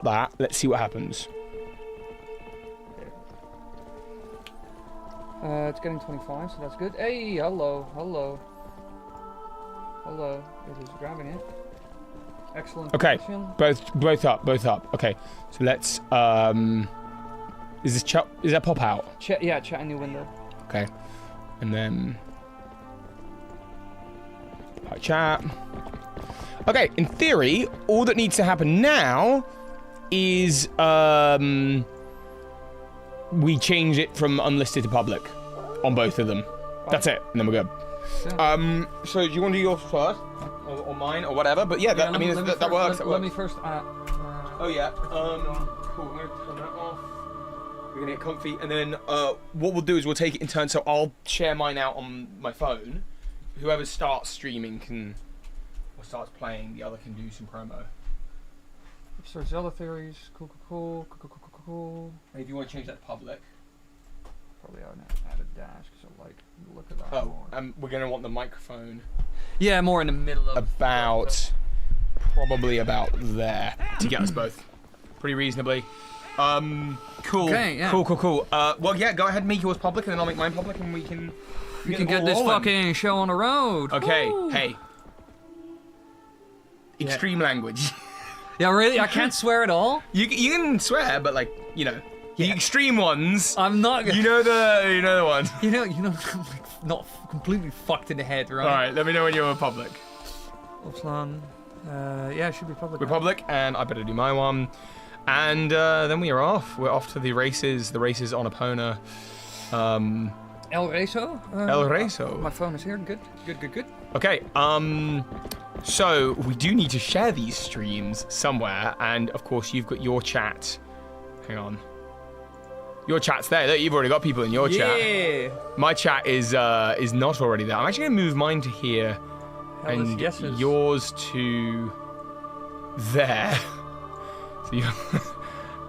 that. Let's see what happens. It's getting 25, so that's good. Hey, hello. It is grabbing it. Excellent. Okay, position. both up. Okay, so let's is that pop out? Chat in the window. Okay, and then chat. Okay, in theory, all that needs to happen now is we change it from unlisted to public on both of them. That's it, and then we're good. Yeah. So do you want to do yours first, or mine, or whatever? But yeah, that works. Let me first. Oh yeah. Cool. I'm gonna turn that off. We're gonna get comfy, and then what we'll do is we'll take it in turns. So I'll share mine out on my phone. Whoever starts streaming or starts playing, the other can do some promo. Start Zelda theories. Cool. Maybe you want to change that to public. Probably add a dash because I like the look of that more. We're gonna want the microphone. Yeah, more in the middle of. Probably about there to get us both, pretty reasonably. Cool. Okay, yeah. Cool. Well, yeah, go ahead and make yours public, and then I'll make mine public, and we can get this fucking show on the road. Okay. Woo. Hey. Extreme language. Yeah, really? I can't swear at all? You can swear, but like, the extreme ones. I'm not gonna... You know the one. You know, I'm like not completely fucked in the head, right? Alright, let me know when you're public. Upslan. Yeah, it should be public. We're public, and I better do my one. And then we are off. We're off to the races on Epona. El Rezo? El Rezo. My phone is here. Good. Okay, so we do need to share these streams somewhere, and of course you've got your chat. Hang on. Your chat's there. Look, you've already got people in your chat. My chat is not already there. I'm actually gonna move mine to here, and yours to there. So you,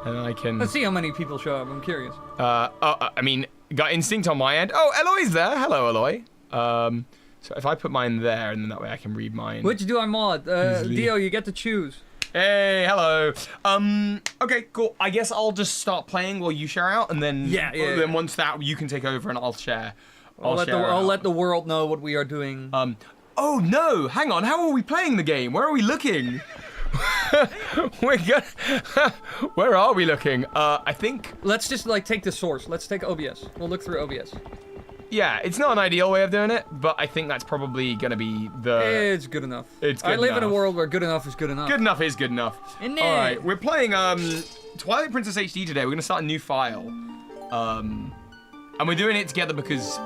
and I can. Let's see how many people show up. I'm curious. I mean, got instinct on my end. Oh, Eloy's there. Hello, Eloy. So if I put mine there, and then that way I can read mine. Which do I mod? Dio, you get to choose. Hey, hello. Okay, cool. I guess I'll just start playing while you share out, and then then once that you can take over and I'll share. I'll let the world know what we are doing. Oh no! Hang on. How are we playing the game? Where are we looking? Where are we looking? I think. Let's just take the source. Let's take OBS. We'll look through OBS. Yeah, it's not an ideal way of doing it, but I think that's probably gonna be It's good enough. It's good I live in a world where good enough is good enough. Good enough is good enough. Alright, we're playing Twilight Princess HD today. We're gonna start a new file. And we're doing it together because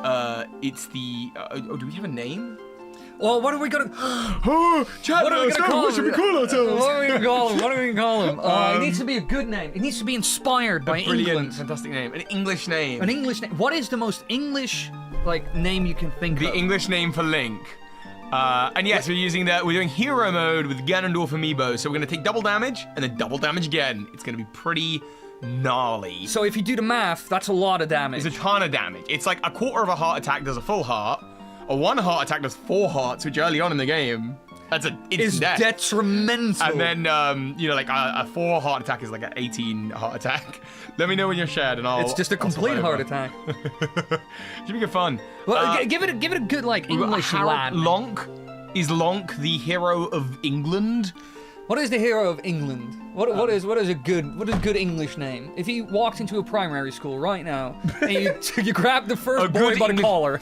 it's the do we have a name? Well, what are we gonna Chat, what should we call ourselves? What are we gonna call him? It needs to be a good name. It needs to be inspired by England. Fantastic name. An English name. An English name. What is the most English name you can think of? The English name for Link. And yes, we're doing hero mode with Ganondorf Amiibo. So we're gonna take double damage and then double damage again. It's gonna be pretty gnarly. So if you do the math, that's a lot of damage. It's a ton of damage. It's like a quarter of a heart attack does a full heart. A 1 heart attack does 4 hearts, which early on in the game, that's it's death. Detrimental. And then, a 4 heart attack is like an 18 heart attack. Let me know when you're shared, and I'll. It's just a complete heart attack. Should be good fun. Well, give it a good English lad. Is Lonk the hero of England? What is the hero of England? What is a good English name? If you walked into a primary school right now and you grab the first boy by the collar,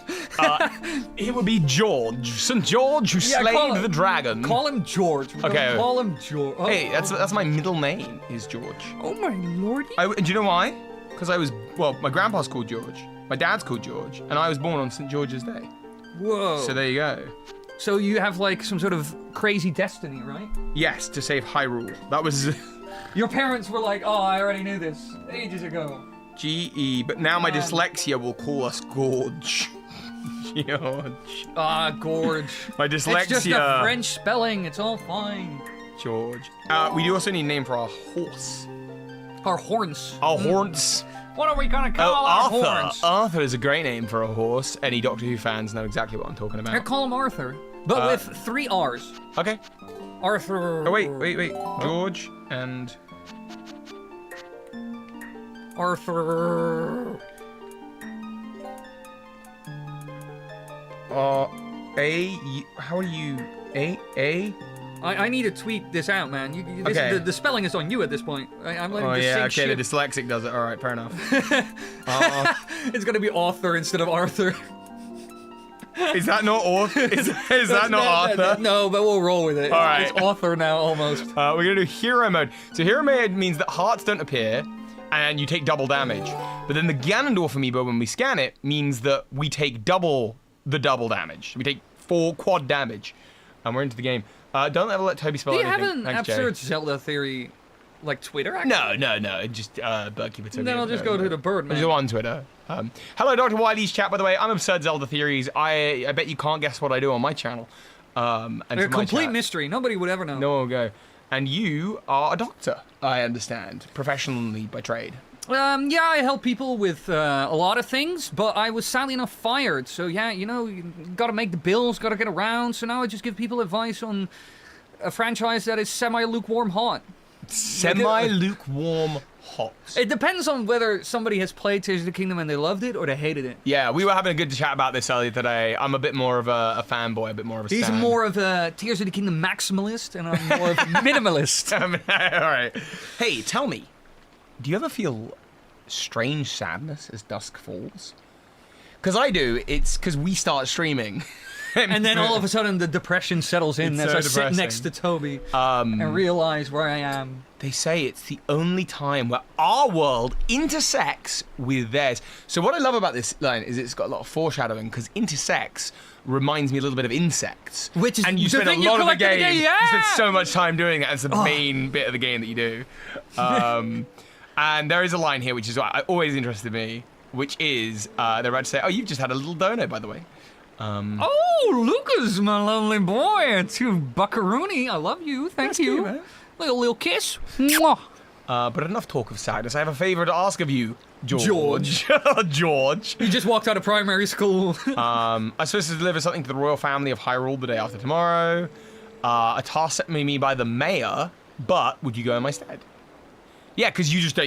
it would be George, St. George who slayed the dragon. Call him George. Okay. Call him George. Oh, hey, that's my middle name is George. Oh my lordy. Do you know why? Because my grandpa's called George, my dad's called George, and I was born on St. George's Day. Whoa. So there you go. So you have some sort of crazy destiny, right? Yes, to save Hyrule. That was... Your parents were like, oh, I already knew this ages ago. G-E, but now my dyslexia will call us Gorge. George. Gorge. My dyslexia... It's just a French spelling, it's all fine. George. We do also need a name for our horse. Our horns. Our horns. What are we gonna call our horns? Arthur is a great name for a horse. Any Doctor Who fans know exactly what I'm talking about. I call him Arthur, but with 3 R's. Okay. Arthur. Oh, wait. George and Arthur. How are you? A? I need to tweet this out, man. Okay. The spelling is on you at this point. I'm letting this yeah, sink okay, the ship. dyslexic does it. All right, fair enough. It's gonna be author instead of Arthur. Is that not author? Is that not Arthur? No, but we'll roll with it. All right. It's author now, almost. We're gonna do hero mode. So hero mode means that hearts don't appear, and you take double damage. But then the Ganondorf amiibo, when we scan it, means that we take double the double damage. We take 4 quad damage, and we're into the game. Don't ever let Toby spell Do you anything. have an Thanks, Jay. absurd Zelda theory, like Twitter? Actually? No. Just Birdkeeper Toby. Then I'll just go to the bird, man. Just on Twitter. Hello, Dr.Wily's chat, by the way. I'm Absurd Zelda Theories. I bet you can't guess what I do on my channel. And A for my complete chat, mystery. Nobody would ever know. no one will go. And you are a doctor, I understand, professionally by trade. Yeah, I help people with a lot of things, but I was sadly enough fired. So yeah, you gotta make the bills, gotta get around. So now I just give people advice on a franchise that is semi-lukewarm hot. Semi-lukewarm hot. It depends on whether somebody has played Tears of the Kingdom and they loved it or they hated it. Yeah, we were having a good chat about this earlier today. I'm a bit more of a fanboy, a bit more of a He's stan. more of a Tears of the Kingdom maximalist, and I'm more of a minimalist. All right. Hey, tell me, do you ever feel strange sadness as dusk falls? Because I do. It's because we start streaming. And then all of a sudden the depression settles in It's as so I sit depressing. next to Toby and realize where I am. They say it's the only time where our world intersects with theirs. So what I love about this line is it's got a lot of foreshadowing, because intersects reminds me a little bit of insects. Which is and you the spend a thing you lot of the collect in the game. game, yeah! You spend so much time doing that. It's the main bit of the game that you do. And there is a line here which is always interested me, which is they're about to say, "Oh, you've just had a little dono, by the way." Oh, Lucas, my lovely boy, to Buckaroony, I love you, thank That's you. cute, man. Little kiss. Mwah. But enough talk of sadness. I have a favour to ask of you, George. George. You just walked out of primary school. I'm supposed to deliver something to the royal family of Hyrule the day after tomorrow. A task set me by the mayor, but would you go in my stead? Yeah, because you just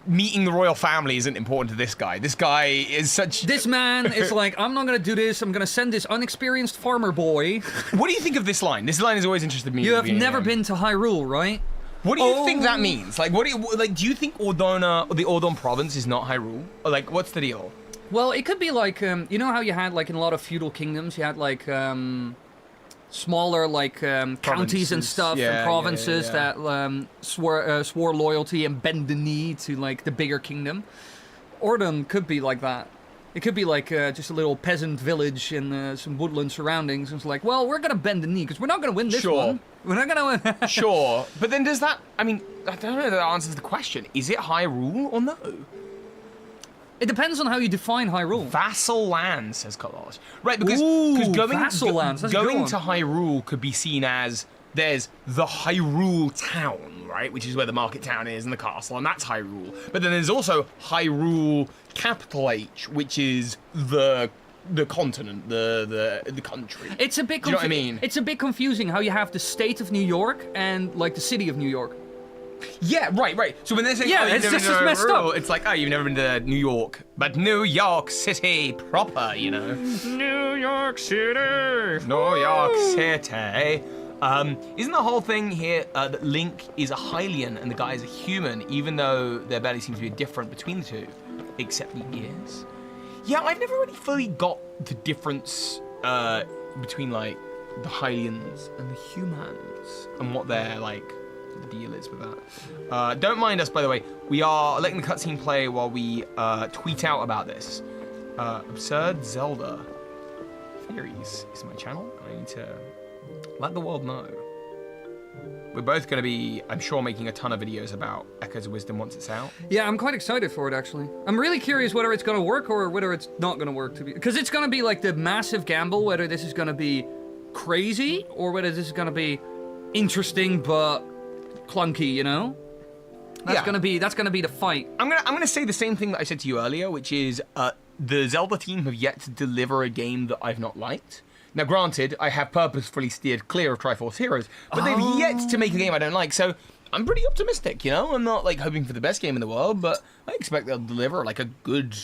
meeting the royal family isn't important to this guy. This guy is such. This man is like, I'm not gonna do this. I'm gonna send this unexperienced farmer boy. What do you think of this line? This line has always interested me. You have never been to Hyrule, right? What do you think that means? Like, do you think Ordona, or the Ordon province, is not Hyrule? Or like, what's the deal? Well, it could be like, you know how you had like in a lot of feudal kingdoms, you had like smaller like counties and stuff and provinces that swore loyalty and bend the knee to like the bigger kingdom. Ordon could be like that. It could be like just a little peasant village in some woodland surroundings. And it's like, well, we're gonna bend the knee because we're not gonna win this one. We're not gonna win. Sure, but then does that? I mean, I don't know if that answers the question. Is it Hyrule or no? It depends on how you define Hyrule. Vassal land, says Kalash. Right, because vassal lands, that's a good going one. to Hyrule could be seen as there's the Hyrule town, right, which is where the market town is and the castle, and that's Hyrule. But then there's also Hyrule capital H, which is the continent, the country. It's a bit. Do you know what I mean? It's a bit confusing how you have the state of New York and like the city of New York. Yeah, right. So when they say, Yeah, oh, you've it's never just been to messed Hyrule, up. it's like, oh, you've never been to New York, but New York City proper, you know. New York City. New York City. Isn't the whole thing here that Link is a Hylian and the guy is a human, even though there barely seems to be a difference between the two, except the ears? Yeah, I've never really fully got the difference between like the Hylians and the humans and what their like the deal is with that. Don't mind us, by the way. We are letting the cutscene play while we tweet out about this. Absurd Zelda Theories is my channel. I need to let the world know. We're both going to be, I'm sure, making a ton of videos about Echoes of Wisdom once it's out. Yeah, I'm quite excited for it, actually. I'm really curious whether it's going to work or whether it's not going to work. Because it's going to be like the massive gamble, whether this is going to be crazy or whether this is going to be interesting but clunky, you know? That's gonna be the fight. I'm gonna say the same thing that I said to you earlier, which is the Zelda team have yet to deliver a game that I've not liked. Now, granted, I have purposefully steered clear of Triforce Heroes, but they've yet to make a game I don't like. So I'm pretty optimistic, you know? I'm not, like, hoping for the best game in the world, but I expect they'll deliver, like, a good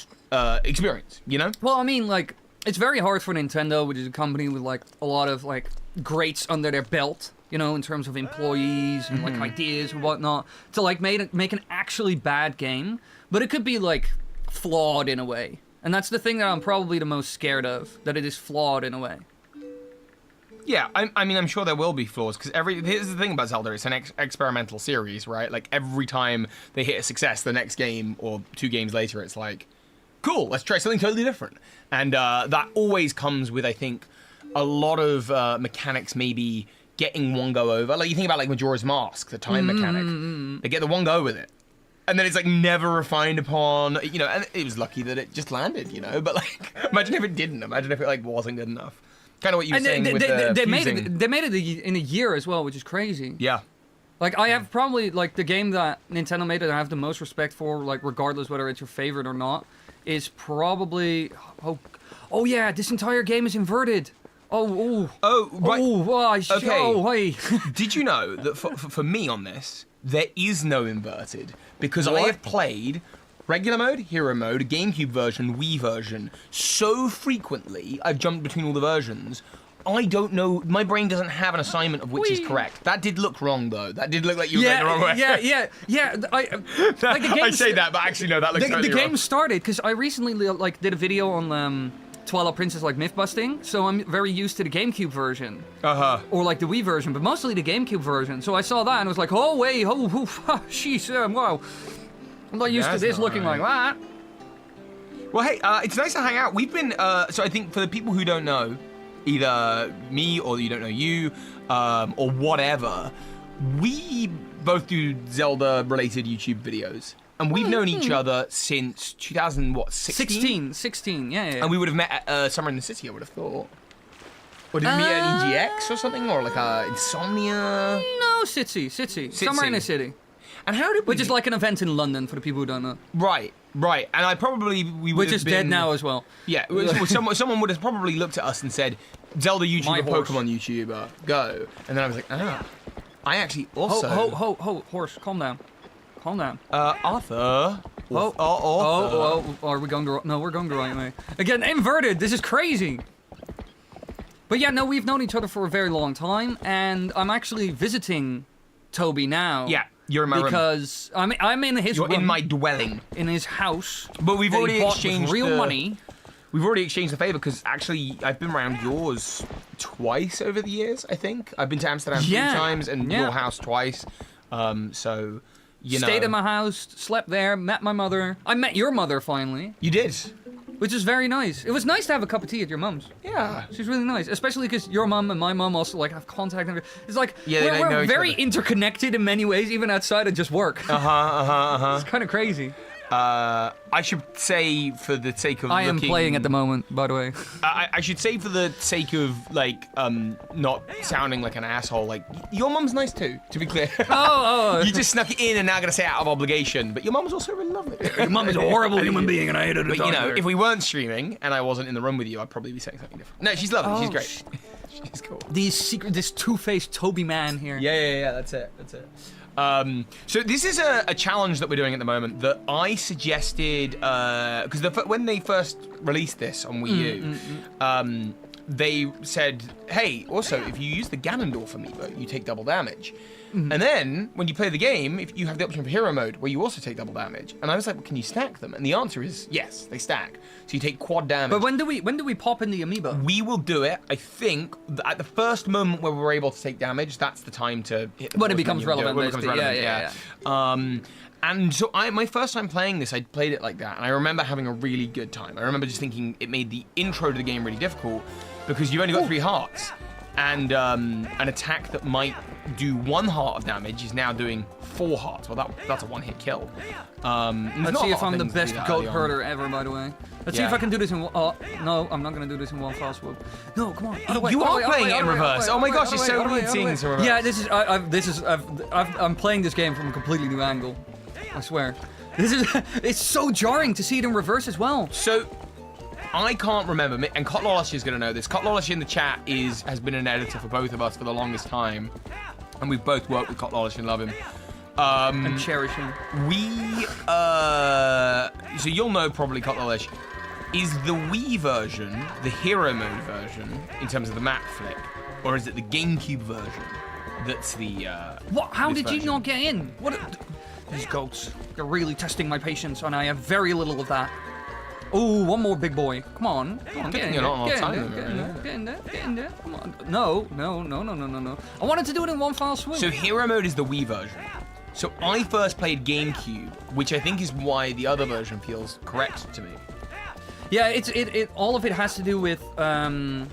experience, you know? Well, I mean, like, it's very hard for Nintendo, which is a company with, like, a lot of, like, greats under their belt, you know, in terms of employees and, like, ideas and whatnot, to, like, make an actually bad game. But it could be, like, flawed in a way. And that's the thing that I'm probably the most scared of, that it is flawed in a way. Yeah, I mean, I'm sure there will be flaws, because here's the thing about Zelda, it's an experimental series, right? Like, every time they hit a success, the next game, or 2 games later, it's like, cool, let's try something totally different. And that always comes with, I think, a lot of mechanics maybe getting one go over. Like, you think about, like, Majora's Mask, the time mechanic. They get the one go with it. And then it's, like, never refined upon, you know, and it was lucky that it just landed, you know? But, like, imagine if it didn't. Imagine if it, like, wasn't good enough. Kind of what you were saying with they fusing. made it in a year as well, which is crazy. Yeah. Like, I have probably, like, the game that Nintendo made that I have the most respect for, like, regardless whether it's your favorite or not, is probably... Oh yeah, this entire game is inverted. Oh, right. Okay. Oh, hey. Did you know that for me on this, there is no inverted? Because I have played regular mode, hero mode, GameCube version, Wii version so frequently, I've jumped between all the versions. I don't know. My brain doesn't have an assignment of which is correct. That did look wrong, though. That did look like you were going the wrong way. Yeah. Like the game I say that, but actually, no, that looks totally the game wrong. started, because I recently, like, did a video on Twilight Princess, like, myth busting, so I'm very used to the GameCube version. Or, like, the Wii version, but mostly the GameCube version. So I saw that, and I was like, oh, wait, sheesh, wow. I'm not used to this looking like that. Well, hey, it's nice to hang out. We've been, so I think for the people who don't know, either me or you don't know you, or whatever, we both do Zelda-related YouTube videos. And we've known each other since 2016? 16, yeah. And we would have met at Summer in the City, I would have thought. Or did we meet at EGX or something? Or like Insomnia? No, City. Summer in the City. And how did we... Which is like an event in London, for the people who don't know. Right. And I probably... Which is dead now as well. Yeah, someone would have probably looked at us and said, Zelda YouTuber, Pokemon YouTuber, go. And then I was like, I actually also... Horse, calm down. Arthur... Are we going to... No, we're going the right way. Again, inverted, this is crazy. But yeah, no, we've known each other for a very long time, and I'm actually visiting Toby now. Yeah. You're in my room. Because I'm in his room. You're in my dwelling. In his house. But we've already exchanged real money. We've already exchanged the favor because actually I've been around yours twice over the years, I think. I've been to Amsterdam 3 times and your house twice. So, you know. Stayed at my house, slept there, met my mother. I met your mother finally. You did. Which is very nice. It was nice to have a cup of tea at your mum's. Yeah. She's really nice. Especially because your mum and my mum also, like, have contact. It's like, yeah, we're very interconnected in many ways, even outside of just work. It's kind of crazy. I should say for the sake of I am playing at the moment, by the way. I should say for the sake of, like, not sounding like an asshole, like, your mum's nice too, to be clear. You just snuck it in and now gonna say out of obligation, but your mum's also really lovely. Your mum is a horrible human being and I hate her to But, you know, if we weren't streaming and I wasn't in the room with you, I'd probably be saying something different. No, she's lovely, she's great. She's cool. This two-faced Toby man here. Yeah, that's it. So this is a challenge that we're doing at the moment that I suggested, because when they first released this on Wii U, they said, hey, also, if you use the Ganondorf amiibo, you take double damage. And then, when you play the game, if you have the option for hero mode, where you also take double damage. And I was like, well, can you stack them? And the answer is, yes, they stack. So you take quad damage. But when do we pop in the amiibo? We will do it, I think, at the first moment where we're able to take damage, that's the time to hit the when it becomes relevant, basically. Yeah. And so my first time playing this, I played it like that, and I remember having a really good time. I remember just thinking it made the intro to the game really difficult, because you've only got 3 hearts. And an attack that might do 1 heart of damage is now doing 4 hearts. Well, that's a 1-hit kill. Let's see if I'm the best goat herder ever, by the way. Let's see if I can do this in one... no, I'm not going to do this in one fast swoop. No, come on. You are playing it in reverse. Oh my gosh, it's so weird seeing this in reverse. Yeah, I'm playing this game from a completely new angle. I swear. It's so jarring to see it in reverse as well. So... I can't remember, and Kotlolashi is going to know this. Kotlolashi in the chat has been an editor for both of us for the longest time, and we've both worked with Kotlolashi and love him. And cherishing. So you'll know probably, Cutlash, is the Wii version the hero mode version in terms of the map flip, or is it the GameCube version that's the What? How did version? you not get in? What? These goats. They're really testing my patience, and I have very little of that. Oh, one more big boy. Come on. Come on, get in there. Get in there. Come on. No. I wanted to do it in one foul swing. So hero mode is the Wii version. So I first played GameCube, which I think is why the other version feels correct to me. Yeah, it all of it has to do with I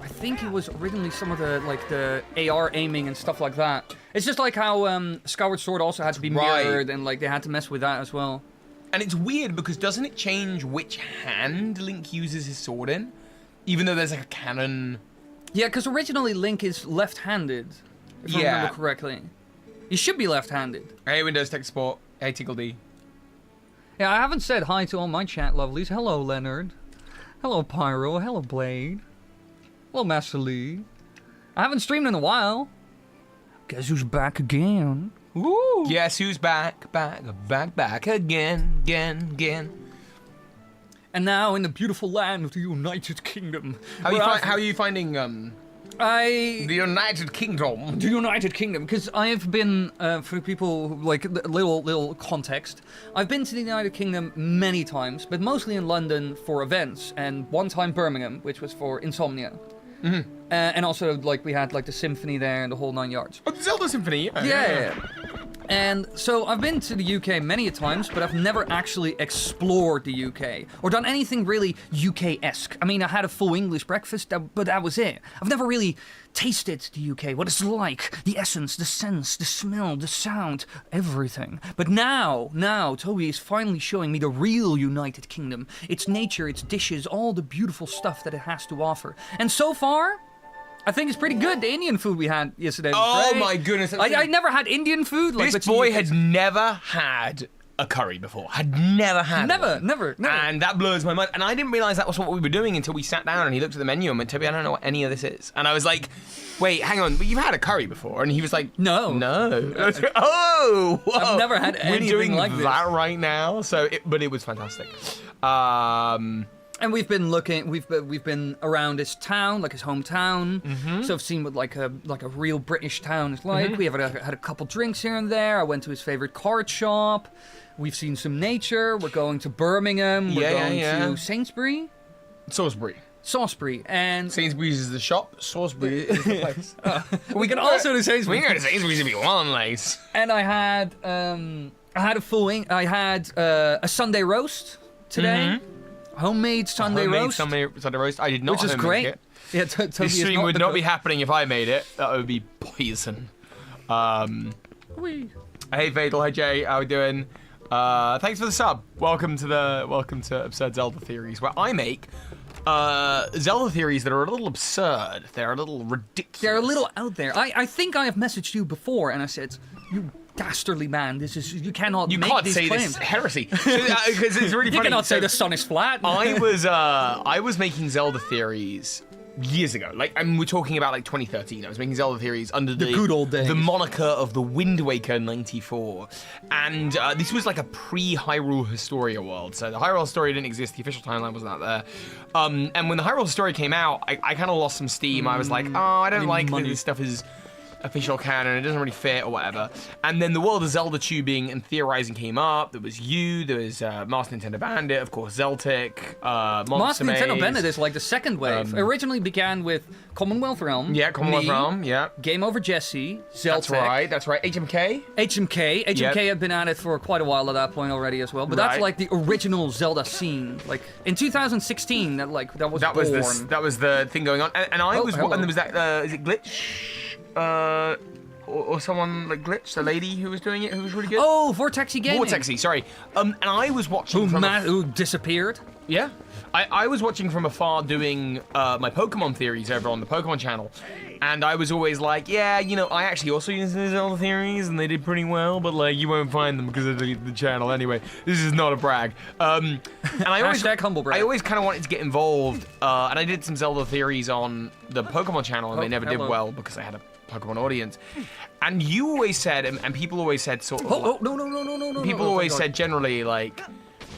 think it was originally some of the like the AR aiming and stuff like that. It's just like how Skyward Sword also had to be mirrored and like they had to mess with that as well. And it's weird because doesn't it change which hand Link uses his sword in? Even though there's like a cannon. Yeah, because originally Link is left-handed, if I remember correctly. He should be left-handed. Hey, Windows Tech Support. Hey, Tickle D. Yeah, I haven't said hi to all my chat lovelies. Hello, Leonard. Hello, Pyro. Hello, Blade. Hello, Master Lee. I haven't streamed in a while. Guess who's back again? Woo! Guess who's back again. And now in the beautiful land of the United Kingdom. How are you finding the United Kingdom? The United Kingdom, because I've been, for people, like, little context, I've been to the United Kingdom many times, but mostly in London for events, and one time Birmingham, which was for Insomnia. Mm-hmm. And also, like, we had, like, the symphony there and the whole 9 yards. Oh, the Zelda Symphony? Yeah. And so I've been to the UK many a times, but I've never actually explored the UK or done anything really UK-esque. I mean, I had a full English breakfast, but that was it. I've never really tasted the UK, what it's like, the essence, the sense, the smell, the sound, everything. But now, Toby is finally showing me the real United Kingdom, its nature, its dishes, all the beautiful stuff that it has to offer. And so far, I think it's pretty good, the Indian food we had yesterday. Oh my goodness. I never had Indian food. Like, this boy had never had a curry before. Never. And that blows my mind. And I didn't realize that was what we were doing until we sat down and he looked at the menu and went, Toby, I don't know what any of this is. And I was like, wait, hang on, but you've had a curry before? And he was like, No. Oh! Whoa. I've never had anything like this. We're doing that right now. But it was fantastic. And we've been we've been around his town, like his hometown. Mm-hmm. So I've seen what like a real British town is like. Mm-hmm. We had a couple drinks here and there. I went to his favorite card shop. We've seen some nature. We're going to Birmingham. We're going to Sainsbury. Salisbury. And Sainsbury's is the shop. Salisbury is the place. We can also do Sainsbury. We can go to Sainsbury's if you want, lace. And I had a Sunday roast today. Mm-hmm. Homemade Sunday roast. Sunday roast. I did not. Which is great. It. Yeah, this stream would not be happening if I made it. That would be poison. Hey Fatal, hi Jay, how are we doing? Thanks for the sub. Welcome to Absurd Zelda Theories, where I make Zelda theories that are a little absurd. They're a little ridiculous. They're a little out there. I think I have messaged you before, and I said, you dastardly man, you cannot make these claims. This heresy. Because it's really funny. You cannot say the sun is flat. I was making Zelda theories years ago. Like, we're talking about like 2013. I was making Zelda theories under the good old days. The moniker of the Wind Waker 94. And this was like a pre-Hyrule Historia world. So the Hyrule Historia didn't exist. The official timeline wasn't out there. And when the Hyrule Historia came out, I kind of lost some steam. I was like, I don't like that this stuff is official canon, it doesn't really fit or whatever. And then the world of Zelda tubing and theorizing came up. There was there was Master Nintendo Bandit, of course, Zeltic, Monster Maze. Nintendo Bandit is like the second wave. Originally began with Commonwealth Realm. Yeah, Commonwealth Realm, yeah. Game Over Jesse, Zeltic. That's right. HMK? HMK had been at it for quite a while at that point already as well. But that's like the original Zelda scene. Like in 2016, that was born. That was the thing going on. And I was, and there was that, is it Glitch? Or someone like Glitch, the lady who was doing it, who was really good. Oh, Vortexy Gaming. Vortexy, sorry. And I was watching who disappeared. Yeah. I was watching from afar doing my Pokemon theories over on the Pokemon channel. And I was always like, yeah, I actually also use the Zelda theories, and they did pretty well, but like, you won't find them because of the channel anyway. This is not a brag. And I always, humble brag. I always kind of wanted to get involved, and I did some Zelda theories on the Pokemon channel, and they never did well because I had a Pokemon audience. And you always said, and people always said sort of... No. People always said generally, like,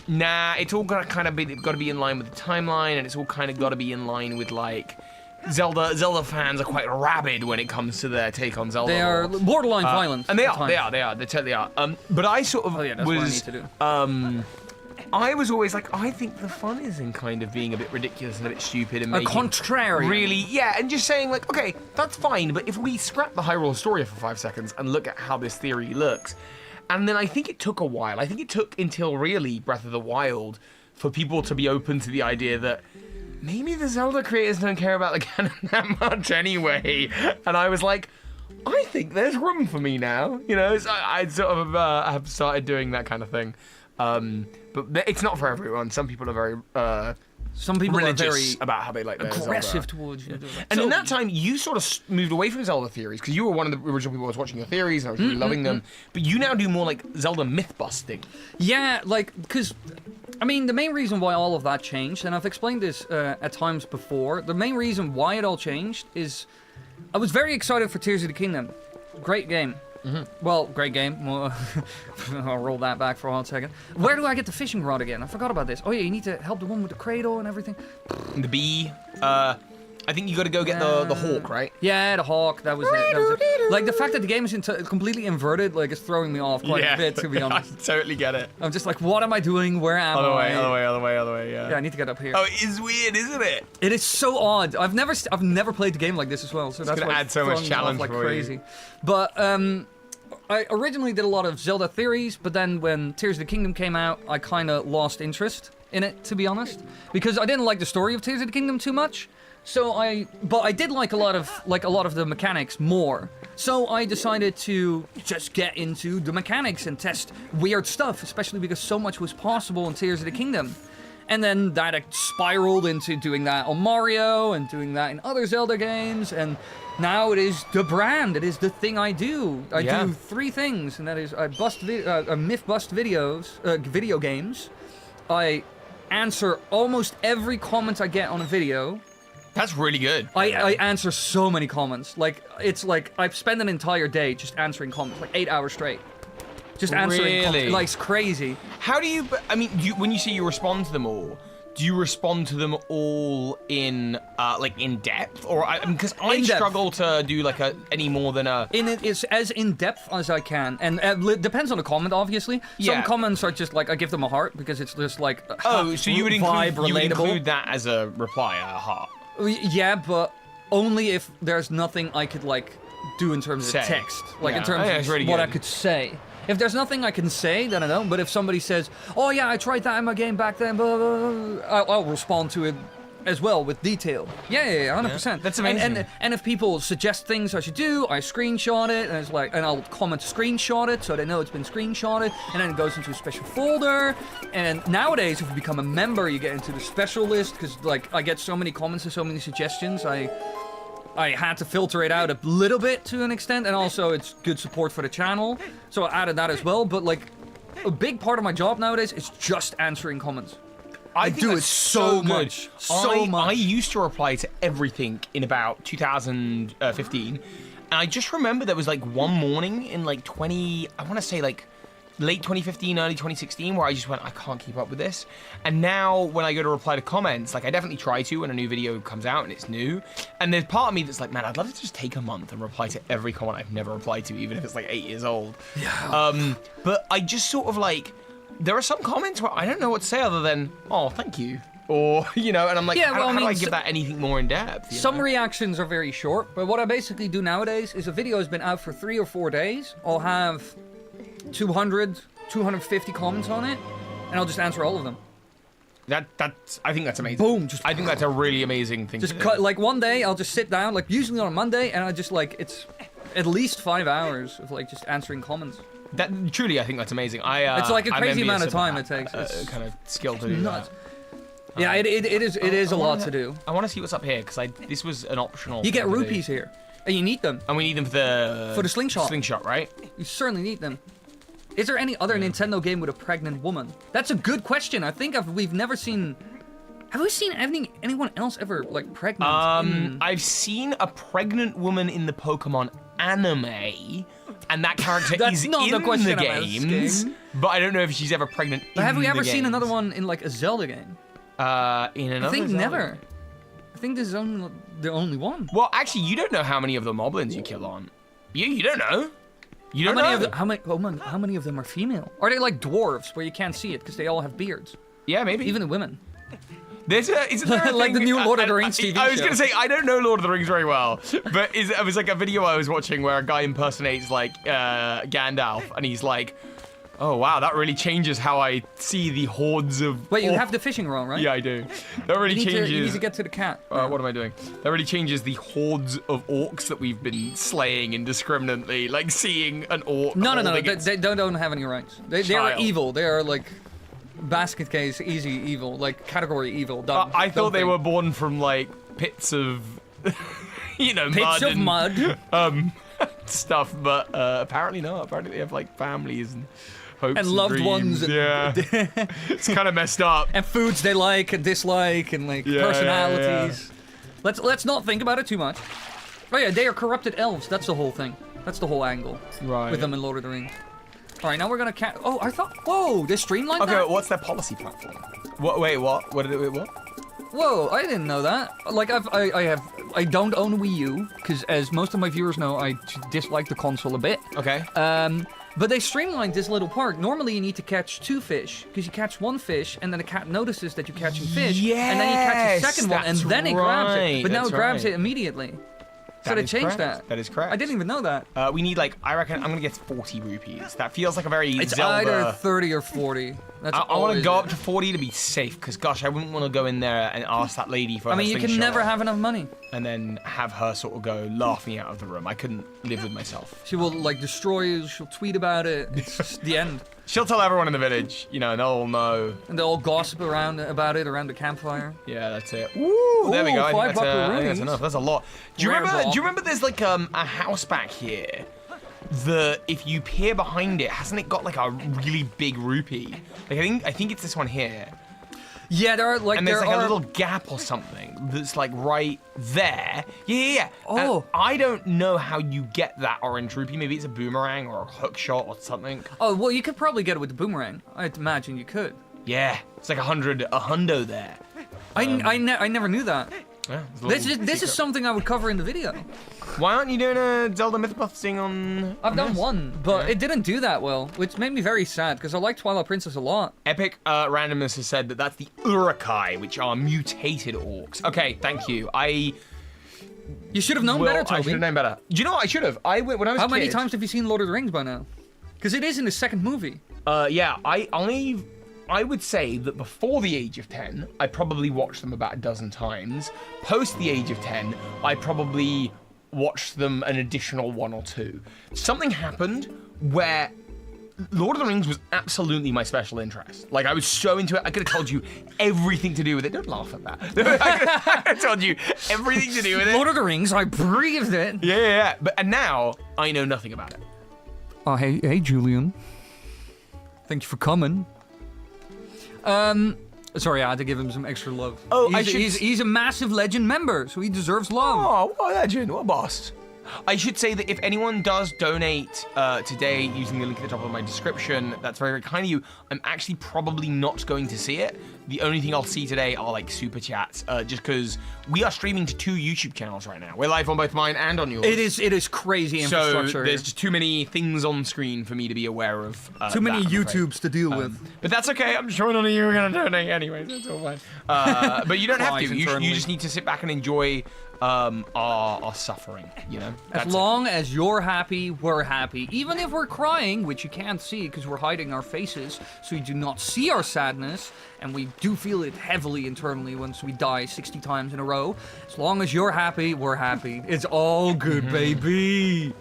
nah, it's all got to be in line with the timeline, and it's all kind of got to be in line with, like... Zelda fans are quite rabid when it comes to their take on Zelda. They are borderline violent. And they totally are. But I sort of that's what I need to do. I was always like, I think the fun is in kind of being a bit ridiculous and a bit stupid and A making... contrarian. Really, yeah, and just saying, like, okay, that's fine, but if we scrap the Hyrule story for 5 seconds and look at how this theory looks, and then I think it took a while. I think it took until really Breath of the Wild for people to be open to the idea that maybe the Zelda creators don't care about the canon that much anyway. And I was like, I think there's room for me now. You know, so I sort of have started doing that kind of thing. But it's not for everyone. Some people are very some people religious are very about how they like their aggressive Zelda. towards you. And in that time, you sort of moved away from Zelda theories, because you were one of the original people who was watching your theories, and I was really loving them. But you now do more like Zelda myth busting. Yeah, like, because, I mean, the main reason why all of that changed, and I've explained this at times before, the main reason why it all changed is I was very excited for Tears of the Kingdom. Great game. Well, great game. Well, I'll roll that back for 1 second. Where do I get the fishing rod again? I forgot about this. Oh yeah, you need to help the one with the cradle and everything. The bee. I think you got to go get the hawk, right? Yeah, the hawk. That was it. Like the fact that the game is completely inverted, like, it's throwing me off quite a bit, to be honest. I totally get it. I'm just like, what am I doing? Where am I? Other way. Yeah. Yeah, I need to get up here. Oh, it is weird, isn't it? It is so odd. I've never played the game like this as well, so that's gonna why add so much challenge like for crazy. you. But I originally did a lot of Zelda theories, but then when Tears of the Kingdom came out, I kind of lost interest in it, to be honest, because I didn't like the story of Tears of the Kingdom too much. But I did like a lot of the mechanics more. So I decided to just get into the mechanics and test weird stuff, especially because so much was possible in Tears of the Kingdom. And then that spiraled into doing that on Mario and doing that in other Zelda games, and now it is the brand. It is the thing I do. I do 3 things, and that is I myth bust video games. I answer almost every comment I get on a video. That's really good. I answer so many comments. Like, it's like I've spent an entire day just answering comments, like 8 hours straight. Just answering comments. Like, it's crazy. How do you, I mean, when you say you respond to them all, do you respond to them all in, like, in depth? Or, because I struggle to do, like, any more than a... It's as in-depth as I can. And it depends on the comment, obviously. Some comments are just, like, I give them a heart, because it's just, like, oh, so you would include, include that as a reply, a heart? Yeah, but only if there's nothing I could, like, do in terms of text. Like, in terms of really what good. I could say. If there's nothing I can say, then I don't. But if somebody says, oh yeah, I tried that in my game back then, blah, blah, blah, I'll respond to it as well with detail. Yeah, 100%. Yeah, that's amazing. And if people suggest things I should do, I screenshot it, and it's like, and I'll comment screenshot it so they know it's been screenshotted, and then it goes into a special folder. And nowadays, if you become a member, you get into the special list, because like I get so many comments and so many suggestions. I had to filter it out a little bit to an extent, and also it's good support for the channel, so I added that as well. But like, a big part of my job nowadays is just answering comments. I do it so much. I used to reply to everything in about 2015, and I just remember there was like one morning in like I want to say like late 2015, early 2016, where I just went, I can't keep up with this. And now when I go to reply to comments, like I definitely try to when a new video comes out and it's new. And there's part of me that's like, man, I'd love to just take a month and reply to every comment I've never replied to, even if it's like 8 years old. Yeah. But I just sort of like, there are some comments where I don't know what to say other than, oh, thank you. Or, you know, and I'm like, how do I give that anything more in depth? Some reactions are very short, but what I basically do nowadays is a video has been out for 3 or 4 days. I'll have 200, 250 comments on it, and I'll just answer all of them. I think that's amazing. Boom. I think that's a really amazing thing just to do. cut, like one day I'll just sit down, like usually on a Monday, and I just like, it's at least 5 hours of like just answering comments. That truly, I think that's amazing. It's like a crazy amount of time it takes. It's kind of skill to do nuts. that. Yeah, it is a lot to do. I want to see what's up here, because this was an optional. You get rupees here, and you need them. And we need them for the slingshot. Slingshot, right? You certainly need them. Is there any other Nintendo game with a pregnant woman? That's a good question. I think we've never seen Have we seen anyone else ever, like, pregnant? I've seen a pregnant woman in the Pokemon anime, and that character is in the games, but I don't know if she's ever pregnant but have we ever seen games. another one in, like, a Zelda game? In another I think Zelda? never. I think this is the only one. Well, actually, you don't know how many of the moblins you kill on. You don't know. You don't know. How many of them are female? Are they like dwarves where you can't see it because they all have beards? Yeah, maybe. Even the women. Isn't there a like thing, the new Lord of the Rings TV I was show. going to say, I don't know Lord of the Rings very well, but it was like a video I was watching where a guy impersonates like Gandalf, and he's like, oh wow, that really changes how I see the hordes of... Wait, you have the fishing rod, right? Yeah, I do. That really changes... You need to get to the cat. What am I doing? That really changes the hordes of orcs that we've been slaying indiscriminately, like seeing an orc... No, they don't have any rights. They are evil. They are like... basket case, easy evil, like category evil. I thought they were born from like pits of, pits of mud, stuff, but apparently not. Apparently they have like families and hopes and loved dreams. ones. Yeah, it's kind of messed up. And foods they like and dislike and like personalities. Yeah. Let's not think about it too much. Oh yeah, they are corrupted elves. That's the whole thing. That's the whole angle. Right. With them in Lord of the Rings. All right, now we're gonna Oh, I thought. Whoa, they streamlined that? Okay, what's their policy platform? Wait, what? What? Whoa, I didn't know that. Like, I don't own a Wii U because, as most of my viewers know, I dislike the console a bit. Okay. But they streamlined this little part. Normally, you need to catch 2 fish because you catch 1 fish, and then the cat notices that you're catching fish, and then you catch the second one, and then it grabs it. But now it grabs it immediately. So they changed that. That is correct. I didn't even know that. We need I reckon I'm gonna get 40 rupees. That feels like a very It's Zelda. either 30 or 40. That's I want to go up to 40 to be safe, because gosh, I wouldn't want to go in there and ask that lady for. I mean, you can never have enough money. And then have her sort of go laugh me out of the room. I couldn't live with myself. She will destroy you. She'll tweet about it. It's just the end. She'll tell everyone in the village, and they'll all know. And they'll all gossip about it around the campfire. Yeah, that's it. Woo! There we go. I think that's enough. That's a lot. Do you remember? There's like a house back here. If you peer behind it, hasn't it got like a really big rupee? Like I think it's this one here. Yeah, there are and there's like a little gap or something that's like right there. Yeah. Oh. And I don't know how you get that orange rupee. Maybe it's a boomerang or a hook shot or something. Oh, well, you could probably get it with the boomerang. I'd imagine you could. Yeah, it's like a hundo there. I never knew that. Yeah, this is something I would cover in the video. Why aren't you doing a Zelda Mythbuff thing on... I've done one, but it didn't do that well, which made me very sad, because I like Twilight Princess a lot. Epic Randomness has said that that's the Urukai, which are mutated orcs. Okay, thank you. You should have known better, Toby. I should have known better. Do you know what I should have? When I was a kid... How many times have you seen Lord of the Rings by now? Because it is in the second movie. Yeah, I would say that before the age of 10, I probably watched them about a dozen times. Post the age of 10, I probably watched them an additional 1 or 2. Something happened where Lord of the Rings was absolutely my special interest. Like, I was so into it, I could have told you everything to do with it. Don't laugh at that. I could have told you everything to do with it. Lord of the Rings, I breathed it. Yeah. And now, I know nothing about it. Oh, hey, Julian. Thank you for coming. Sorry, I had to give him some extra love. Oh, he's a massive Legend member, so he deserves love. Oh, what a legend, what a boss. I should say that if anyone does donate today using the link at the top of my description, that's very, very kind of you. I'm actually probably not going to see it. The only thing I'll see today are like super chats, just because we are streaming to 2 YouTube channels right now. We're live on both mine and on yours. It is crazy infrastructure. So there's just too many things on screen for me to be aware of. Too many YouTubes to deal with. But that's okay. I'm sure none of you are going to donate anyway, so it's all fine. But you don't have to. You just need to sit back and enjoy our suffering, As long as you're happy, we're happy. Even if we're crying, which you can't see because we're hiding our faces, so you do not see our sadness, and we do feel it heavily internally once we die 60 times in a row. As long as you're happy, we're happy. It's all good, baby.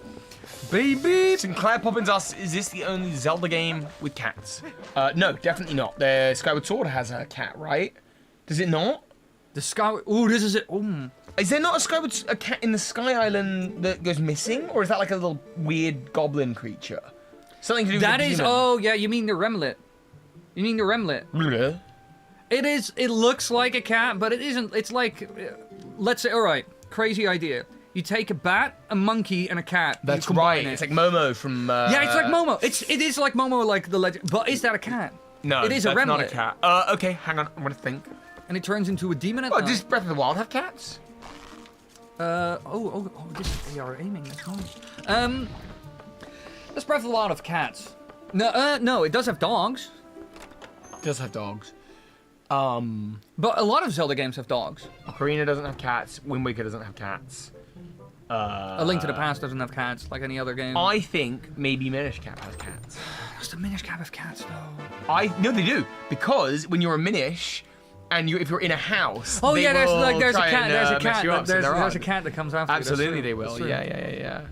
Baby! Sinclair Poppins asks, is this the only Zelda game with cats? No, definitely not. The Skyward Sword has a cat, right? Does it not? The Skyward... Ooh, this is it. Is there not a cat in the Sky Island that goes missing? Or is that like a little weird goblin creature? Something to do with that is... Oh, yeah, you mean the Remlet. You mean the Remlet. It is. It looks like a cat, but it isn't. It's like, let's say, all right, crazy idea. You take a bat, a monkey, and a cat. That's right. It's like Momo from. Yeah, it's like Momo. It is like Momo, like the legend. But is that a cat? No, it is that's a remlet. not a cat. Okay, hang on. I'm gonna think. And it turns into a demon at Oh, night. does Breath of the Wild have cats? They are aiming. That's nice. Does Breath of the Wild have cats? No, it does have dogs. It does have dogs. But a lot of Zelda games have dogs. Ocarina doesn't have cats. Wind Waker doesn't have cats. A Link to the Past doesn't have cats, like any other game. I think maybe Minish Cap has cats. Does the Minish Cap have cats, though? No, they do. Because when you're a Minish, and if you're in a house, oh they yeah, will there's a try cat. and, There's a mess cat. you up, so There's a cat that comes after. Absolutely, you. they will. Yeah.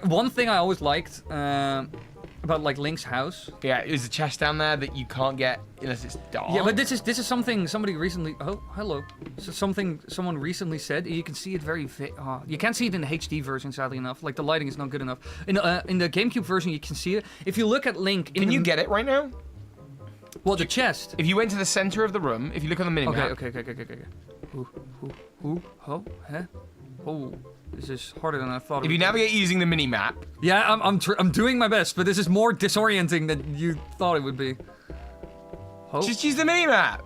One thing I always liked about like Link's house. Yeah, there's a chest down there that you can't get unless it's dark. Yeah, but this is something somebody recently. Oh, hello. So something someone recently said. You can see it you can't see it in the HD version, sadly enough. Like the lighting is not good enough. In the GameCube version, you can see it. If you look at Link, can you get it right now? Well, the chest. If you went to the center of the room, if you look on the minimap. Okay. Oh, this is harder than I thought. If you navigate using the minimap. Yeah, I'm doing my best, but this is more disorienting than you thought it would be. Oh. Just use the minimap.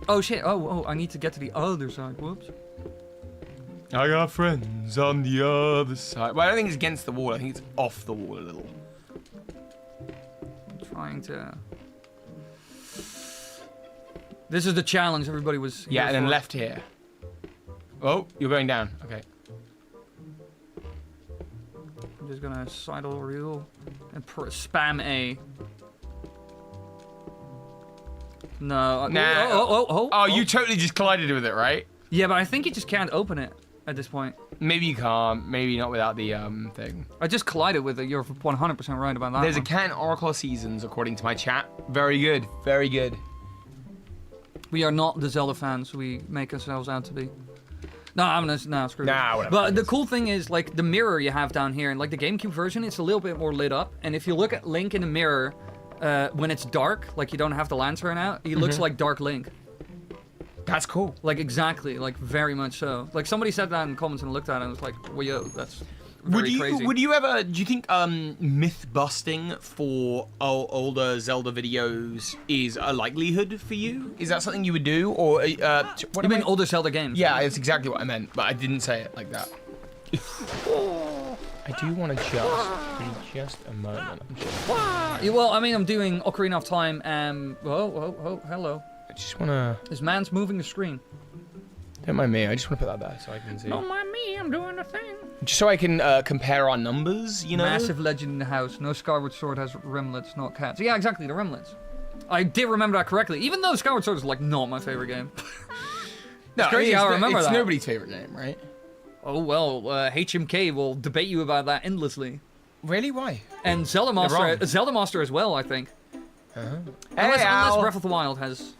Oh shit. Oh, I need to get to the other side. Whoops. I got friends on the other side. Well, I don't think it's against the wall. I think it's off the wall a little. I'm trying to. This is the challenge everybody was. Yeah, and then left here. Oh, you're going down. Okay. I'm just gonna sidle over you and spam A. No. Nah. Oh, you totally just collided with it, right? Yeah, but I think you just can't open it at this point. Maybe you can't. Maybe not without the thing. I just collided with it. You're 100% right about that. There's a cat in Oracle of Seasons, according to my chat. Very good. Very good. We are not the Zelda fans we make ourselves out to be. No, screw it. Nah, whatever. But the cool thing is, like, the mirror you have down here, and like the GameCube version, it's a little bit more lit up. And if you look at Link in the mirror, when it's dark, like you don't have the lantern out, he looks like Dark Link. That's cool. Like, exactly, like very much so. Like, somebody said that in the comments and I looked at it and was like, well, yo, that's very crazy. Would you ever, do you think myth busting for older Zelda videos is a likelihood for you? Is that something you would do? Or You mean older Zelda games? Yeah, that's exactly what I meant, but I didn't say it like that. I do want to just a moment. Well, I mean, I'm doing Ocarina of Time and whoa, hello. I just want to. This man's moving the screen. Don't mind me. I just want to put that there so I can see. Don't mind me. I'm doing a thing. Just so I can compare our numbers, you know. Massive legend in the house. No Skyward Sword has remlets, not cats. Yeah, exactly, the remlets. I did remember that correctly, even though Skyward Sword is like not my favorite game. No, it's crazy how I remember that. It's nobody's favorite game, right? Oh well, HMK will debate you about that endlessly. Really? Why? And Zelda Master as well, I think. Unless Breath of the Wild has.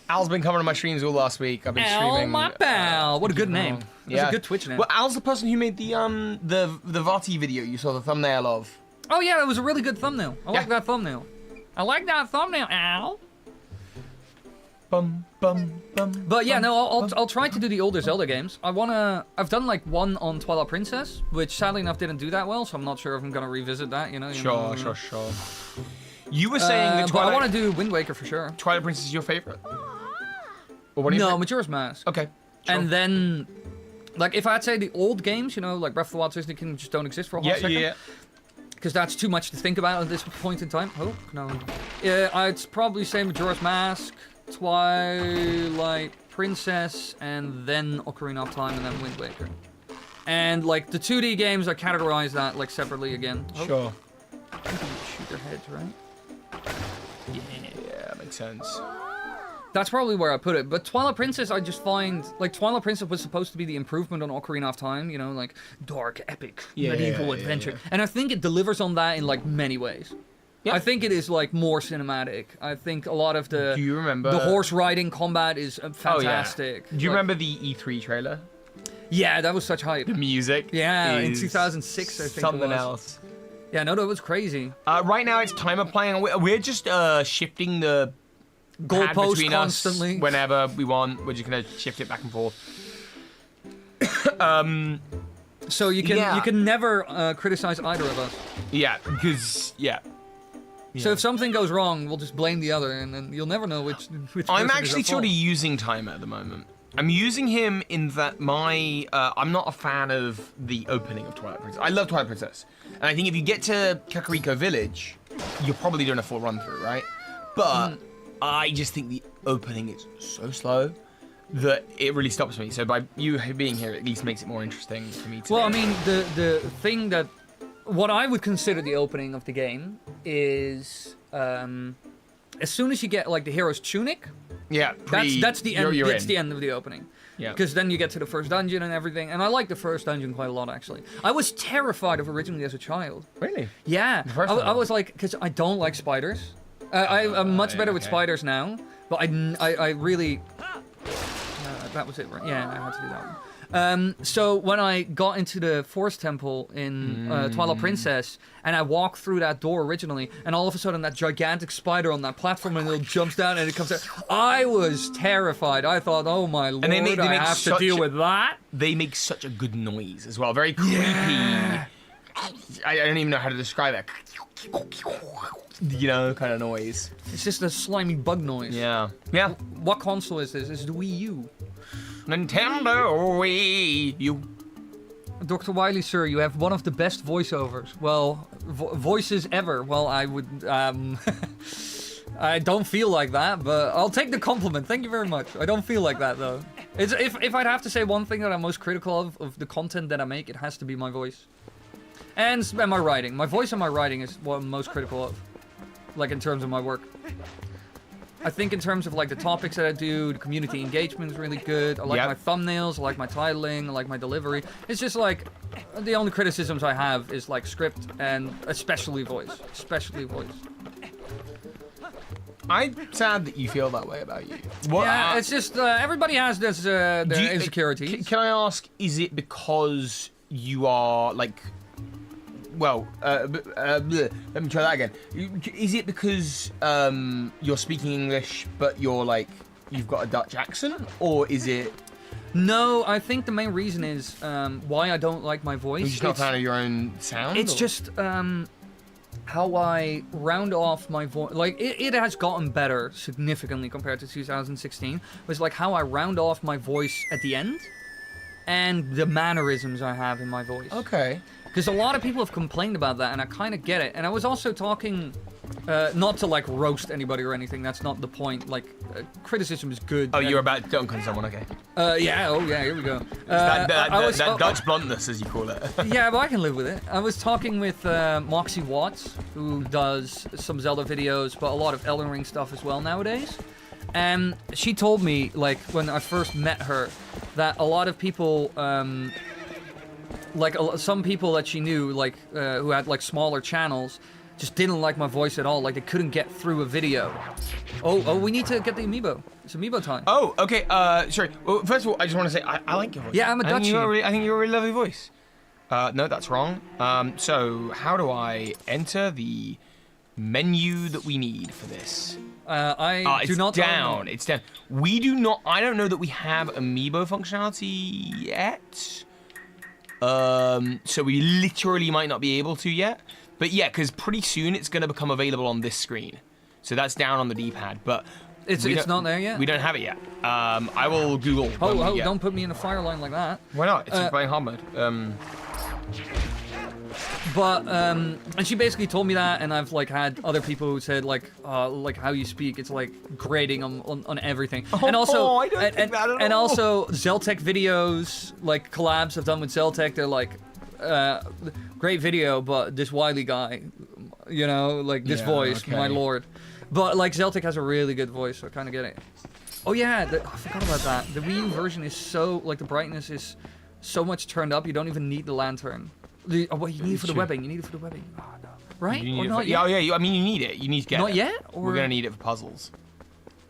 Al's been coming to my streams all last week. I've been streaming. my pal. What a good name. That's a good Twitch name. Well, Al's the person who made the Vati video you saw the thumbnail of. Oh yeah, it was a really good thumbnail. I like that thumbnail. Al. Bum bum bum. But yeah, no, I'll try to do the older Zelda games. I've done like one on Twilight Princess, which sadly enough didn't do that well, so I'm not sure if I'm gonna revisit that. Sure. You were saying that Twilight. But I want to do Wind Waker for sure. Twilight Princess is your favorite? Or what do you No, think? Majora's Mask. Okay. Sure. And then, like, if I'd say the old games, like Breath of the Wild, Disney Kingdom just don't exist for a hot second. Yeah. Because that's too much to think about at this point in time. Oh, no. Yeah, I'd probably say Majora's Mask, Twilight Princess, and then Ocarina of Time, and then Wind Waker. And, like, the 2D games, I categorize that, like, separately again. Oh. Sure. I think you shoot their heads, right? Yeah, that makes sense. That's probably where I put it. But Twilight Princess, I just find, like, Twilight Princess was supposed to be the improvement on Ocarina of Time, like dark, epic, medieval adventure. Yeah. And I think it delivers on that in, like, many ways. Yeah. I think it is, like, more cinematic. I think a lot of the... Do you remember... The horse riding combat is fantastic. Oh, yeah. Do you remember the E3 trailer? Yeah, that was such hype. The music. Yeah, in 2006, I think something else. Yeah, no, that was crazy. Right now it's timer playing. We're just shifting the Goalpost between constantly. us whenever we want. We're just gonna shift it back and forth. So you can never criticize either of us. Yeah, because So if something goes wrong, we'll just blame the other, and then you'll never know which. I'm person is actually at sort of fault. using Timer at the moment. I'm using him in that I'm not a fan of the opening of Twilight Princess. I love Twilight Princess, and I think if you get to Kakariko Village, you're probably doing a full run through, right? But I just think the opening is so slow that it really stops me. So by you being here, at least makes it more interesting for me. Well, I mean, the thing that what I would consider the opening of the game is as soon as you get like the hero's tunic. Yeah, That's the end. You're That's in. the end of the opening. Yeah. Because then you get to the first dungeon and everything, and I like the first dungeon quite a lot actually. I was terrified of originally as a child. Really? Yeah. The first I one? was like, because I don't like spiders. I'm much better with okay. spiders now, but I really. That was it, right? Yeah, I had to do that one. So when I got into the Forest Temple in Twilight Princess, and I walked through that door originally, and all of a sudden that gigantic spider on that platform and it jumps down and it comes out, I was terrified. I thought, oh my lord, they make I have to deal with that. They make such a good noise as well. Very creepy. Yeah. I don't even know how to describe it. You know, kind of noise. It's just a slimy bug noise. Yeah. Yeah. What console is this? It's the Wii U. Nintendo Wii U. Dr. Wily, sir, you have one of the best voiceovers. Well, voices ever. Well, I would, I don't feel like that, but I'll take the compliment. Thank you very much. I don't feel like that, though. If I'd have to say one thing that I'm most critical of the content that I make, it has to be my voice. And my writing. My voice and my writing is what I'm most critical of. Like, in terms of my work. I think in terms of like the topics that I do, the community engagement is really good. I like my thumbnails, I like my titling, I like my delivery. It's just like, the only criticisms I have is like script and especially voice. Especially voice. I'm sad that you feel that way about you. Yeah, it's just, everybody has this, their insecurities. Can I ask, is it because you are like... Well, let me try that again. Is it because you're speaking English, but you've got a Dutch accent, or is it? No, I think the main reason is why I don't like my voice. You're just not a fan of your own sound. It's just how I round off my voice. Like it has gotten better significantly compared to 2016. Was like how I round off my voice at the end, and the mannerisms I have in my voice. Okay. Because a lot of people have complained about that, and I kind of get it. And I was also talking, not to like roast anybody or anything. That's not the point. Like, criticism is good. Oh, you're about to dunk on someone, okay? Yeah. Oh, yeah. Here we go. That Dutch bluntness, as you call it. Yeah, but I can live with it. I was talking with Moxie Watts, who does some Zelda videos, but a lot of Elden Ring stuff as well nowadays. And she told me, like, when I first met her, that a lot of people. Like some people that she knew, like who had like smaller channels, just didn't like my voice at all. Like they couldn't get through a video. Oh, we need to get the Amiibo. It's Amiibo time. Oh, okay. Sorry. Well, first of all, I just want to say I like your voice. Yeah, I'm a Dutchie. I think you're a really lovely voice. No, that's wrong. So how do I enter the menu that we need for this? Do not. Down. It's down. We do not. I don't know that we have Amiibo functionality yet. So we literally might not be able to yet. But yeah, because pretty soon it's going to become available on this screen. So that's down on the D-pad, but... It's not there yet? We don't have it yet. I will Google. Don't put me in a fire line like that. Why not? It's playing hard mode. But and she basically told me that, and I've like had other people who said like how you speak, it's like grading on everything. And also I don't think that at and all. also Zeltec videos, like collabs I've done with Zeltec, they're like great video, but this Wily guy, you know, like this voice, okay. my lord. But like Zeltec has a really good voice, so I kind of get it. Oh yeah, I forgot about that. The Wii U version is so like the brightness is so much turned up, you don't even need the lantern. What you need it for the webbing? You need it for the webbing. Oh, no. Right? Or not yet? Yeah. I mean, you need it. You need to get it. Not yet? Or we're gonna need it for puzzles.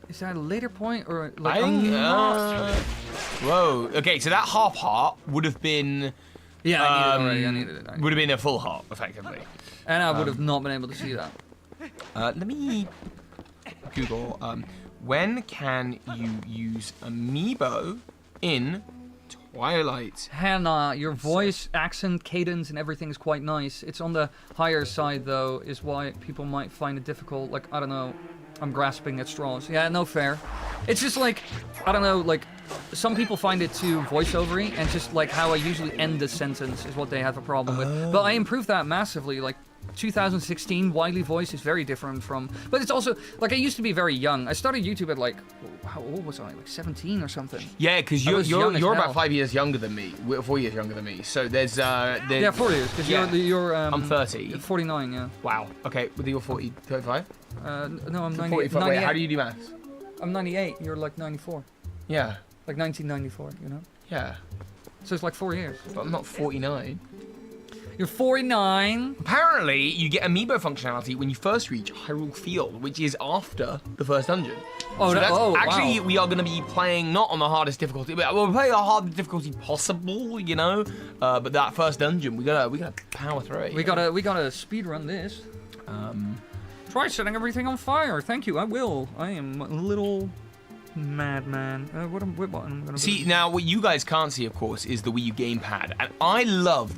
Is that a later point or like? I think. Whoa. Okay, so that half heart would have been. Yeah, I needed it. Would have been a full heart, effectively. And I would have not been able to see that. Let me Google. When can you use Amiibo in Twilight? Hannah, your voice, accent, cadence, and everything is quite nice. It's on the higher side, though, is why people might find it difficult. Like, I don't know, I'm grasping at straws. Yeah, no fair. It's just like, I don't know, like, some people find it too voiceovery, and just like how I usually end the sentence is what they have a problem with. But I improved that massively. Like, 2016 Wily voice is very different from, but it's also like I used to be very young. I started YouTube at like, how old was I? Like 17 or something. Yeah, because you're about 5 years younger than me, 4 years younger than me. So there's yeah, 4 years because you're I'm 30. 49, yeah. Wow. Okay, but you're 40, 35. No, I'm 98. 45. Wait, how do you do maths? I'm 98. You're like 94. Yeah. Like 1994, you know. Yeah. So it's like 4 years. But I'm not 49. You're 49. Apparently, you get Amiibo functionality when you first reach Hyrule Field, which is after the first dungeon. Oh, so that's, actually, wow. we are going to be playing not on the hardest difficulty, but we'll play the hardest difficulty possible, you know. But that first dungeon, we gotta power through it. We gotta speed run this. Try setting everything on fire. Thank you. I will. I am a little madman. What button I'm gonna see now? What you guys can't see, of course, is the Wii U GamePad, and I love.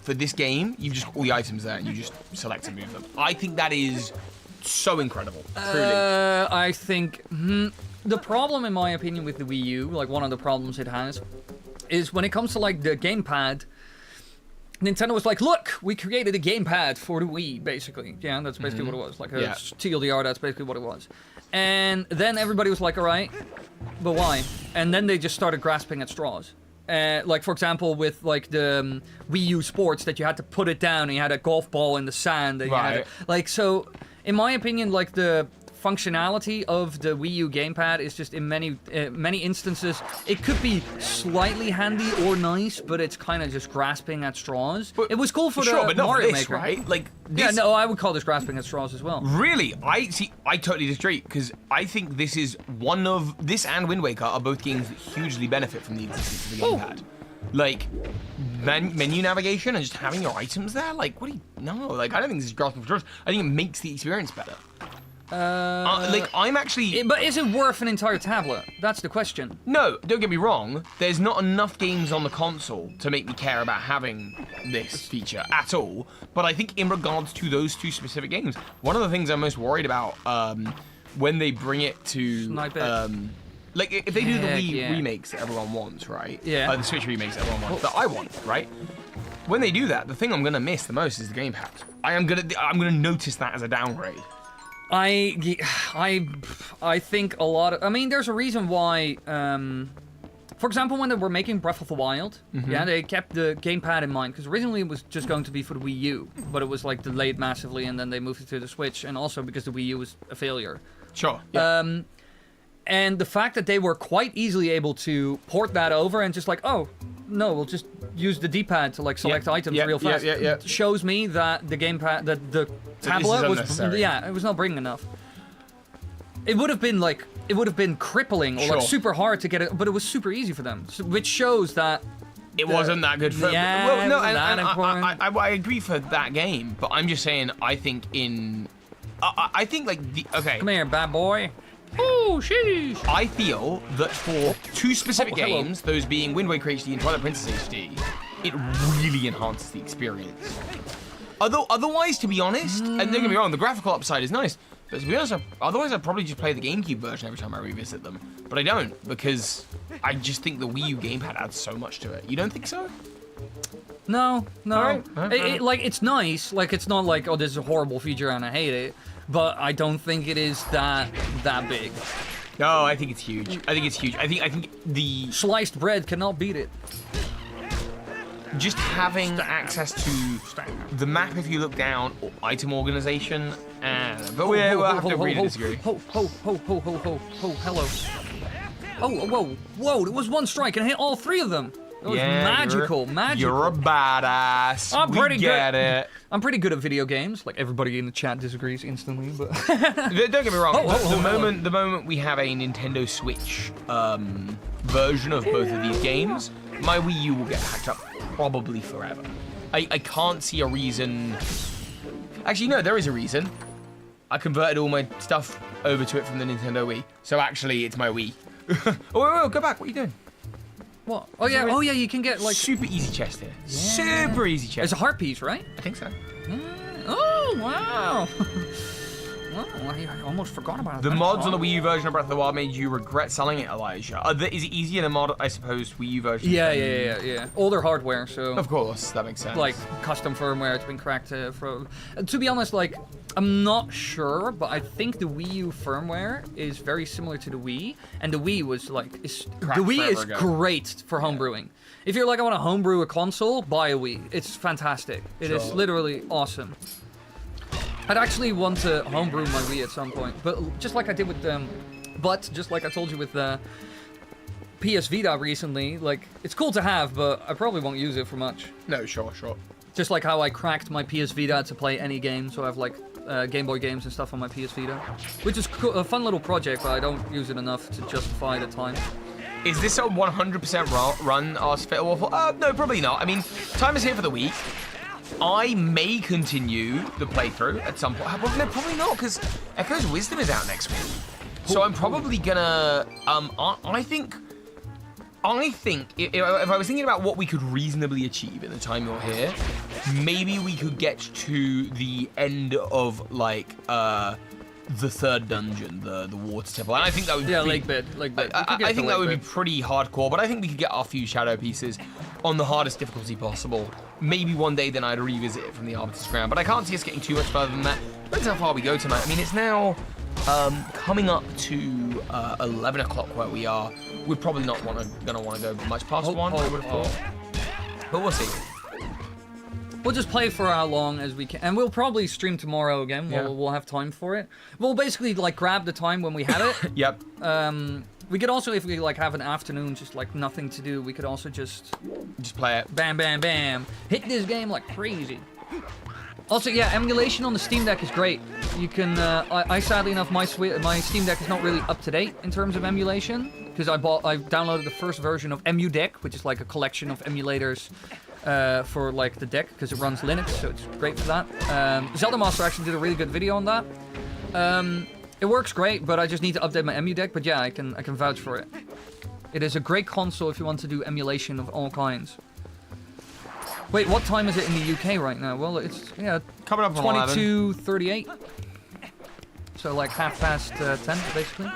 For this game, you've just got all the items there and you just select and move them. I think that is so incredible, truly. I think the problem, in my opinion, with the Wii U, like one of the problems it has, is when it comes to like the gamepad, Nintendo was like, look, we created a gamepad for the Wii, basically. Yeah, that's basically what it was. Like a TLDR, that's basically what it was. And then everybody was like, all right, but why? And then they just started grasping at straws. Like, for example, with like the Wii U Sports, that you had to put it down and you had a golf ball in the sand. And you had like, so, in my opinion, like the functionality of the Wii U gamepad is just in many instances, it could be slightly handy or nice, but it's kind of just grasping at straws. But, it was cool for the but not Mario for this, Maker, right? Like, this... yeah, no, I would call this grasping at straws as well. Really? I totally disagree, because I think this is this and Wind Waker are both games that hugely benefit from the existence of the gamepad. Like, menu navigation and just having your items there? Like, what do you... No, like, I don't think this is grasping for straws. I think it makes the experience better. Like, I'm actually... But is it worth an entire tablet? That's the question. No, don't get me wrong. There's not enough games on the console to make me care about having this feature at all. But I think in regards to those two specific games, one of the things I'm most worried about when they bring it to... like, if they do the Wii remakes that everyone wants, right? Yeah. The Switch remakes that everyone wants, that I want, right? When they do that, the thing I'm going to miss the most is the gamepad. I'm gonna notice that as a downgrade. I think a lot of... I mean, there's a reason why... for example, when they were making Breath of the Wild, yeah, they kept the gamepad in mind, because originally it was just going to be for the Wii U, but it was like delayed massively, and then they moved it to the Switch, and also because the Wii U was a failure. Sure. Yeah. And the fact that they were quite easily able to port that over and just like, oh, no, we'll just use the D-pad to like select items real fast. Shows me that the gamepad, that the tablet was, it was not bringing enough. It would have been crippling or like super hard to get it, but it was super easy for them, which shows that it wasn't that good for. Yeah, well, no, I agree for that game, but I'm just saying, I think I think like Come here, bad boy. Oh, sheesh. I feel that for two specific games, those being Wind Waker HD and Twilight Princess HD, it really enhances the experience. Although, otherwise, to be honest, and don't get me wrong, the graphical upside is nice, but to be honest, otherwise I'd probably just play the GameCube version every time I revisit them. But I don't, because I just think the Wii U gamepad adds so much to it. You don't think so? No. All right. Like, it's nice. Like, it's not like, oh, this is a horrible feature and I hate it. But I don't think it is that big. No, I think it's huge. I think the sliced bread cannot beat it. Just having access to the map, if you look down, or item organization, but we'll have to agree to disagree. Hello. Whoa! It was one strike and I hit all three of them. It was magical. You're a badass. I'm pretty good at video games. Like, everybody in the chat disagrees instantly, but... Don't get me wrong. The moment we have a Nintendo Switch version of both of these games, my Wii U will get hacked up probably forever. I can't see a reason... Actually, no, there is a reason. I converted all my stuff over to it from the Nintendo Wii. So actually, it's my Wii. oh, wait, go back. What are you doing? What? Oh yeah, you can get like super easy chest here. Yeah. Super easy chest. It's a heart piece, right? I think so. Oh wow. Well, I almost forgot about the mods on the Wii U version of Breath of the Wild made you regret selling it, Elijah. Is it easier to mod, I suppose, Wii U version? Yeah. Older hardware, so... Of course, that makes sense. Like, custom firmware, it's been cracked for... to be honest, like, I'm not sure, but I think the Wii U firmware is very similar to the Wii, and the Wii was, like... the Wii is great for homebrewing. If you're like, I want to homebrew a console, buy a Wii. It's fantastic. It is literally awesome. I'd actually want to homebrew my Wii at some point, but just like I did with just like I told you with the PS Vita recently, like it's cool to have, but I probably won't use it for much. No, sure. Just like how I cracked my PS Vita to play any game, so I have like Game Boy games and stuff on my PS Vita, which is a fun little project, but I don't use it enough to justify the time. Is this a 100% run, Ask Fit or Waffle? No, probably not. I mean, time is here for the week. I may continue the playthrough at some point. Well, no, probably not, because Echo's Wisdom is out next week. So I'm probably gonna. I think if I was thinking about what we could reasonably achieve in the time you're here, maybe we could get to the end of like the third dungeon, the water temple, and I think that would be lake bed. I think that would be pretty hardcore, but I think we could get our few shadow pieces on the hardest difficulty possible. Maybe one day then I'd revisit it from the Arbiter's Ground, but I can't see us getting too much further than that. Depends how far we go tonight. I mean, it's now coming up to 11 o'clock where we are. We're probably not gonna want to go much past 1, I would have thought. But we'll see. We'll just play for how long as we can, and we'll probably stream tomorrow again. We'll have time for it. We'll basically like grab the time when we have it. Yep. We could also, if we like have an afternoon, just like nothing to do, we could also just play it. Bam, bam, bam. Hit this game like crazy. Also, yeah, emulation on the Steam Deck is great. You can. I sadly enough, my Steam Deck is not really up to date in terms of emulation because I downloaded the first version of EmuDeck, which is like a collection of emulators. For like the deck because it runs Linux, so it's great for that. Zelda Master actually did a really good video on that. It works great, but I just need to update my EmuDeck. But yeah, I can vouch for it. It is a great console if you want to do emulation of all kinds. Wait, what time is it in the UK right now? Well, it's coming up on 22:38. So like 10:30 basically.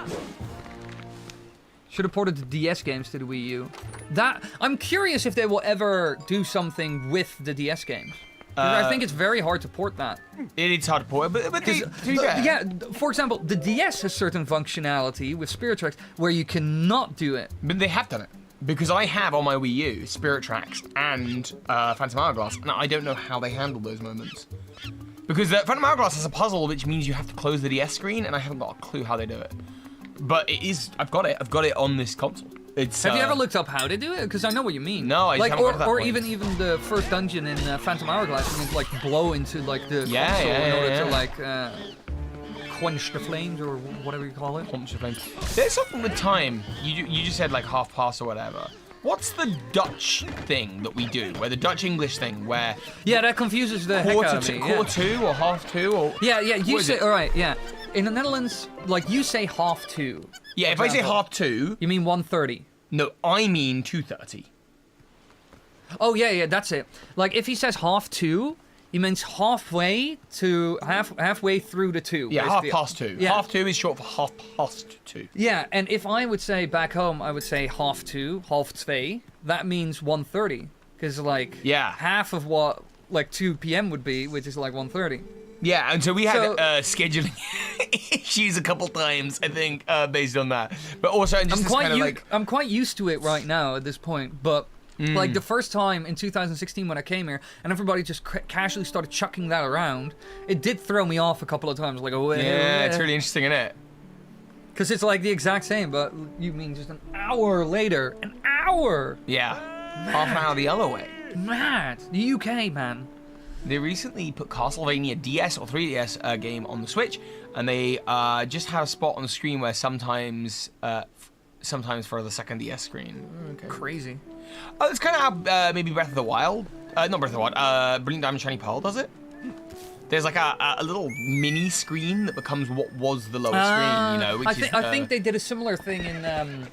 Should have ported the DS games to the Wii U. I'm curious if they will ever do something with the DS games. I think it's very hard to port that. It's hard to port, but yeah, for example, the DS has certain functionality with Spirit Tracks where you cannot do it. But they have done it. Because I have on my Wii U Spirit Tracks and Phantom Hourglass, and I don't know how they handle those moments. Because Phantom Hourglass has a puzzle which means you have to close the DS screen, and I haven't got a clue how they do it. But it is. I've got it on this console. Have you ever looked up how to do it? Because I know what you mean. No, I just haven't got to that or point. even the first dungeon in Phantom Hourglass, and like blow into like the console in order to like quench the flames or whatever you call it. Quench the flames. There's something with time. You just said like half past or whatever. What's the Dutch thing that we do? Where the Dutch English thing where that confuses the heck out of me. Quarter two or half two or you say all right in the Netherlands like you say half two. Yeah, if I say half two, you mean 1:30. No, I mean 2:30. Oh yeah, that's it. Like if he says half two, he means halfway through the two. Yeah, basically. 2:30. Yeah. Half two is short for half past two. Yeah, and if I would say back home, I would say half two, half twee. That means 1:30, because like half of what like 2 p.m. would be, which is like 1:30. Yeah, and so we had scheduling issues a couple times, I think, based on that. But also, just I'm quite used to it right now at this point. But like the first time in 2016 when I came here, and everybody just casually started chucking that around, it did throw me off a couple of times. Like, it's really interesting, isn't it? Because it's like the exact same, but you mean just an hour later. An hour! Yeah. Half an hour the other way. Mad. The UK, man. They recently put Castlevania DS or 3DS game on the Switch, and they just had a spot on the screen where sometimes for the second DS screen. Okay. Crazy. It's kind of how maybe Breath of the Wild, not Breath of the Wild, Brilliant Diamond Shiny Pearl does it. There's like a little mini screen that becomes what was the lower screen, you know. Which I think they did a similar thing in,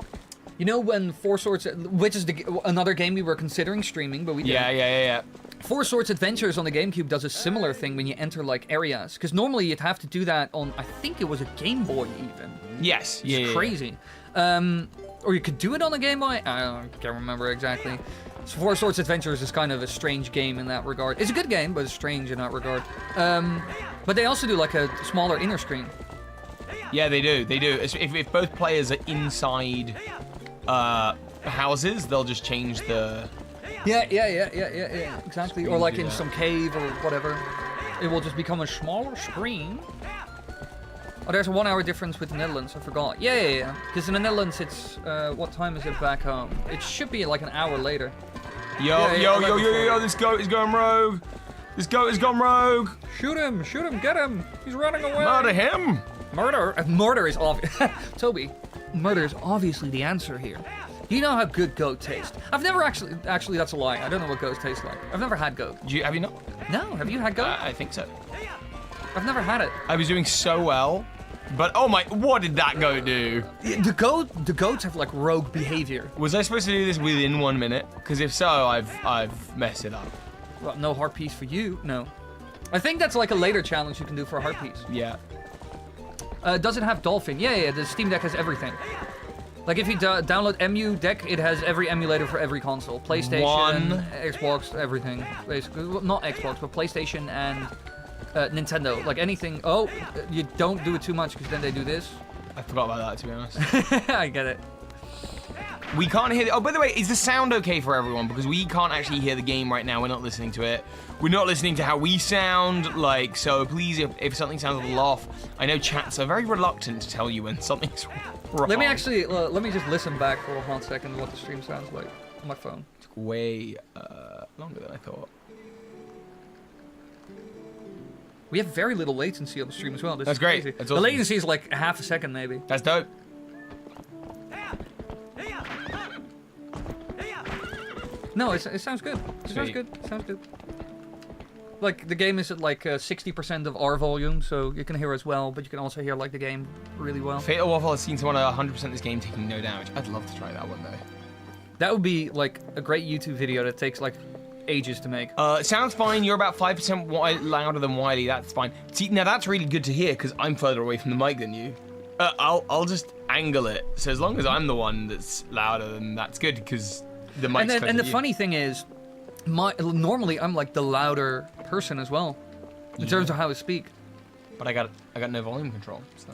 you know, when Four Swords, which is another game we were considering streaming, but we didn't. Yeah. Four Swords Adventures on the GameCube does a similar thing when you enter like areas, because normally you'd have to do that on, I think it was a Game Boy even. Yes. It's crazy. Or you could do it on a Game Boy. I can't remember exactly. So Four Swords Adventures is kind of a strange game in that regard. It's a good game, but it's strange in that regard. But they also do like a smaller inner screen. Yeah, they do. If both players are inside houses, they'll just change the... Yeah, exactly. Or like in some cave or whatever. It will just become a smaller screen. Oh, there's a 1 hour difference with the Netherlands, I forgot. Yeah. Because in the Netherlands, it's, what time is it back home? It should be like an hour later. Yo, this goat is going rogue. This goat has gone rogue. Shoot him, get him. He's running away. Murder him. Murder is obvious. Toby, murder is obviously the answer here. Do you know how good goat tastes? I've never actually, that's a lie. I don't know what goat tastes like. I've never had goat. Have you not? No, have you had goat? I think so. I've never had it. I was doing so well, but oh my, what did that goat do? The goats have like rogue behavior. Was I supposed to do this within 1 minute? Because if so, I've messed it up. Well, no heart piece for you, no. I think that's like a later challenge you can do for a heart piece. Yeah. Does it have Dolphin? Yeah, the Steam Deck has everything. Like if you download EMU Deck, it has every emulator for every console. PlayStation, Xbox, everything. Basically, well, not Xbox, but PlayStation and Nintendo. Like anything. Oh, you don't do it too much because then they do this. I forgot about that, to be honest. I get it. We can't hear... Oh, by the way, is the sound okay for everyone? Because we can't actually hear the game right now. We're not listening to it. We're not listening to how we sound. Like, so please, if something sounds a little off, I know chats are very reluctant to tell you when something's wrong. Let me actually... let me just listen back for a hot second what the stream sounds like on my phone. It took way longer than I thought. We have very little latency on the stream as well. That's great. That's awesome. The latency is like half a second, maybe. That's dope. No, it sounds good. It sounds good. Like, the game is at like 60% of our volume, so you can hear as well, but you can also hear like the game really well. Fatal Waffle has seen someone at 100% this game taking no damage. I'd love to try that one, though. That would be like a great YouTube video that takes like ages to make. It sounds fine. You're about 5% louder than Wily. That's fine. See, now that's really good to hear, because I'm further away from the mic than you. I'll just angle it. So as long as I'm the one that's louder, then that's good, because... And the funny thing is, normally I'm like the louder person as well, in terms of how I speak. But I got no volume control. So.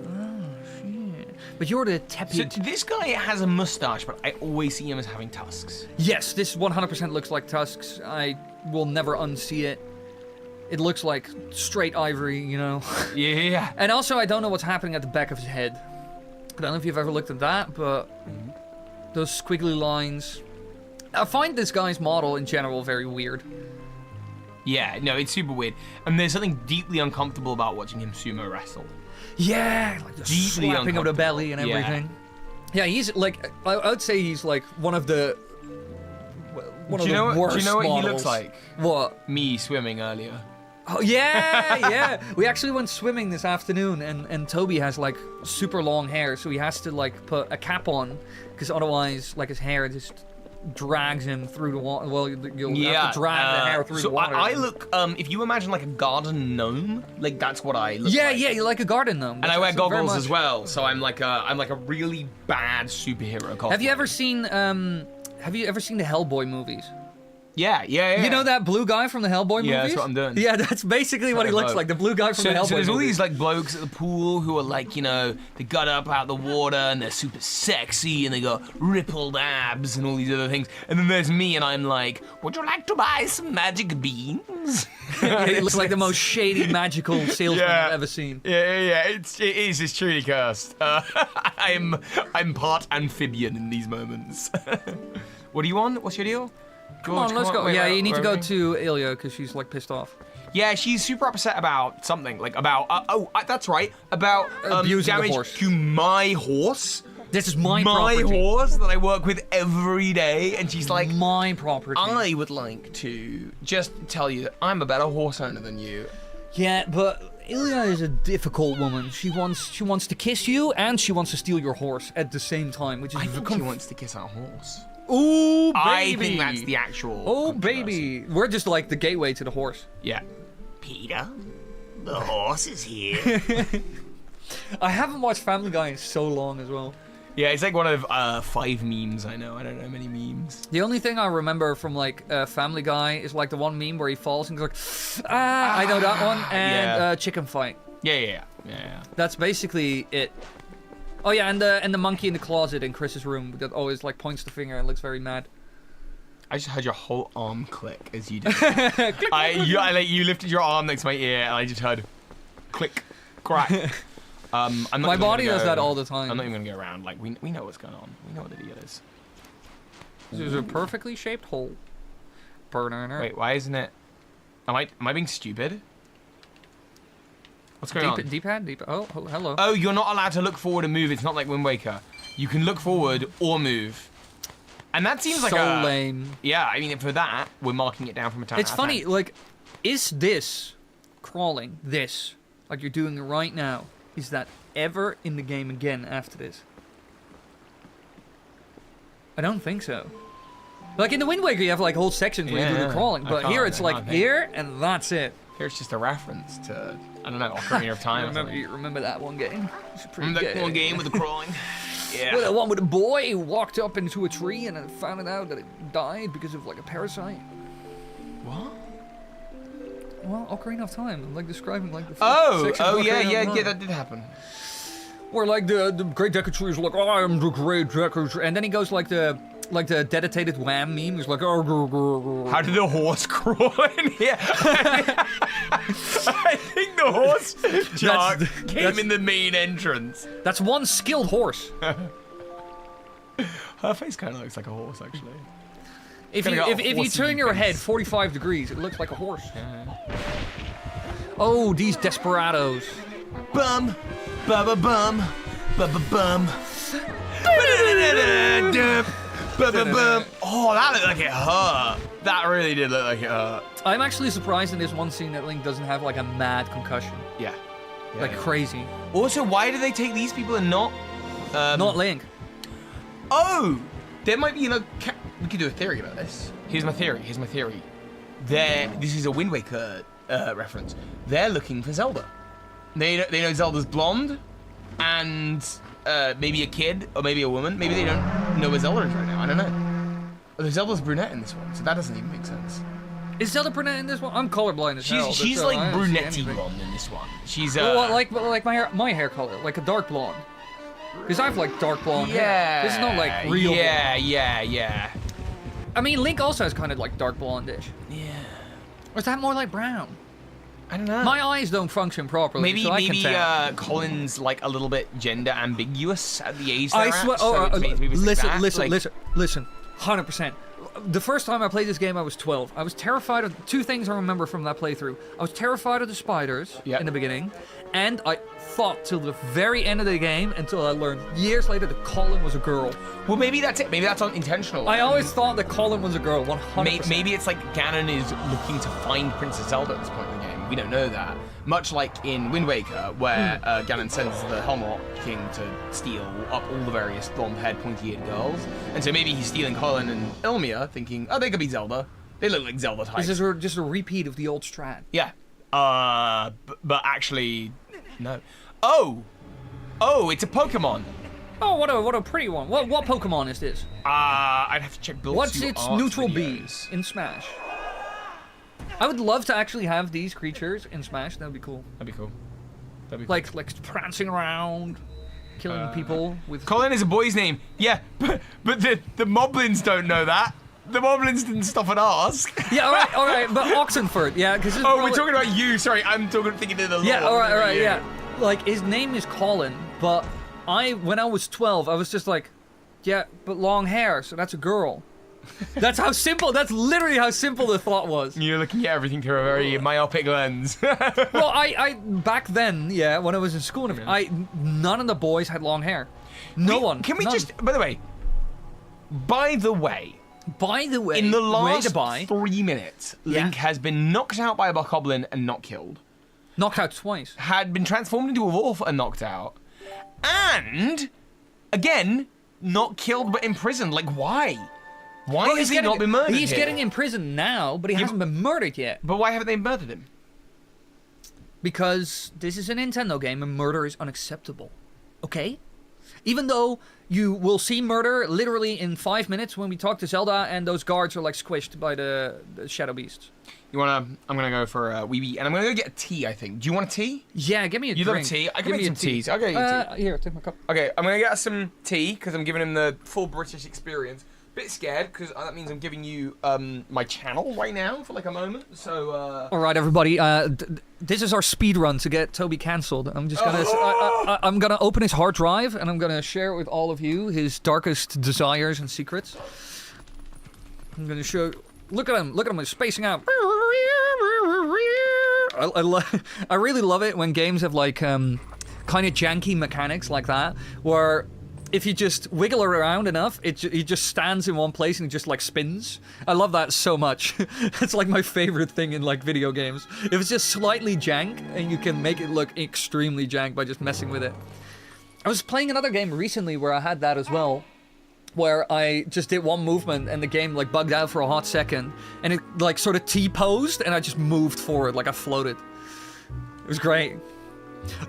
Oh shit! But you're the tepid. So this guy has a mustache, but I always see him as having tusks. Yes, this 100% looks like tusks. I will never unsee it. It looks like straight ivory, you know. Yeah. And also, I don't know what's happening at the back of his head. I don't know if you've ever looked at that, but. Those squiggly lines. I find this guy's model in general very weird. Yeah, no, it's super weird. And there's something deeply uncomfortable about watching him sumo wrestle. Yeah, like the deeply slapping of the belly and everything. Yeah, he's like, I would say he's like one of the worst Do you know what models. he looks like? What? Me swimming earlier. Oh, yeah. We actually went swimming this afternoon, and Toby has, like, super long hair, so he has to, like, put a cap on, because otherwise, like, his hair just drags him through the water. Well, you'll have to drag the hair through the water. I look, if you imagine, like, a garden gnome, like, that's what I look like. Yeah, you're like a garden gnome. And I wear goggles as well, so I'm like a really bad superhero cosplayer. Have you ever seen the Hellboy movies? Yeah. You know that blue guy from the Hellboy movies? Yeah, that's what I'm doing. Yeah, that's basically what he looks like, the blue guy from the Hellboy movies. So there's all these, like, blokes at the pool who are, like, you know, they got up out of the water and they're super sexy and they got rippled abs and all these other things. And then there's me and I'm like, would you like to buy some magic beans? He looks like the most shady, magical salesman I've ever seen. Yeah. It's truly cursed. I'm part amphibian in these moments. What do you want? What's your deal? Come on, let's go. Wait, you need to go to Ilya because she's like pissed off. Yeah, she's super upset about something, like about that's right, about abusing damage the horse. to my horse. This is my property. horse that I work with every day, and she's like, my property. I would like to just tell you that I'm a better horse owner than you. Yeah, but Ilya is a difficult woman. She wants to kiss you, and she wants to steal your horse at the same time, which is. I think she wants to kiss our horse. Ooh, baby! I think that's the actual. Oh, baby! We're just like the gateway to the horse. Yeah. Peter, the horse is here. I haven't watched Family Guy in so long as well. Yeah, it's like one of 5 memes I know. I don't know many memes. The only thing I remember from like Family Guy is like the one meme where he falls and goes like, I know that one, and chicken fight. Yeah. That's basically it. Oh yeah, and the monkey in the closet in Chris's room that always like points the finger and looks very mad. I just heard your whole arm click as you did. You lifted your arm next to my ear, and I just heard click, crack. I'm not my body does that all the time. I'm not even gonna go around. Like we know what's going on. We know what the deal is. This is a perfectly shaped hole. Wait, why isn't it? Am I being stupid? What's going on? D-pad. Oh, hello. Oh, you're not allowed to look forward and move. It's not like Wind Waker. You can look forward or move. And that seems like so lame. Yeah, I mean, for that, we're marking it down from a 10. It's funny, like, is this crawling, like you're doing right now, is that ever in the game again after this? I don't think so. Like in the Wind Waker, you have like whole sections where you do the crawling, but here it's like here and that's it. Here it's just a reference to, I don't know, Ocarina of Time. remember that one game? Remember that one game with the crawling? Yeah. Well, the one with a boy who walked up into a tree and found out that it died because of like a parasite. What? Well, Ocarina of Time. I'm like describing like the yeah, that did happen. Where like the Great Deku Tree is like, oh, I'm the Great Deku Tree, and then he goes like the dedicated Wham meme. He's like, oh, how did the horse crawl in here? I think the horse came in the main entrance. That's one skilled horse. Her face kind of looks like a horse, actually. If you turn your head 45 degrees, it looks like a horse. Yeah. Oh, these desperados. Bum, bum, bum, bum, bum. Oh, that looked like it hurt. That really did look like it hurt. I'm actually surprised in this one scene that Link doesn't have like a mad concussion. Yeah. Crazy. Also, why do they take these people and not Link? Oh, there might be we could do a theory about this. Here's my theory. This is a Wind Waker reference. They're looking for Zelda. They know Zelda's blonde, and maybe a kid or maybe a woman. Maybe they don't know where Zelda is right now. I don't know. Although Zelda's brunette in this one, so that doesn't even make sense. Is Zelda brunette in this one? I'm colorblind as hell. She's like brunette-y blonde in this one. She's like my hair color, like a dark blonde. Because I have like dark blonde hair. This is not like real blonde. Yeah. I mean, Link also has kind of like dark blondish. Yeah. Or is that more like brown? I don't know. My eyes don't function properly. Maybe Colin's like a little bit gender ambiguous at the age they're at. Listen. 100%. The first time I played this game, I was 12. I was terrified of two things I remember from that playthrough. I was terrified of the spiders in the beginning, and I thought till the very end of the game, until I learned years later that Colin was a girl. Well, maybe that's it. Maybe that's unintentional. I always thought that Colin was a girl, 100%. Maybe it's like Ganon is looking to find Princess Zelda at this point in the game. We don't know that. Much like in Wind Waker, where Ganon sends the Helmut King to steal up all the various blonde-haired, pointy-eared girls. And so maybe he's stealing Colin and Ilmia, thinking, oh, they could be Zelda. They look like Zelda types. This is just a repeat of the old strat. Yeah. But actually, no. Oh, it's a Pokemon. Oh, what a pretty one. What Pokemon is this? I'd have to check Bill. What's its neutral B in Smash? I would love to actually have these creatures in Smash. That'd be cool. Like prancing around, killing people with. Colin is a boy's name. Yeah, but the Moblins don't know that. The Moblins didn't stop and ask. Yeah, all right, but Oxenford, yeah, because. We're talking about you. Sorry, I'm thinking of the. Yeah, all right, yeah. Like his name is Colin, but when I was 12, I was just like, yeah, but long hair, so that's a girl. That's how simple. That's literally how simple the thought was. You're looking at everything through a very myopic lens. Well, I back then, yeah, when I was in school, none of the boys had long hair. No one. Can we none. just? By the way. In the last 3 minutes, Link has been knocked out by a bokoblin and not killed. Knocked out twice. Had been transformed into a wolf and knocked out. And, again, not killed but imprisoned. Like, why? Why has he not been murdered He's here? getting imprisoned now, but he hasn't been murdered yet. But why haven't they murdered him? Because this is a Nintendo game and murder is unacceptable. Okay? Even though you will see murder literally in 5 minutes when we talk to Zelda and those guards are like squished by the shadow beasts. I'm gonna go for a wee wee, and I'm gonna go get a tea, I think. Do you want a tea? Yeah, give me a drink. You love tea? I can make some teas. I'll get you tea. Here, take my cup. Okay, I'm gonna get some tea, because I'm giving him the full British experience. Bit scared, because that means I'm giving you my channel right now for like a moment, so... Alright, everybody, this is our speed run to get Toby cancelled. I'm just gonna... I'm gonna open his hard drive, and I'm gonna share with all of you his darkest desires and secrets. I'm gonna show... Look at him, he's spacing out. I really love it when games have like, kind of janky mechanics like that, where... If you just wiggle around enough, he just stands in one place and he just like spins. I love that so much. It's like my favorite thing in like video games. If it's just slightly jank and you can make it look extremely jank by just messing with it. I was playing another game recently where I had that as well, where I just did one movement and the game like bugged out for a hot second and it like sort of T-posed and I just moved forward like I floated. It was great.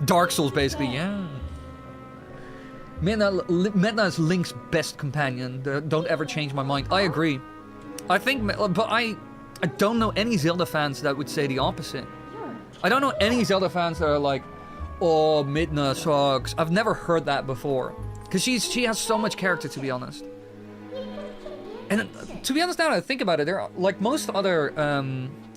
Dark Souls basically, yeah. Midna is Link's best companion. Don't ever change my mind. I agree. I think, but I don't know any Zelda fans that would say the opposite. I don't know any Zelda fans that are like, oh, Midna sucks. I've never heard that before. Because she has so much character, to be honest. And to be honest, now that I think about it, there are, like most other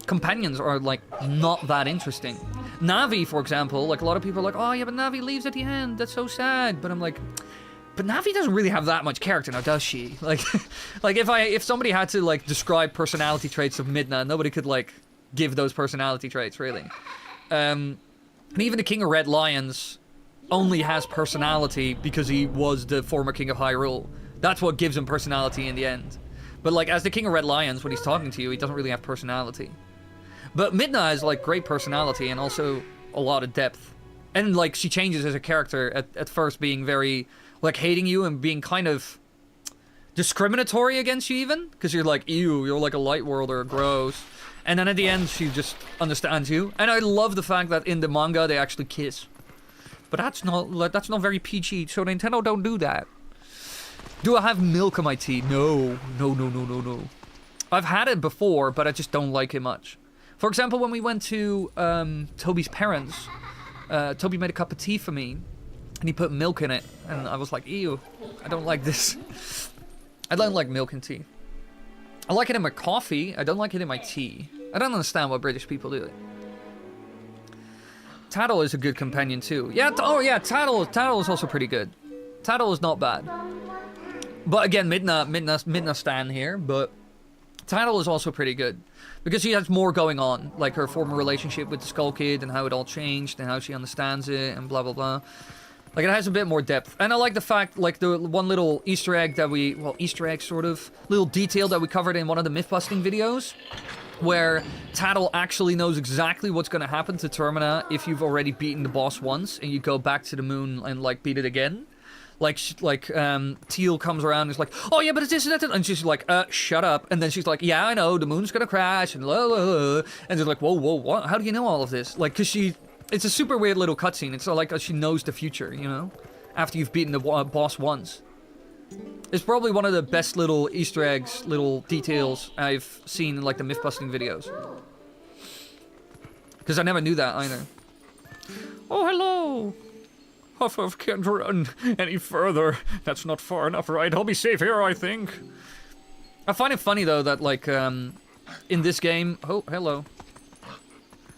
companions are like not that interesting. Navi, for example, like a lot of people are like, oh yeah, but Navi leaves at the end. That's so sad. But I'm like, but Navi doesn't really have that much character now, does she? Like, like if somebody had to like describe personality traits of Midna, nobody could like give those personality traits really. And even the King of Red Lions only has personality because he was the former King of Hyrule. That's what gives him personality in the end. But like as the King of Red Lions, when he's talking to you, he doesn't really have personality. But Midna has like great personality and also a lot of depth. And like she changes as a character at first being very like hating you and being kind of discriminatory against you even. Because you're like, ew, you're like a light worlder, gross. And then at the end she just understands you. And I love the fact that in the manga they actually kiss. But that's not very PG, so Nintendo don't do that. Do I have milk on my tea? No. I've had it before, but I just don't like it much. For example, when we went to Toby's parents, Toby made a cup of tea for me, and he put milk in it, and I was like, ew, I don't like this. I don't like milk and tea. I like it in my coffee, I don't like it in my tea. I don't understand why British people do it. Tattle is a good companion too. Yeah, Tattle is also pretty good. Tattle is not bad. But again, Midna stan here, but Tattle is also pretty good. Because she has more going on, like her former relationship with the Skull Kid and how it all changed and how she understands it and blah blah blah. Like it has a bit more depth. And I like the fact, like the one little Easter egg that Easter egg sort of, little detail that we covered in one of the myth-busting videos, where Tattle actually knows exactly what's going to happen to Termina if you've already beaten the boss once and you go back to the moon and like beat it again. Like Teal comes around and is like, oh yeah, but it's this and that, and she's like, shut up. And then she's like, yeah, I know, the moon's gonna crash, and blah, blah, blah. And they're like, whoa, what? How do you know all of this? Like, cause it's a super weird little cutscene. It's like she knows the future, you know? After you've beaten the boss once. It's probably one of the best little Easter eggs, little details I've seen in like the myth-busting videos. Cause I never knew that either. Oh, hello! Huff can't run any further. That's not far enough, right? I'll be safe here, I think. I find it funny, though, that, like, in this game... Oh, hello.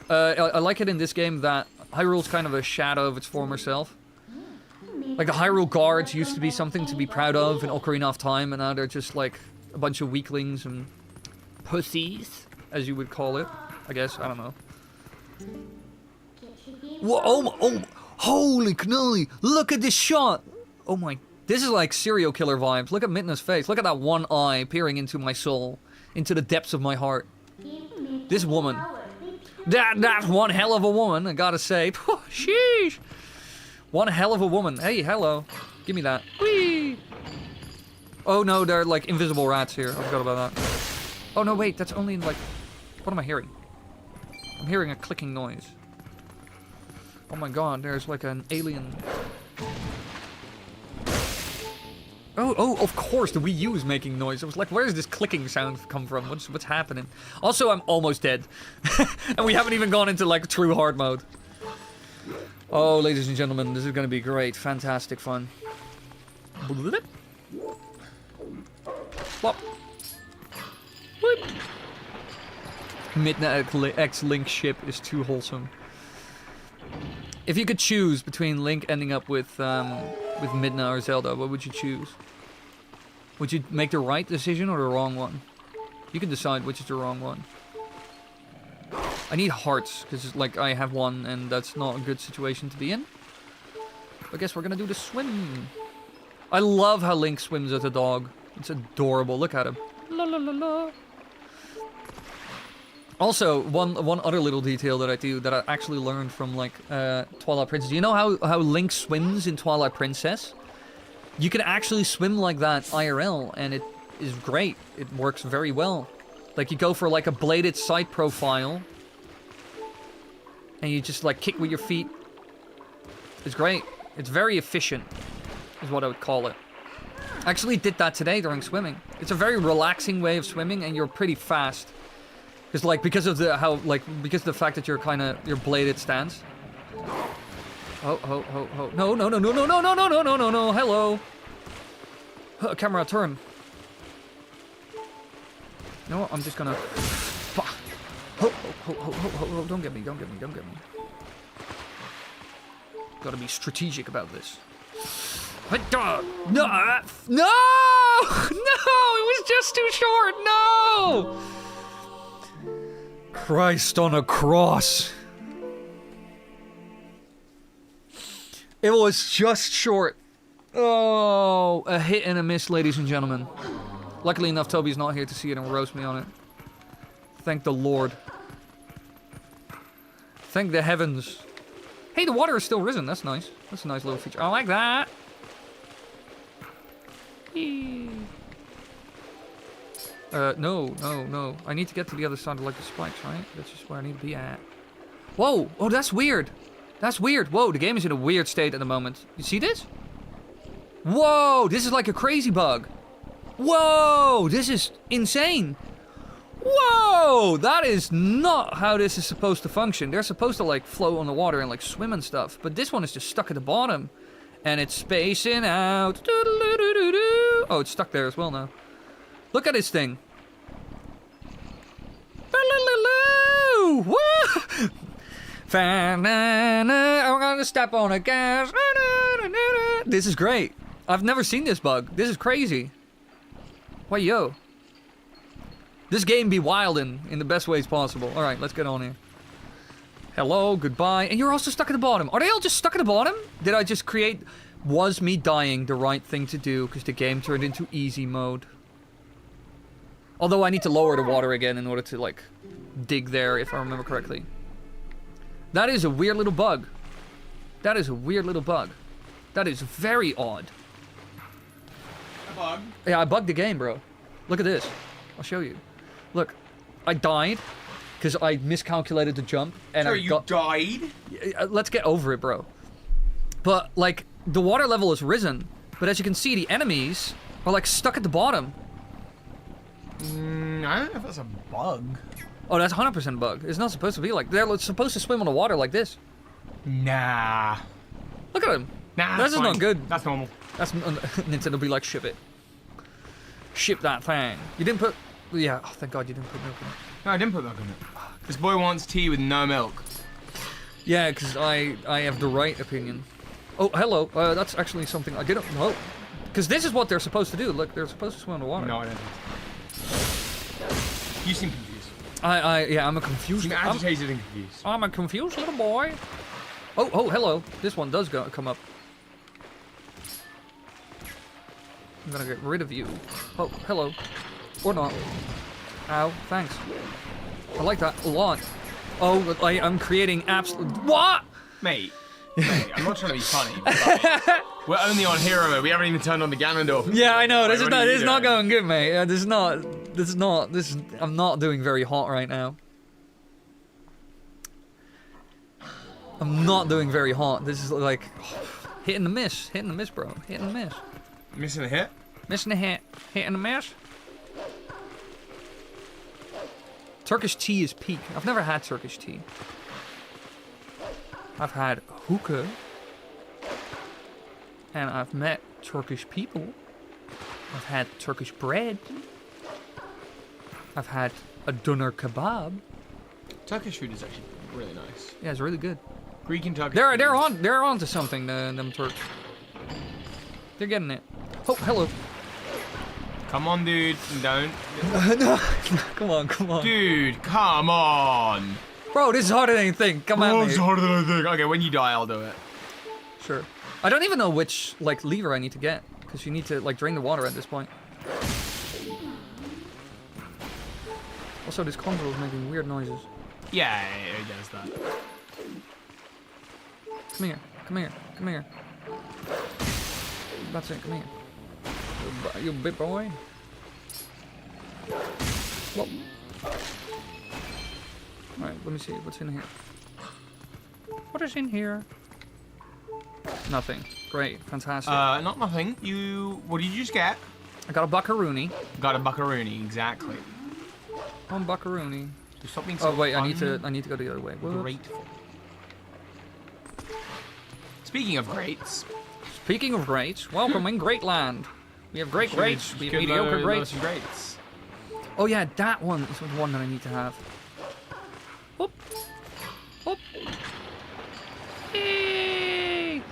I like it in this game that Hyrule's kind of a shadow of its former self. Like, the Hyrule Guards used to be something to be proud of in Ocarina of Time, and now they're just, like, a bunch of weaklings and pussies, as you would call it. I guess, I don't know. Whoa, oh, holy cannoli, look at this shot. Oh my, this is like serial killer vibes. Look at Midna's face. Look at that one eye peering into my soul, into the depths of my heart. This woman. That's one hell of a woman, I gotta say. Sheesh. One hell of a woman. Hey, hello. Give me that. Whee! Oh no, they're like invisible rats here. I forgot about that. Oh no, wait, that's only like... What am I hearing? I'm hearing a clicking noise. Oh my god, there's like an alien... Oh, of course, the Wii U is making noise. I was like, where does this clicking sound come from? What's happening? Also, I'm almost dead. And we haven't even gone into, like, true hard mode. Oh, ladies and gentlemen, this is gonna be great. Fantastic fun. Plop. Whoop. Midna X Link ship is too wholesome. If you could choose between Link ending up with Midna or Zelda, what would you choose? Would you make the right decision or the wrong one? You can decide which is the wrong one. I need hearts, because like I have one and that's not a good situation to be in. I guess we're gonna do the swim. I love how Link swims as a dog. It's adorable. Look at him. La la la la. Also, one other little detail that I do that I actually learned from like Twilight Princess. You know how Link swims in Twilight Princess? You can actually swim like that IRL, and it is great. It works very well. Like you go for like a bladed side profile, and you just like kick with your feet. It's great. It's very efficient, is what I would call it. I actually did that today during swimming. It's a very relaxing way of swimming, and you're pretty fast. It's like because of the fact that your bladed stance. Oh, no, hello. Camera, turn. You know what, I'm just gonna... Don't get me. Gotta be strategic about this. No! It was just too short, no! Christ on a cross. It was just short. Oh, a hit and a miss, ladies and gentlemen. Luckily enough, Toby's not here to see it and roast me on it. Thank the Lord. Thank the heavens. Hey, the water is still risen. That's nice. That's a nice little feature. I like that. No. I need to get to the other side of like the spikes, right? That's just where I need to be at. Whoa! Oh, that's weird. That's weird. Whoa, the game is in a weird state at the moment. You see this? Whoa, this is like a crazy bug. Whoa, this is insane. Whoa, that is not how this is supposed to function. They're supposed to like float on the water and like swim and stuff. But this one is just stuck at the bottom. And it's spacing out. Oh, it's stuck there as well now. Look at this thing. Woo! I'm gonna step on a gas. This is great. I've never seen this bug. This is crazy. Why, yo. This game be wildin' in the best ways possible. Alright, let's get on here. Hello, goodbye. And you're also stuck at the bottom. Are they all just stuck at the bottom? Did I just create... Was me dying the right thing to do because the game turned into easy mode? Although I need to lower the water again in order to, like, dig there, if I remember correctly. That is a weird little bug. That is a weird little bug. That is very odd. A bug? Yeah, I bugged the game, bro. Look at this. I'll show you. Look, I died because I miscalculated the jump. And Sure, you died? Let's get over it, bro. But, like, the water level has risen. But as you can see, the enemies are, like, stuck at the bottom. I don't know if that's a bug. Oh, that's 100% bug. It's not supposed to be like... They're supposed to swim on the water like this. Nah. Look at them. Nah, this is not good. That's normal. That's Nintendo will be like, ship it. Ship that thing. You didn't put... Yeah, oh, thank God you didn't put milk in it. No, I didn't put milk in it. This boy wants tea with no milk. Yeah, because I have the right opinion. Oh, hello. That's actually something I didn't know. Because this is what they're supposed to do. Look, they're supposed to swim in the water. No, I don't think so. You seem confused. Yeah, I'm a confused. You seem agitated and confused. I'm a confused little boy. Oh, hello. This one does come up. I'm gonna get rid of you. Oh, hello. Or not. Ow, thanks. I like that a lot. Oh, I'm creating absolute. What? Mate, I'm not trying to be funny, but like, we're only on hero mode. We haven't even turned on the Ganondorf. Yeah, I know. This Like, is not going good, mate. I'm not doing very hot right now. I'm not doing very hot. This is like hitting the miss, bro. Hitting the miss. Missing a hit? Missing a hit. Hitting the miss. Turkish tea is peak. I've never had Turkish tea. I've had hookah. And I've met Turkish people. I've had Turkish bread. I've had a doner kebab. Turkish food is actually really nice. Yeah, it's really good. Greek and Turkish. They're on to something. Them Turks. They're getting it. Oh, hello. Come on, dude. Don't. No, come on. Dude, come on. Bro, this is harder than you think. Come on, It's harder than I think. Okay, when you die, I'll do it. Sure. I don't even know which like lever I need to get because you need to like drain the water at this point. Also, this control is making weird noises. Yeah, it does that. Come here. That's it. Come here. You big boy. Whoa. Alright, let me see. What's in here? What is in here? Nothing. Great. Fantastic. Not nothing. What did you just get? I got a buckaroony. Got a buckaroonie, exactly. One buckaroony. There's something Oh wait, I need to go the other way. Whoops. Grateful. Speaking of greats. Speaking of greats, welcome in Great Land. We have great greats, we have mediocre greats. Greats. Oh yeah, that one is the one that I need to have. Whoop. Whoop. Hey.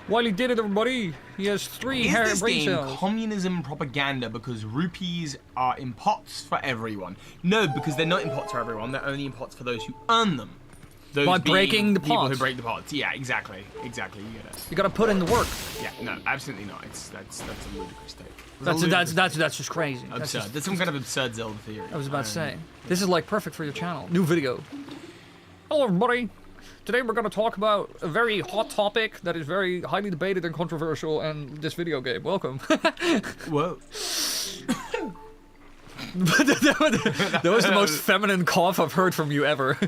Wily did it, everybody. He has 3 hair Is this brain game cells. communism propaganda because rupees are in pots for everyone? No, because they're not in pots for everyone. They're only in pots for those who earn them. Those By being breaking the people pots. who break the pots. Yeah, exactly. You get it. You gotta put in the work. Yeah, no, absolutely not. That's a ludicrous take. That's just crazy. Absurd. That's some kind of absurd Zelda theory. I was about to say. This is like perfect for your channel. New video. Hello everybody. Today we're gonna talk about a very hot topic that is very highly debated and controversial and this video game. Welcome. Whoa. that was the most feminine cough I've heard from you ever.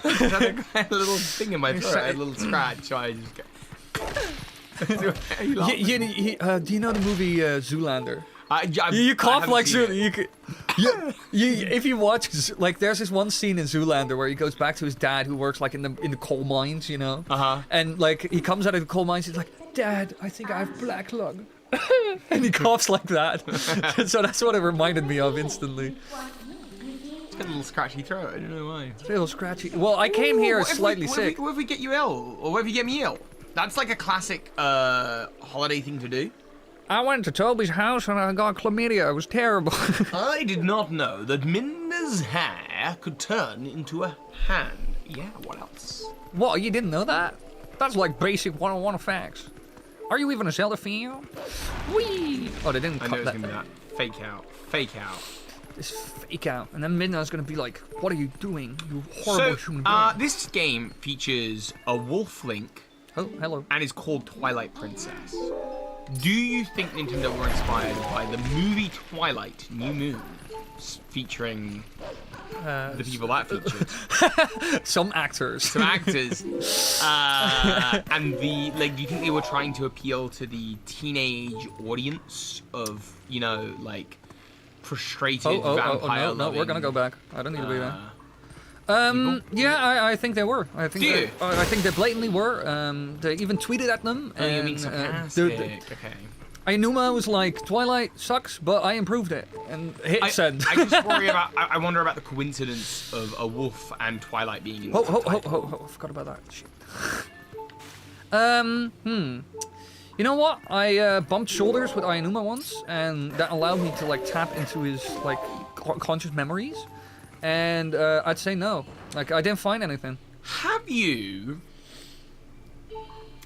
I had a little thing in my throat, a little scratch. So I just do you know the movie Zoolander? I You cough like Zoolander. if you watch, like, there's this one scene in Zoolander where he goes back to his dad who works like in the coal mines, you know. And like he comes out of the coal mines, he's like, "Dad, I think I have black lung," and he coughs like that. So that's what it reminded me of instantly. Got a little scratchy throat. I don't know why. It's a little scratchy. Well, I came here slightly sick. What if we get you ill, or what if you get me ill? That's like a classic holiday thing to do. I went to Toby's house and I got chlamydia. It was terrible. I did not know that Minna's hair could turn into a hand. Yeah, what else? What, you didn't know that? That's like basic 101 facts. Are you even a Zelda fan? Whee! Oh, they didn't I know cut it's that. gonna be that. Fake out. Fake out. This fake out. And then Midna's gonna be like, "What are you doing, you horrible human being?" This game features a wolf Link. Oh, hello. And is called Twilight Princess. Do you think Nintendo were inspired by the movie Twilight, New Moon, featuring the people that featured? Some actors. Some actors. And do you think they were trying to appeal to the teenage audience of, you know, like, frustrated vampire no, we're gonna go back. I don't need to be there. Yeah, I think they were. I think they blatantly were. They even tweeted at them. Oh, you mean sarcastic? Okay. Aonuma was like, "Twilight sucks, but I improved it," and hit send. I just worry about. I wonder about the coincidence of a wolf and Twilight being in the title. I forgot about that. Shit. You know what? I bumped shoulders with Aonuma once, and that allowed me to like tap into his like conscious memories, and I'd say no. Like, I didn't find anything. Have you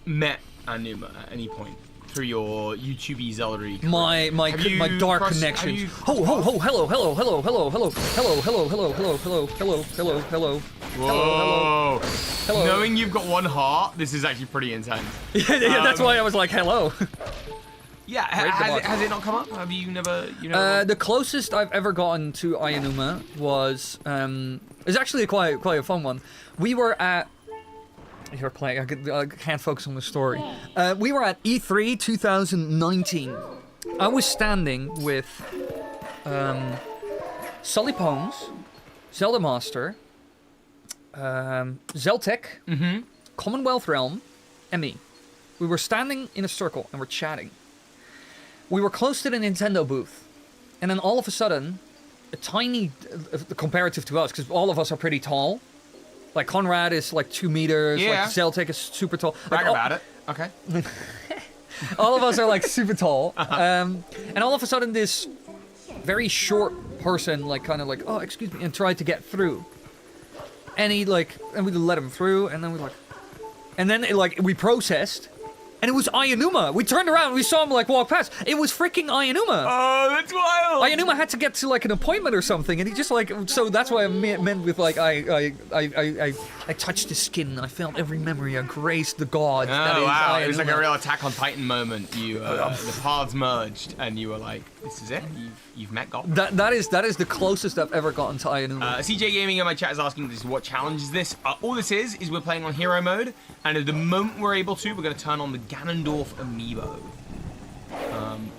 met Aonuma at any point through your YouTube Zelda-y career? My dark connections. Hello. Whoa. Hello. Knowing you've got 1 heart, this is actually pretty intense. Yeah, that's why I was like, hello. Yeah, has it not come up? Have you never? The closest I've ever gotten to Aonuma was it's actually quite a fun one. We were at. You're playing. I can't focus on the story. We were at E3 2019. I was standing with Sully Pones, Zelda Master, Zeltec, Commonwealth Realm, and me. We were standing in a circle and we're chatting. We were close to the Nintendo booth, and then all of a sudden, a tiny, comparative to us, because all of us are pretty tall. Like, Conrad is like 2 meters, yeah. like Zeltec is super tall. Brag like, about it. Okay. All of us are like super tall. And all of a sudden this very short person like kind of like, oh, excuse me, and tried to get through. And he like, and we let him through, and then we like, and then it, like we processed. And it was Aonuma. We turned around, we saw him like walk past. It was freaking Aonuma. Oh, that's wild. Aonuma had to get to like an appointment or something, and he just like, so that's why I meant with like I touched his skin. I felt every memory. I graced the god. Oh wow! It was like a real Attack on Titan moment. You the paths merged, and you were like, "This is it. You've met God." That is the closest I've ever gotten to Aonuma. CJ Gaming in my chat is asking, "This what challenge is this?" All this is we're playing on hero mode, and at the moment we're able to, we're going to turn on the Ganondorf Amiibo.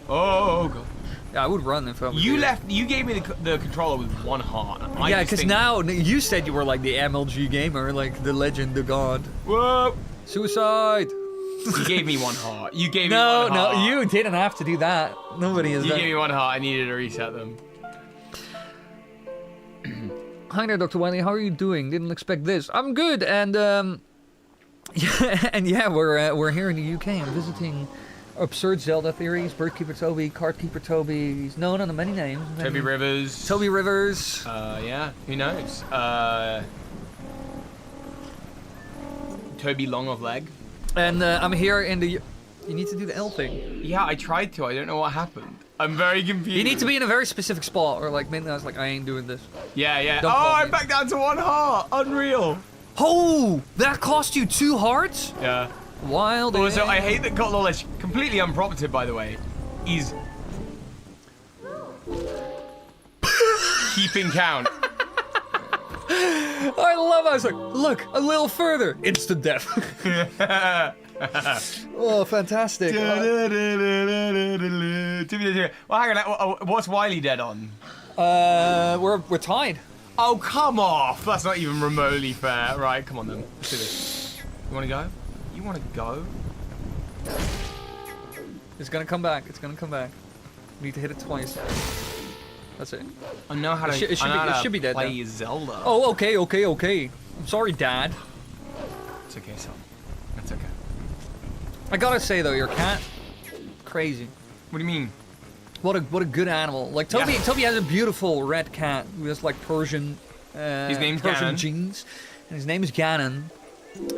Oh god. Yeah, I would run if I was You gave me the controller with 1 heart. Yeah, because now you said you were like the MLG gamer, like the legend, the god. Whoa! Suicide. You gave me 1 heart. You gave me no, 1 heart. No, you didn't have to do that. Nobody has You done. gave me 1 heart. I needed to reset them. Hi there, Dr.Wily. How are you doing? Didn't expect this. I'm good, and yeah, we're here in the UK. I'm visiting Absurd Zelda Theories, Birdkeeper Toby, Cardkeeper Toby. He's known under many names. Toby Rivers. Toby Rivers. Yeah, who knows? Toby Long of Leg. And I'm here in the... You need to do the L thing. Yeah, I tried to. I don't know what happened. I'm very confused. You need to be in a very specific spot, or like, maybe I was like, I ain't doing this. Yeah. Don't I'm back down to 1 heart. Unreal. Oh, that cost you 2 hearts? Yeah. Wild. Also, I hate that God Knowledge, completely unprompted by the way, is keeping count. I love. I was like, look, a little further, instant death. Oh, fantastic. Well, hang on. What's Wily dead on? We're tied. Oh, come off. That's not even remotely fair. Right, come on then. Let's do this. You want to go? You want to go? It's gonna come back. It's gonna come back. We need to hit it twice. That's it. I know how to. It should be dead. Play now. Zelda. Oh, okay. I'm sorry, Dad. It's okay, son. That's okay. I gotta say though, your cat, crazy. What do you mean? What a good animal. Like Toby, Yeah. Toby has a beautiful red cat who has like Persian. His name's Persian Ganon. genes, and his name is Ganon.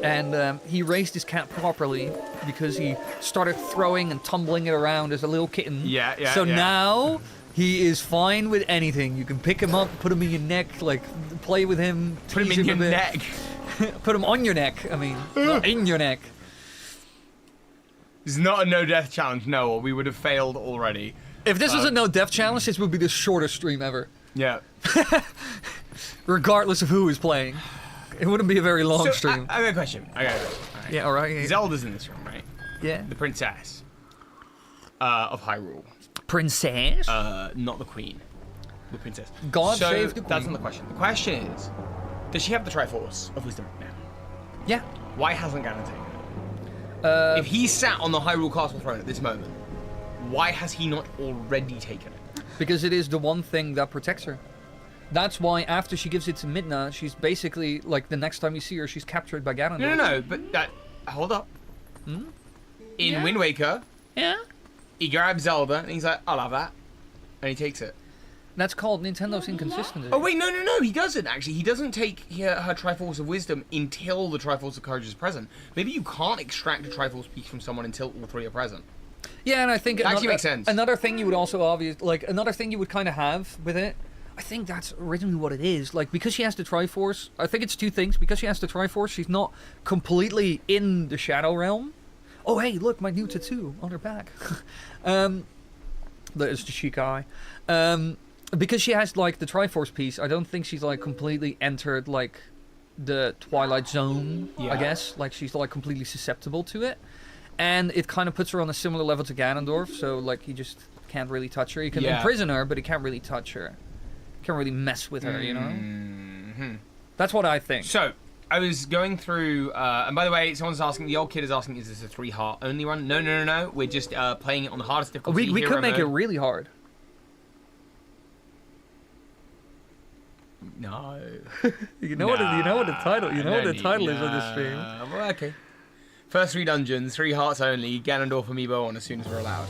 And he raised his cat properly because he started throwing and tumbling it around as a little kitten. Yeah. So now he is fine with anything. You can pick him up, put him in your neck, like play with him. Put him tease in your a bit. neck. Put him on your neck. I mean, not in your neck. This is not a no-death challenge, no, or we would have failed already. If this was a no death challenge, this would be the shortest stream ever. Yeah. Regardless of who is playing. It wouldn't be a very long stream. I got a question. All right. Yeah, alright. Zelda's in this room, right? Yeah. The princess of Hyrule. Princess? Not the queen. The princess. God save the queen. That's not the question. The question is, does she have the Triforce of Wisdom now? Yeah. Why hasn't Ganon taken it? If he sat on the Hyrule Castle throne at this moment, why has he not already taken it? Because it is the one thing that protects her. That's why after she gives it to Midna, she's basically, like, the next time you see her, she's captured by Ganon. No, but that... Hold up. In Wind Waker, Yeah? he grabs Zelda, and he's like, I'll have that. And he takes it. That's called Nintendo's inconsistency. Oh wait, no, he doesn't actually. He doesn't take her Triforce of Wisdom until the Triforce of Courage is present. Maybe you can't extract a Triforce piece from someone until all three are present. Yeah, and I think That actually makes sense. Another thing you would also another thing you would kind of have with it. I think that's originally what it is. Like, because she has the Triforce, I think it's two things. Because she has the Triforce, she's not completely in the Shadow Realm. Oh, hey, look, my new tattoo on her back. That is the chic eye. Because she has, like, the Triforce piece, I don't think she's, like, completely entered, like, the Twilight Zone, I guess. Like, she's, like, completely susceptible to it. And it kind of puts her on a similar level to Ganondorf, so, like, he just can't really touch her. He can imprison her, but he can't really touch her. Can't really mess with her, you know? Mm-hmm. That's what I think. So, I was going through, and by the way, someone's asking, the old kid is asking, is this a 3-heart only run? No. We're just playing it on the hardest difficulty. We could make mode. it really hard. No. You know what the title is of this stream. Well, okay. First 3 dungeons, 3 hearts only, Ganondorf Amiibo on as soon as we're allowed.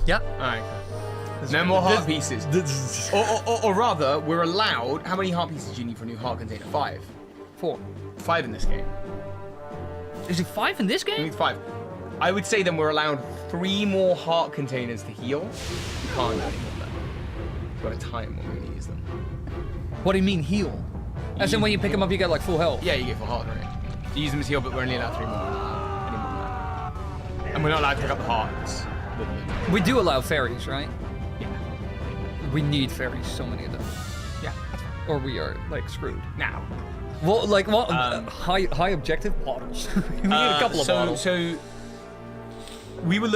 Yeah. Alright. No more heart pieces. Or rather, we're allowed. How many heart pieces do you need for a new heart container? 5. 4. 5 in this game. Is it 5 in this You game? need 5. I would say then we're allowed 3 more heart containers to heal. You can't do any more than that. You've got to time when we're going to use them. What do you mean heal? As in when you pick them up, you get like full health. Yeah, you get full heart rate. You use them as heal, but we're only allowed 3 more. Any more than that. And we're not allowed to pick up the hearts. We do allow fairies, right? Yeah. We need fairies, so many of them. Yeah. Or we are like screwed. Now. Well, like what? High objective bottles. We need a couple of bottles. So we were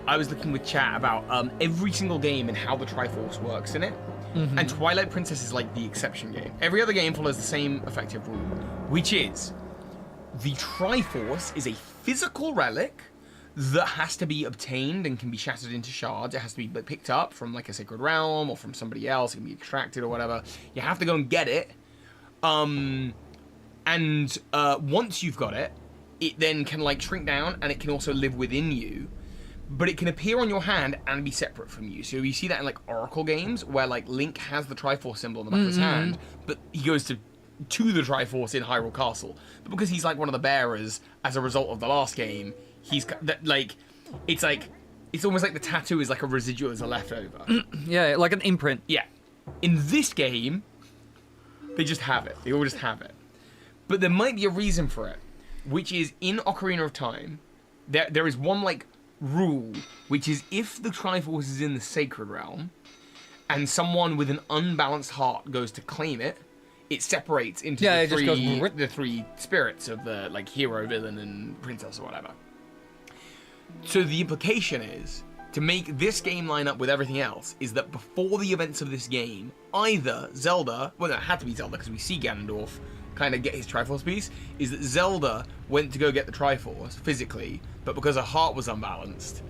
I was looking with chat about every single game and how the Triforce works in it. Mm-hmm. And Twilight Princess is like the exception game. Every other game follows the same effective rule, which is the Triforce is a physical relic that has to be obtained and can be shattered into shards. It has to be picked up from like a sacred realm or from somebody else. It can be extracted or whatever. You have to go and get it. Once you've got it, it then can like shrink down and it can also live within you. But it can appear on your hand and be separate from you. So you see that in like Oracle games where like Link has the Triforce symbol on the back of his hand, but he goes to the Triforce in Hyrule Castle. But because he's like one of the bearers as a result of the last game, he's like, it's almost like the tattoo is like a residual as a leftover. Yeah, like an imprint. Yeah. In this game, they just have it. They all just have it. But there might be a reason for it, which is in Ocarina of Time, there is one like rule, which is if the Triforce is in the sacred realm and someone with an unbalanced heart goes to claim it, it separates into the 3 spirits of the like hero, villain, and princess or whatever. So the implication is, to make this game line up with everything else, is that before the events of this game, either Zelda, well, no, it had to be Zelda because we see Ganondorf kind of get his Triforce piece, is that Zelda went to go get the Triforce physically, but because her heart was unbalanced,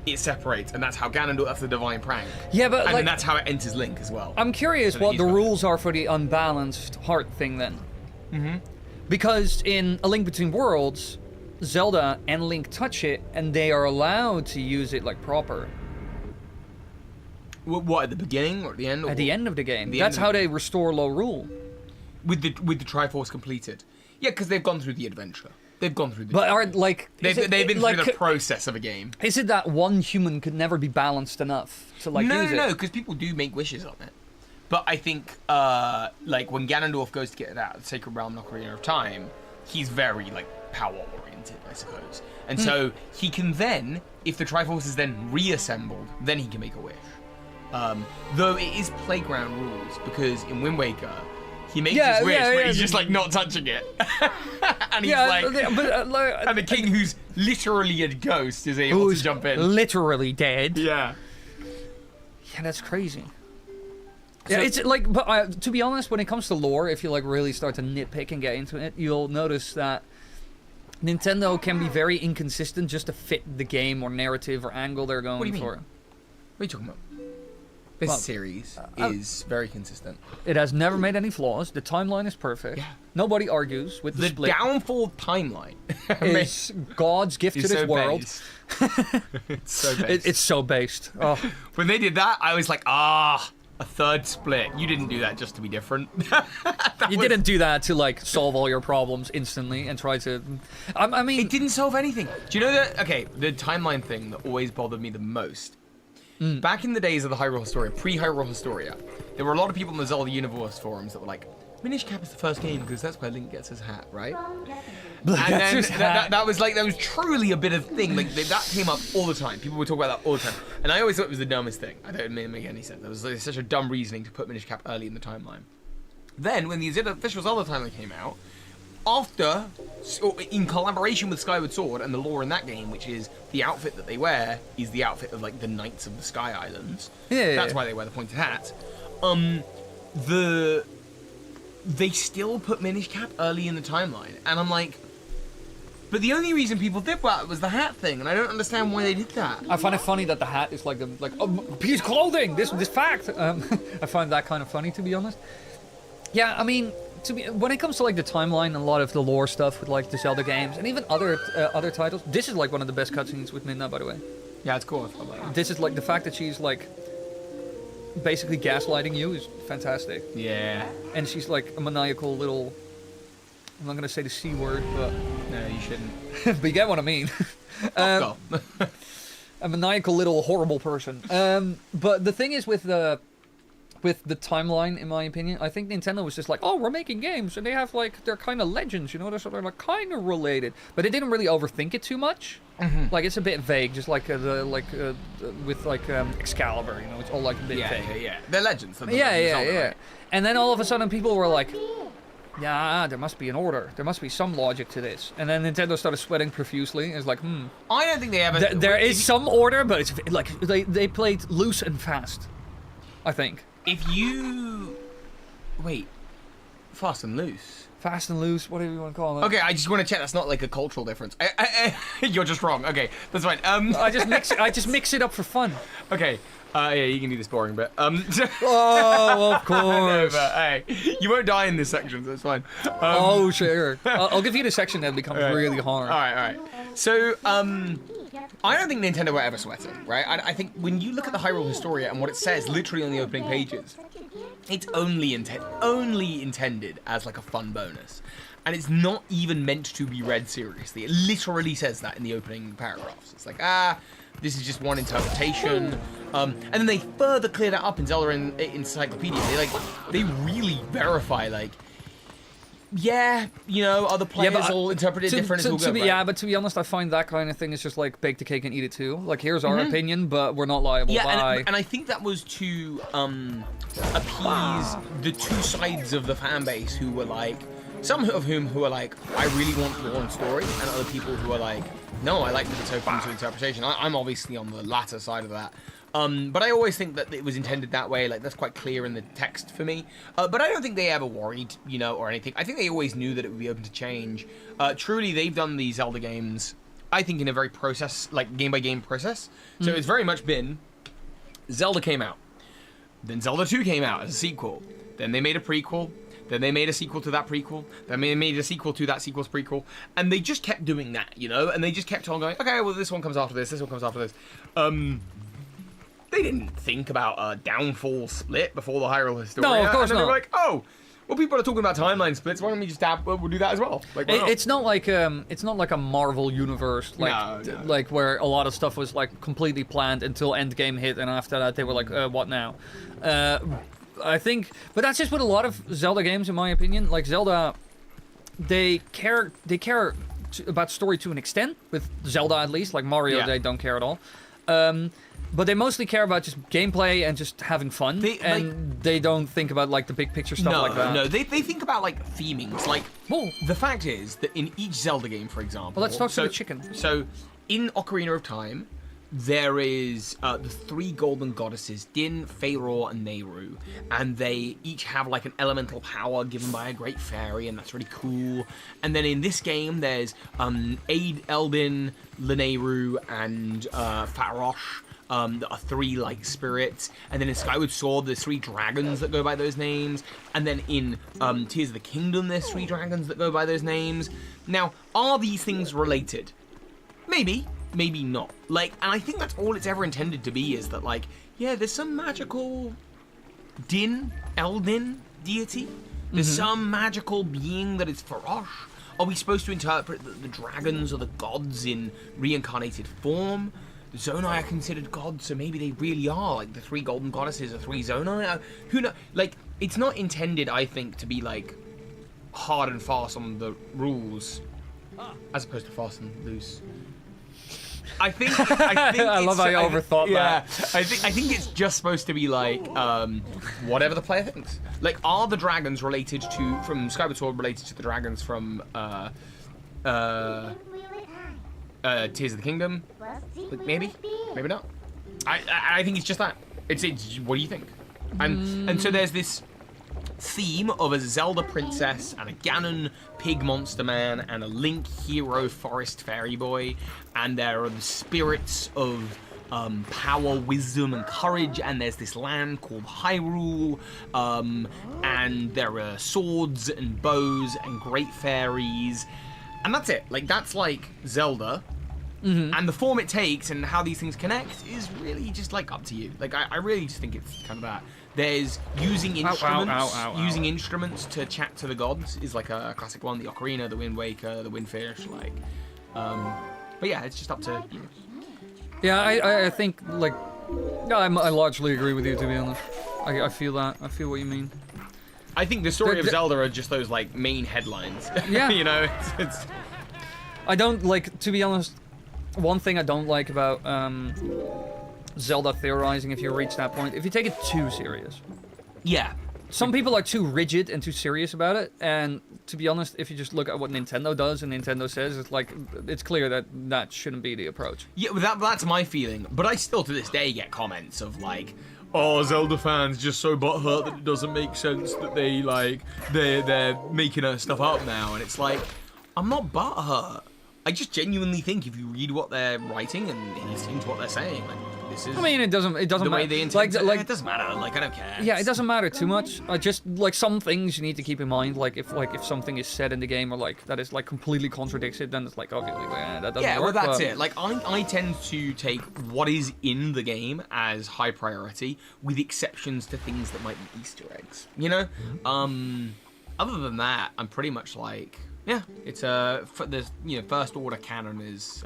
it separates, and that's how Ganondorf, that's the divine prank. Yeah, but and then that's how it enters Link as well. I'm curious what the rules are for the unbalanced heart thing then. Mm-hmm. Because in A Link Between Worlds, Zelda and Link touch it, and they are allowed to use it like proper. What, at the beginning or at the end? At the end of the game. That's how they restore low rule. With the Triforce completed. Yeah, because they've gone through the adventure. They've gone through the... But are, like... They've been through the process of a game. Is it that one human could never be balanced enough to, like, use it? No, because people do make wishes on it. But I think, like, when Ganondorf goes to get that Sacred Realm in Ocarina of Time, he's very, like, power-oriented, I suppose. And so he can then, if the Triforce is then reassembled, then he can make a wish. Though it is playground rules, because in Wind Waker... He makes his wish, but he's just like not touching it. And he's like, and the king, who's literally a ghost, is able to jump in. Literally dead. Yeah. Yeah, that's crazy. Yeah, it's like, but to be honest, when it comes to lore, if you like really start to nitpick and get into it, you'll notice that Nintendo can be very inconsistent just to fit the game or narrative or angle they're going for. What are you talking about? This series is very consistent. It has never made any flaws. The timeline is perfect. Yeah. Nobody argues with the split. The downfall timeline is God's gift to this world. It's so based. It's so based. Oh. When they did that, I was like, a third split. You didn't do that just to be different. You didn't do that to like solve all your problems instantly and try to. I mean, it didn't solve anything. Do you know that? Okay, the timeline thing that always bothered me the most. Back in the days of the Hyrule Historia, pre-Hyrule Historia, there were a lot of people in the Zelda Universe forums that were like, Minish Cap is the first game because that's where Link gets his hat, right? And then that was truly a bit of thing. Like that came up all the time. People would talk about that all the time, and I always thought it was the dumbest thing. I don't it didn't make any sense. It was like, such a dumb reasoning to put Minish Cap early in the timeline. Then when the official Zelda timeline came out, after, in collaboration with Skyward Sword and the lore in that game, which is the outfit that they wear is the outfit of like the Knights of the Sky Islands. Yeah. That's why they wear the pointed hats. They still put Minish Cap early in the timeline, and I'm like, but the only reason people did that was the hat thing, and I don't understand why they did that. I find it funny that the hat is like a piece of clothing. This fact. I find that kind of funny, to be honest. Yeah, I mean, when it comes to like the timeline and a lot of the lore stuff with like the Zelda games and even other titles, this is like one of the best cutscenes with Midna, by the way. Yeah, it's cool. This is like the fact that she's like basically gaslighting you is fantastic. Yeah. And she's like a maniacal little. I'm not gonna say the C word, but no, you shouldn't. but you get what I mean. A maniacal little horrible person. But the thing is with the timeline, in my opinion, I think Nintendo was just like, oh, we're making games, and they have like they're kind of legends, you know, they're sort of like kind of related, but they didn't really overthink it too much. Like it's a bit vague, just like with like Excalibur, you know, it's all like a bit vague. Yeah. They're legends. Yeah. And then all of a sudden, people were like, yeah, there must be an order. There must be some logic to this. And then Nintendo started sweating profusely. It's like, I don't think they ever. There is some order, but it's like they played loose and fast, I think. If you wait, fast and loose, whatever you want to call it. Okay, I just want to check. That's not like a cultural difference. You're just wrong. Okay, that's fine. I just mix it up for fun. Okay. Yeah, you can do this boring bit. Oh, of course. No, but, hey, you won't die in this section, so it's fine. Oh, sure. I'll give you the section that becomes really hard. All right. So, I don't think Nintendo were ever sweating, right? I think when you look at the Hyrule Historia and what it says literally on the opening pages, it's only intended as like a fun bonus. And it's not even meant to be read seriously. It literally says that in the opening paragraphs. It's like, this is just one interpretation. And then they further clear that up in Zelda Encyclopedia. They really verify, like, yeah, you know, other players will interpret it different. Yeah, but to be honest, I find that kind of thing is just like bake the cake and eat it too. Like, here's our opinion, but we're not liable. Yeah, and I think that was to appease the two sides of the fan base who were like, some of whom who are like, I really want lore and story, and other people who are like, no, I like that it's open to interpretation. I'm obviously on the latter side of that. But I always think that it was intended that way. Like, that's quite clear in the text for me. But I don't think they ever worried, you know, or anything. I think they always knew that it would be open to change. Truly, they've done these Zelda games, I think, in a very game-by-game process. So it's very much been, Zelda came out. Then Zelda 2 came out as a sequel. Then they made a prequel. Then they made a sequel to that prequel. Then they made a sequel to that sequel's prequel. And they just kept doing that, you know? And they just kept on going, okay, well, this one comes after this one comes after this. They didn't think about a downfall split before the Hyrule Historia. No, of course not. They were like, oh, well, people are talking about timeline splits. Why don't we just we'll do that as well? Like, it's not like a Marvel universe, like where a lot of stuff was like completely planned until Endgame hit, and after that they were like, what now? I think, but that's just with a lot of Zelda games, in my opinion. Like Zelda, they care about story to an extent. With Zelda, at least, like Mario, they don't care at all. But they mostly care about just gameplay and just having fun, they don't think about like the big picture stuff like that. No, they think about like themings. Like, the fact is that in each Zelda game, for example. Well, let's talk to the chicken. So, in Ocarina of Time, there is the three golden goddesses, Din, Faeror, and Nehru, and they each have like an elemental power given by a great fairy, and that's really cool. And then in this game, there's Eldin, Lanayru, and Farosh. That are three like spirits, and then in Skyward Sword there's three dragons that go by those names, and then in Tears of the Kingdom there's three dragons that go by those names. Now, are these things related? Maybe not. Like, and I think that's all it's ever intended to be, is that like, yeah, there's some magical Eldin deity? There's some magical being that is Farosh? Are we supposed to interpret that the dragons are the gods in reincarnated form? The Zonai are considered gods, so maybe they really are, like, the 3 golden goddesses are 3 Zonai? Who knows? Like, it's not intended, I think, to be, like, hard and fast on the rules, as opposed to fast and loose. I think I love how you overthought that. I think it's just supposed to be like whatever the player thinks. Like, are the dragons related to from Skyward Sword related to the dragons from Tears of the Kingdom? Like, maybe not. I think it's just that. It's what do you think? And so there's this theme of a Zelda princess and a Ganon pig monster man and a Link hero forest fairy boy, and there are the spirits of power, wisdom, and courage, and there's this land called Hyrule, and there are swords and bows and great fairies, and that's it. Like, that's like Zelda. And the form it takes and how these things connect is really just like up to you. Like, I really just think it's kind of that. There's using instruments. Using instruments to chat to the gods is like a classic one. The Ocarina, the Wind Waker, the Windfish, like. But yeah, it's just up to you. Yeah, I think, like, I largely agree with you, to be honest. I feel that. I feel what you mean. I think the story of Zelda are just those, like, main headlines. Yeah. You know, it's. I don't, like, to be honest, one thing I don't like about Zelda theorizing, if you reach that point, if you take it too serious. Yeah. Some people are too rigid and too serious about it, and to be honest, if you just look at what Nintendo does and Nintendo says, it's like, it's clear that that shouldn't be the approach. Yeah, well, that's my feeling, but I still to this day get comments of like, oh, Zelda fans just so butthurt that it doesn't make sense that they, like, they're making stuff up now, and it's like, I'm not butthurt. I just genuinely think if you read what they're writing and listen to what they're saying, like, this is. I mean, it doesn't the way matter. they intend like, it doesn't matter. Like, I don't care. Yeah, it doesn't matter too much. I just, like, some things you need to keep in mind. Like if something is said in the game or like that is like completely contradicts it, then it's like, obviously, that doesn't work. Yeah, well, that's it. Like, I tend to take what is in the game as high priority, with exceptions to things that might be Easter eggs. You know, other than that, I'm pretty much like. Yeah, it's there's first order canon is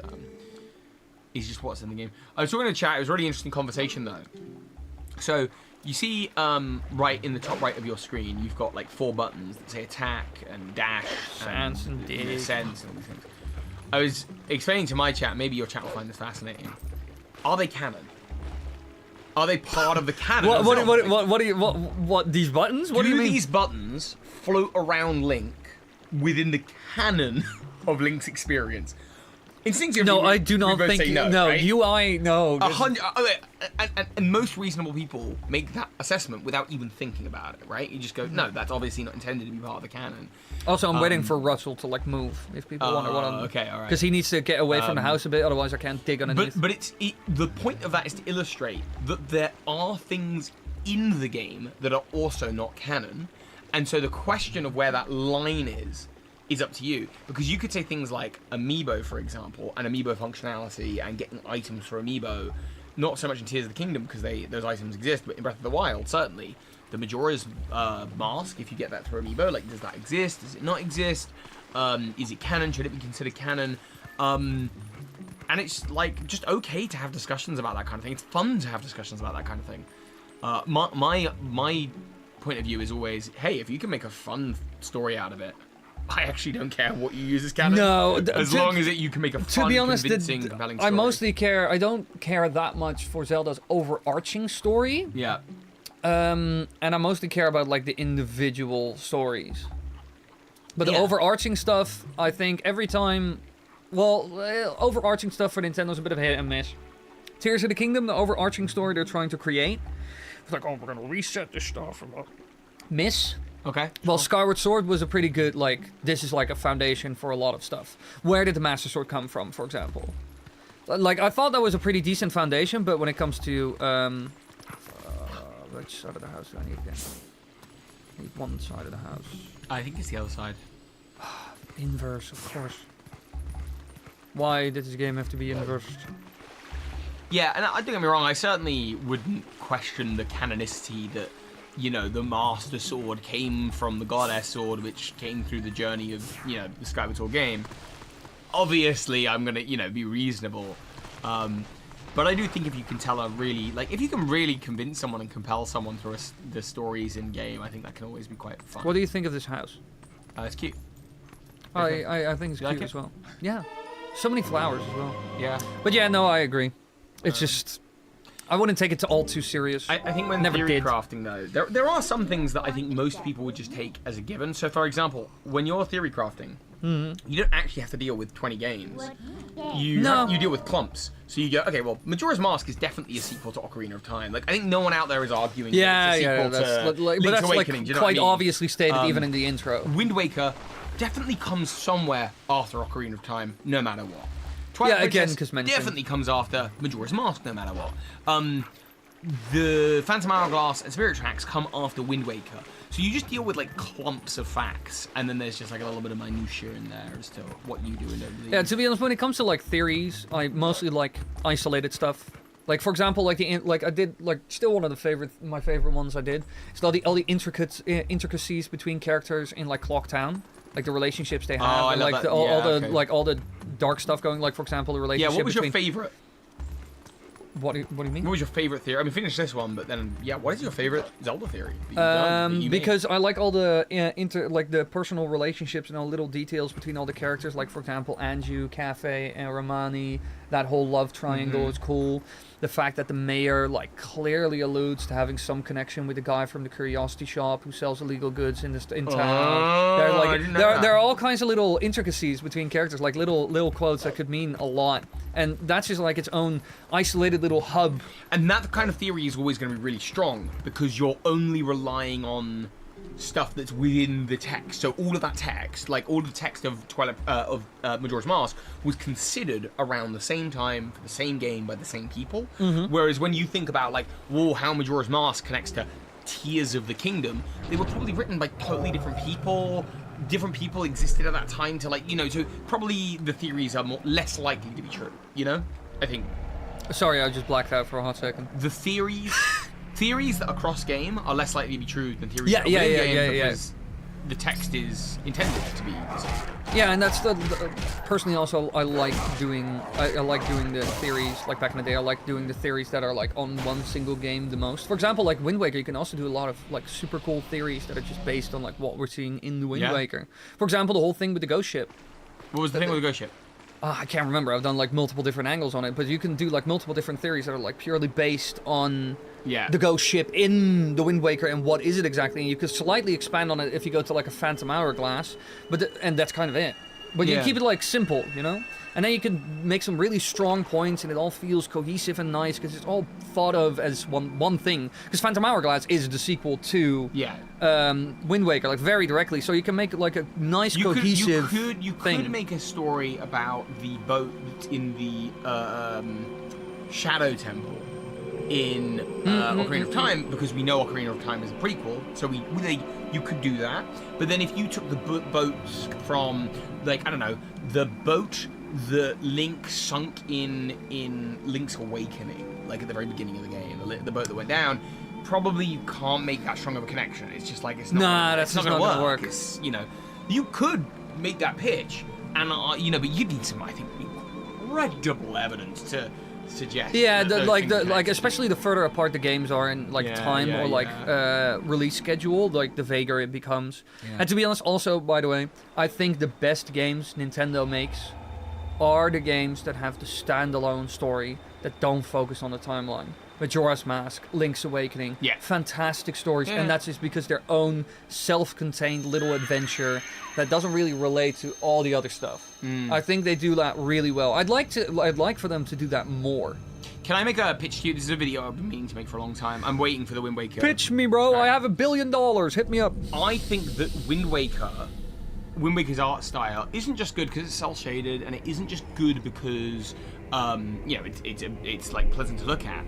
just what's in the game. I was talking to chat. It was a really interesting conversation though. So you see, right in the top right of your screen, you've got like 4 buttons that say attack and dash, sense and dig, sense and all these things. I was explaining to my chat. Maybe your chat will find this fascinating. Are they canon? Are they part of the canon? What these buttons? What do you mean? These buttons float around Link within the canon of Link's experience? Instinctively, no, I do not think. No, right? UI, no. 100, and most reasonable people make that assessment without even thinking about it, right? You just go, no, that's obviously not intended to be part of the canon. Also, I'm waiting for Russell to like move. If people wonder what I'm. Okay, all right. Because he needs to get away from the house a bit, otherwise I can't dig underneath. But the point of that is to illustrate that there are things in the game that are also not canon, and so the question of where that line is up to you, because you could say things like Amiibo, for example, and Amiibo functionality and getting items for Amiibo, not so much in Tears of the Kingdom because those items exist, but in Breath of the Wild, certainly. The Majora's Mask, if you get that through Amiibo, like, does that exist? Does it not exist? Is it canon? Should it be considered canon? And it's, like, just okay to have discussions about that kind of thing. It's fun to have discussions about that kind of thing. My point of view is always, hey, if you can make a fun story out of it, I actually don't care what you use as canon. No, as long as you can make a fun, convincing, compelling story. I mostly care. I don't care that much for Zelda's overarching story. Yeah. And I mostly care about like the individual stories. But the overarching stuff, I think every time. Well, overarching stuff for Nintendo's a bit of a hit and miss. Tears of the Kingdom, the overarching story they're trying to create. It's like, oh, we're gonna reset this stuff. Miss. Okay. Well, Skyward Sword was a pretty good, like, this is like a foundation for a lot of stuff. Where did the Master Sword come from, for example? Like, I thought that was a pretty decent foundation, but when it comes to, which side of the house do I need again? I need one side of the house. I think it's the other side. Inverse, of course. Why did this game have to be inversed? Yeah, and don't get me wrong, I certainly wouldn't question the canonicity that you know, the Master Sword came from the Goddess Sword, which came through the journey of, you know, the Skyward Sword game. Obviously, I'm gonna, you know, be reasonable. But I do think if you can tell a really, like, if you can really convince someone and compel someone through the stories in game, I think that can always be quite fun. What do you think of this house? It's cute. I think it's You cute like it? as well. Yeah. So many flowers as well. Yeah. But yeah, no, I agree. It's just, I wouldn't take it to all too serious. I think when Never theory did. crafting, though, there are some things that I think most people would just take as a given. So, for example, when you're theory crafting, you don't actually have to deal with 20 games. You deal with clumps. So you go, okay, well, Majora's Mask is definitely a sequel to Ocarina of Time. Like, I think no one out there is arguing that it's a sequel to but Link's that's Awakening. Do you know what I quite mean? obviously stated even in the intro. Wind Waker definitely comes somewhere after Ocarina of Time, no matter what. Twilight Yeah, again, Princess 'cause mentioned. definitely comes after Majora's Mask, no matter what. The Phantom Hourglass and Spirit Tracks come after Wind Waker. So you just deal with like clumps of facts, and then there's just like a little bit of minutiae in there as to what you do and don't do. Yeah, to be honest, when it comes to like theories, I mostly like isolated stuff. Like for example, like I did like still one of my favorite ones I did. It's all the intricacies between characters in like Clock Town, like the relationships they have, I and love like that. all the dark stuff going. Like for example, the Yeah, relationship. what was your between... favorite? What do you mean? What was your favorite theory? I mean, finish this one, but then yeah, what is your favorite Zelda theory? That you made? Because I like all the the personal relationships and all little details between all the characters. Like for example, Anju, Cafe, and Romani. That whole love triangle is cool. The fact that the mayor like clearly alludes to having some connection with the guy from the curiosity shop who sells illegal goods in town. There are all kinds of little intricacies between characters, like little quotes that could mean a lot. And that's just like its own isolated little hub. And that kind of theory is always going to be really strong because you're only relying on stuff that's within the text. So all of that text, like all of the text of Majora's Mask, was considered around the same time for the same game by the same people. Whereas when you think about like, whoa, how Majora's Mask connects to Tears of the Kingdom, they were probably written by totally different people. Different people existed at that time to like, you know, so probably the theories are less likely to be true, you know? I think. Sorry, I just blacked out for a hot second. The theories that are cross-game are less likely to be true than theories Yeah, that are yeah, within yeah, game yeah, because the text is intended to be the same. Yeah, and that's personally also I like doing the theories like back in the day. I like doing the theories that are like on one single game the most. For example, like Wind Waker, you can also do a lot of like super cool theories that are just based on like what we're seeing in the Wind Waker. For example, the whole thing with the ghost ship. What was the thing with the ghost ship? I can't remember. I've done like multiple different angles on it, but you can do like multiple different theories that are like purely based on the ghost ship in the Wind Waker and what is it exactly. And you could slightly expand on it if you go to like a Phantom Hourglass, and that's kind of it. But you keep it like simple, you know? And then you can make some really strong points and it all feels cohesive and nice because it's all thought of as one thing. Because Phantom Hourglass is the sequel to Wind Waker, like very directly. So you can make like a nice cohesive thing. You thing. could make a story about the boat in the Shadow Temple in Ocarina of Time because we know Ocarina of Time is a prequel. So you could do that. But then if you took the boats from, like, I don't know, the boat that Link sunk in Link's Awakening, like at the very beginning of the game, the boat that went down, probably you can't make that strong of a connection. It's just like, it's not that's not not gonna work. work. It's, you know, you could make that pitch, and you know, but you'd need some, I think, incredible evidence to suggest. Yeah, that those things connect. especially the further apart the games are in like time or like release schedule, like the vaguer it becomes. And to be honest, also by the way, I think the best games Nintendo makes are the games that have the standalone story that don't focus on the timeline. Majora's Mask, Link's Awakening, fantastic stories, and that's just because their own self-contained little adventure that doesn't really relate to all the other stuff. I think they do that really well. I'd like for them to do that more. Can I make a pitch to you? This is a video I've been meaning to make for a long time. I'm waiting for the Wind Waker. Pitch me, bro. I have $1 billion. Hit me up. I think that Wind Waker's art style isn't just good because it's cel-shaded, and it isn't just good because you know, it's like pleasant to look at.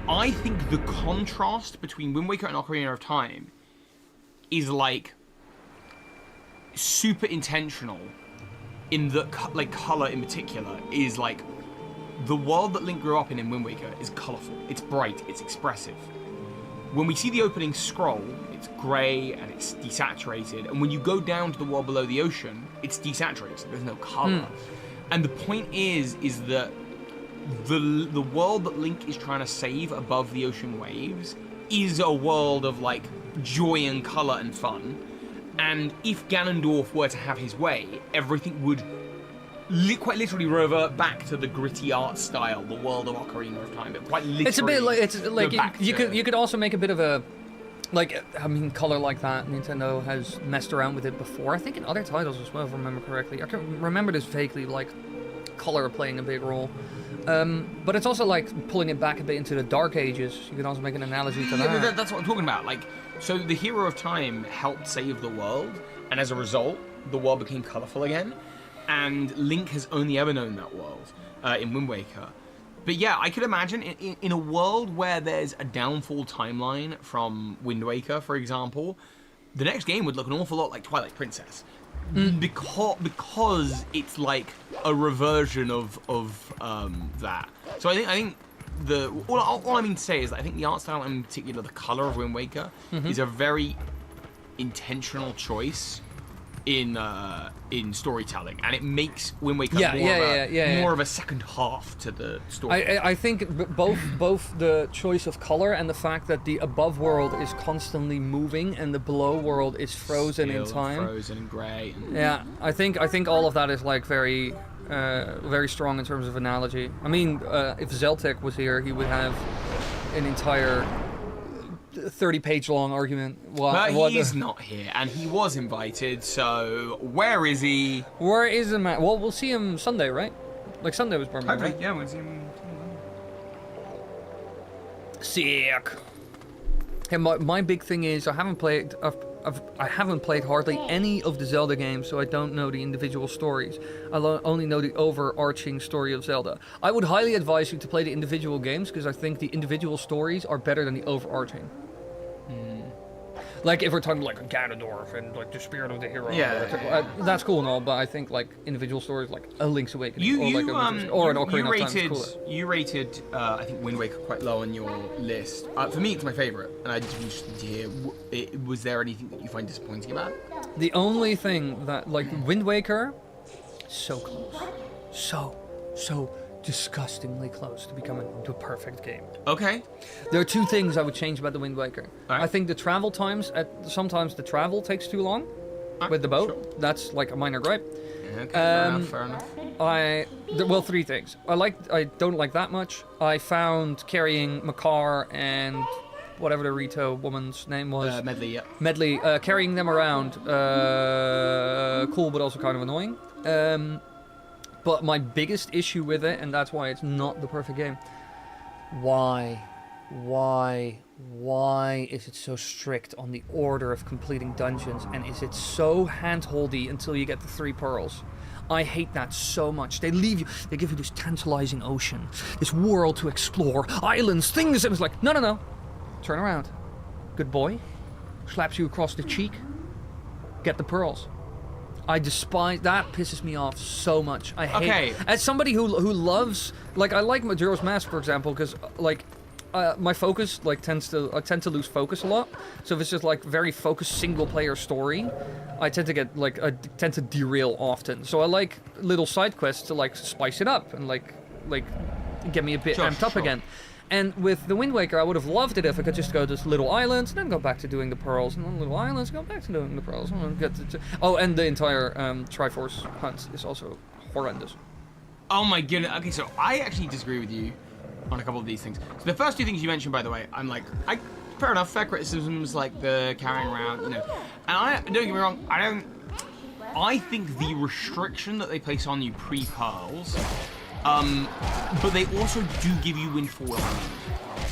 I think the contrast between Wind Waker and Ocarina of Time is like super intentional in the like color in particular is like the world that Link grew up in Wind Waker is colorful, it's bright, it's expressive. when we see the opening scroll, it's grey and it's desaturated, and when you go down to the world below the ocean, it's desaturated, so there's no colour. And the point is that the world that Link is trying to save above the ocean waves is a world of like joy and colour and fun. And if Ganondorf were to have his way, everything would quite literally revert back to the gritty art style, the world of Ocarina of Time. But quite literally, it's a bit like you could also make a bit of a color like that. Nintendo has messed around with it before. I think in other titles as well, if I remember correctly. I can remember this vaguely, like color playing a big role. But it's also like pulling it back a bit into the Dark Ages. You can also make an analogy to that. Yeah, that's what I'm talking about. Like, so the Hero of Time helped save the world, and as a result, the world became colorful again. And Link has only ever known that world in Wind Waker. But yeah, I could imagine in a world where there's a downfall timeline from Wind Waker, for example, the next game would look an awful lot like Twilight Princess. Because it's like a reversion of that. So I think all I mean to say is that I think the art style, and in particular the color of Wind Waker, is a very intentional choice in storytelling, and it makes Wind Waker more of a second half to the story. I think both the choice of color and the fact that the above world is constantly moving and the below world is frozen in time, frozen and grey. I think all of that is like very strong in terms of analogy. I mean, if Zeltic was here, he would have an entire 30-page long argument. But he's not here, and he was invited, so where is he? Where is the man? Well, we'll see him Sunday, right? Like Sunday was Birmingham, right? Yeah, we'll see him. Sick. Hey, my big thing is I haven't played hardly any of the Zelda games, so I don't know the individual stories. I only know the overarching story of Zelda. I would highly advise you to play the individual games, because I think the individual stories are better than the overarching. Like, if we're talking like Ganondorf and like the spirit of the hero, that's cool and all, but I think like individual stories like A Link's Awakening or an Ocarina of Time is cooler. You rated, I think, Wind Waker quite low on your list. For me, it's my favourite, and I'd just be interested to hear, was there anything that you find disappointing about it? The only thing that, like, Wind Waker, so close. So disgustingly close to becoming the perfect game. Okay. There are two things I would change about the Wind Waker. Right. I think the travel times, sometimes the travel takes too long with the boat. Sure. That's like a minor gripe. Okay, fair enough. Three things. I don't like that much. I found carrying Makar and whatever the Rito woman's name was. Medley, yeah. Medley, carrying them around, cool but also kind of annoying. But my biggest issue with it, and that's why it's not the perfect game, why is it so strict on the order of completing dungeons, and is it so hand-holdy until you get the 3 pearls? I hate that so much. They give you this tantalizing ocean, this world to explore, islands, things, and it's like, no, turn around. Good boy. Slaps you across the cheek. Get the pearls. I despise that. Pisses me off so much. I hate it. As somebody who loves, like, I like Majora's Mask, for example, because like my focus I tend to lose focus a lot. So if it's just like very focused single player story, I tend to derail often. So I like little side quests to like spice it up and like get me a bit amped up again. And with the Wind Waker, I would have loved it if I could just go to this little islands, and then go back to doing the pearls, and then little islands, go back to doing the pearls. And and the entire Triforce hunt is also horrendous. Oh my goodness. Okay, so I actually disagree with you on a couple of these things. So the first 2 things you mentioned, by the way, I'm like, fair enough, fair criticisms, like the carrying around, you know. And don't get me wrong, I think the restriction that they place on you pre-pearls, but they also do give you windfall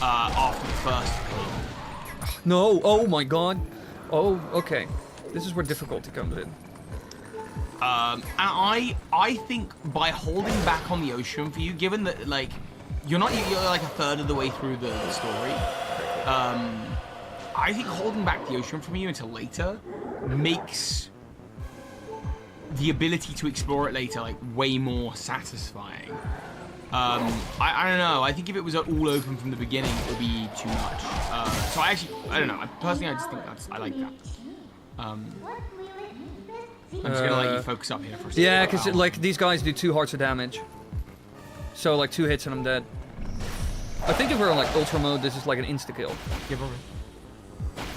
after the first pearl. No, oh my god. Oh, okay. This is where difficulty comes in. And I think by holding back on the ocean for you, given that like you're like a third of the way through the story, I think holding back the ocean from you until later makes the ability to explore it later like way more satisfying. I don't know. I think if it was all open from the beginning, it would be too much. So I don't know. Personally, I just think I like that. I'm just gonna let you focus up here for a second. Yeah, because like these guys do 2 hearts of damage. So like 2 hits and I'm dead. I think if we're on like ultra mode, this is like an insta kill. Yeah, probably.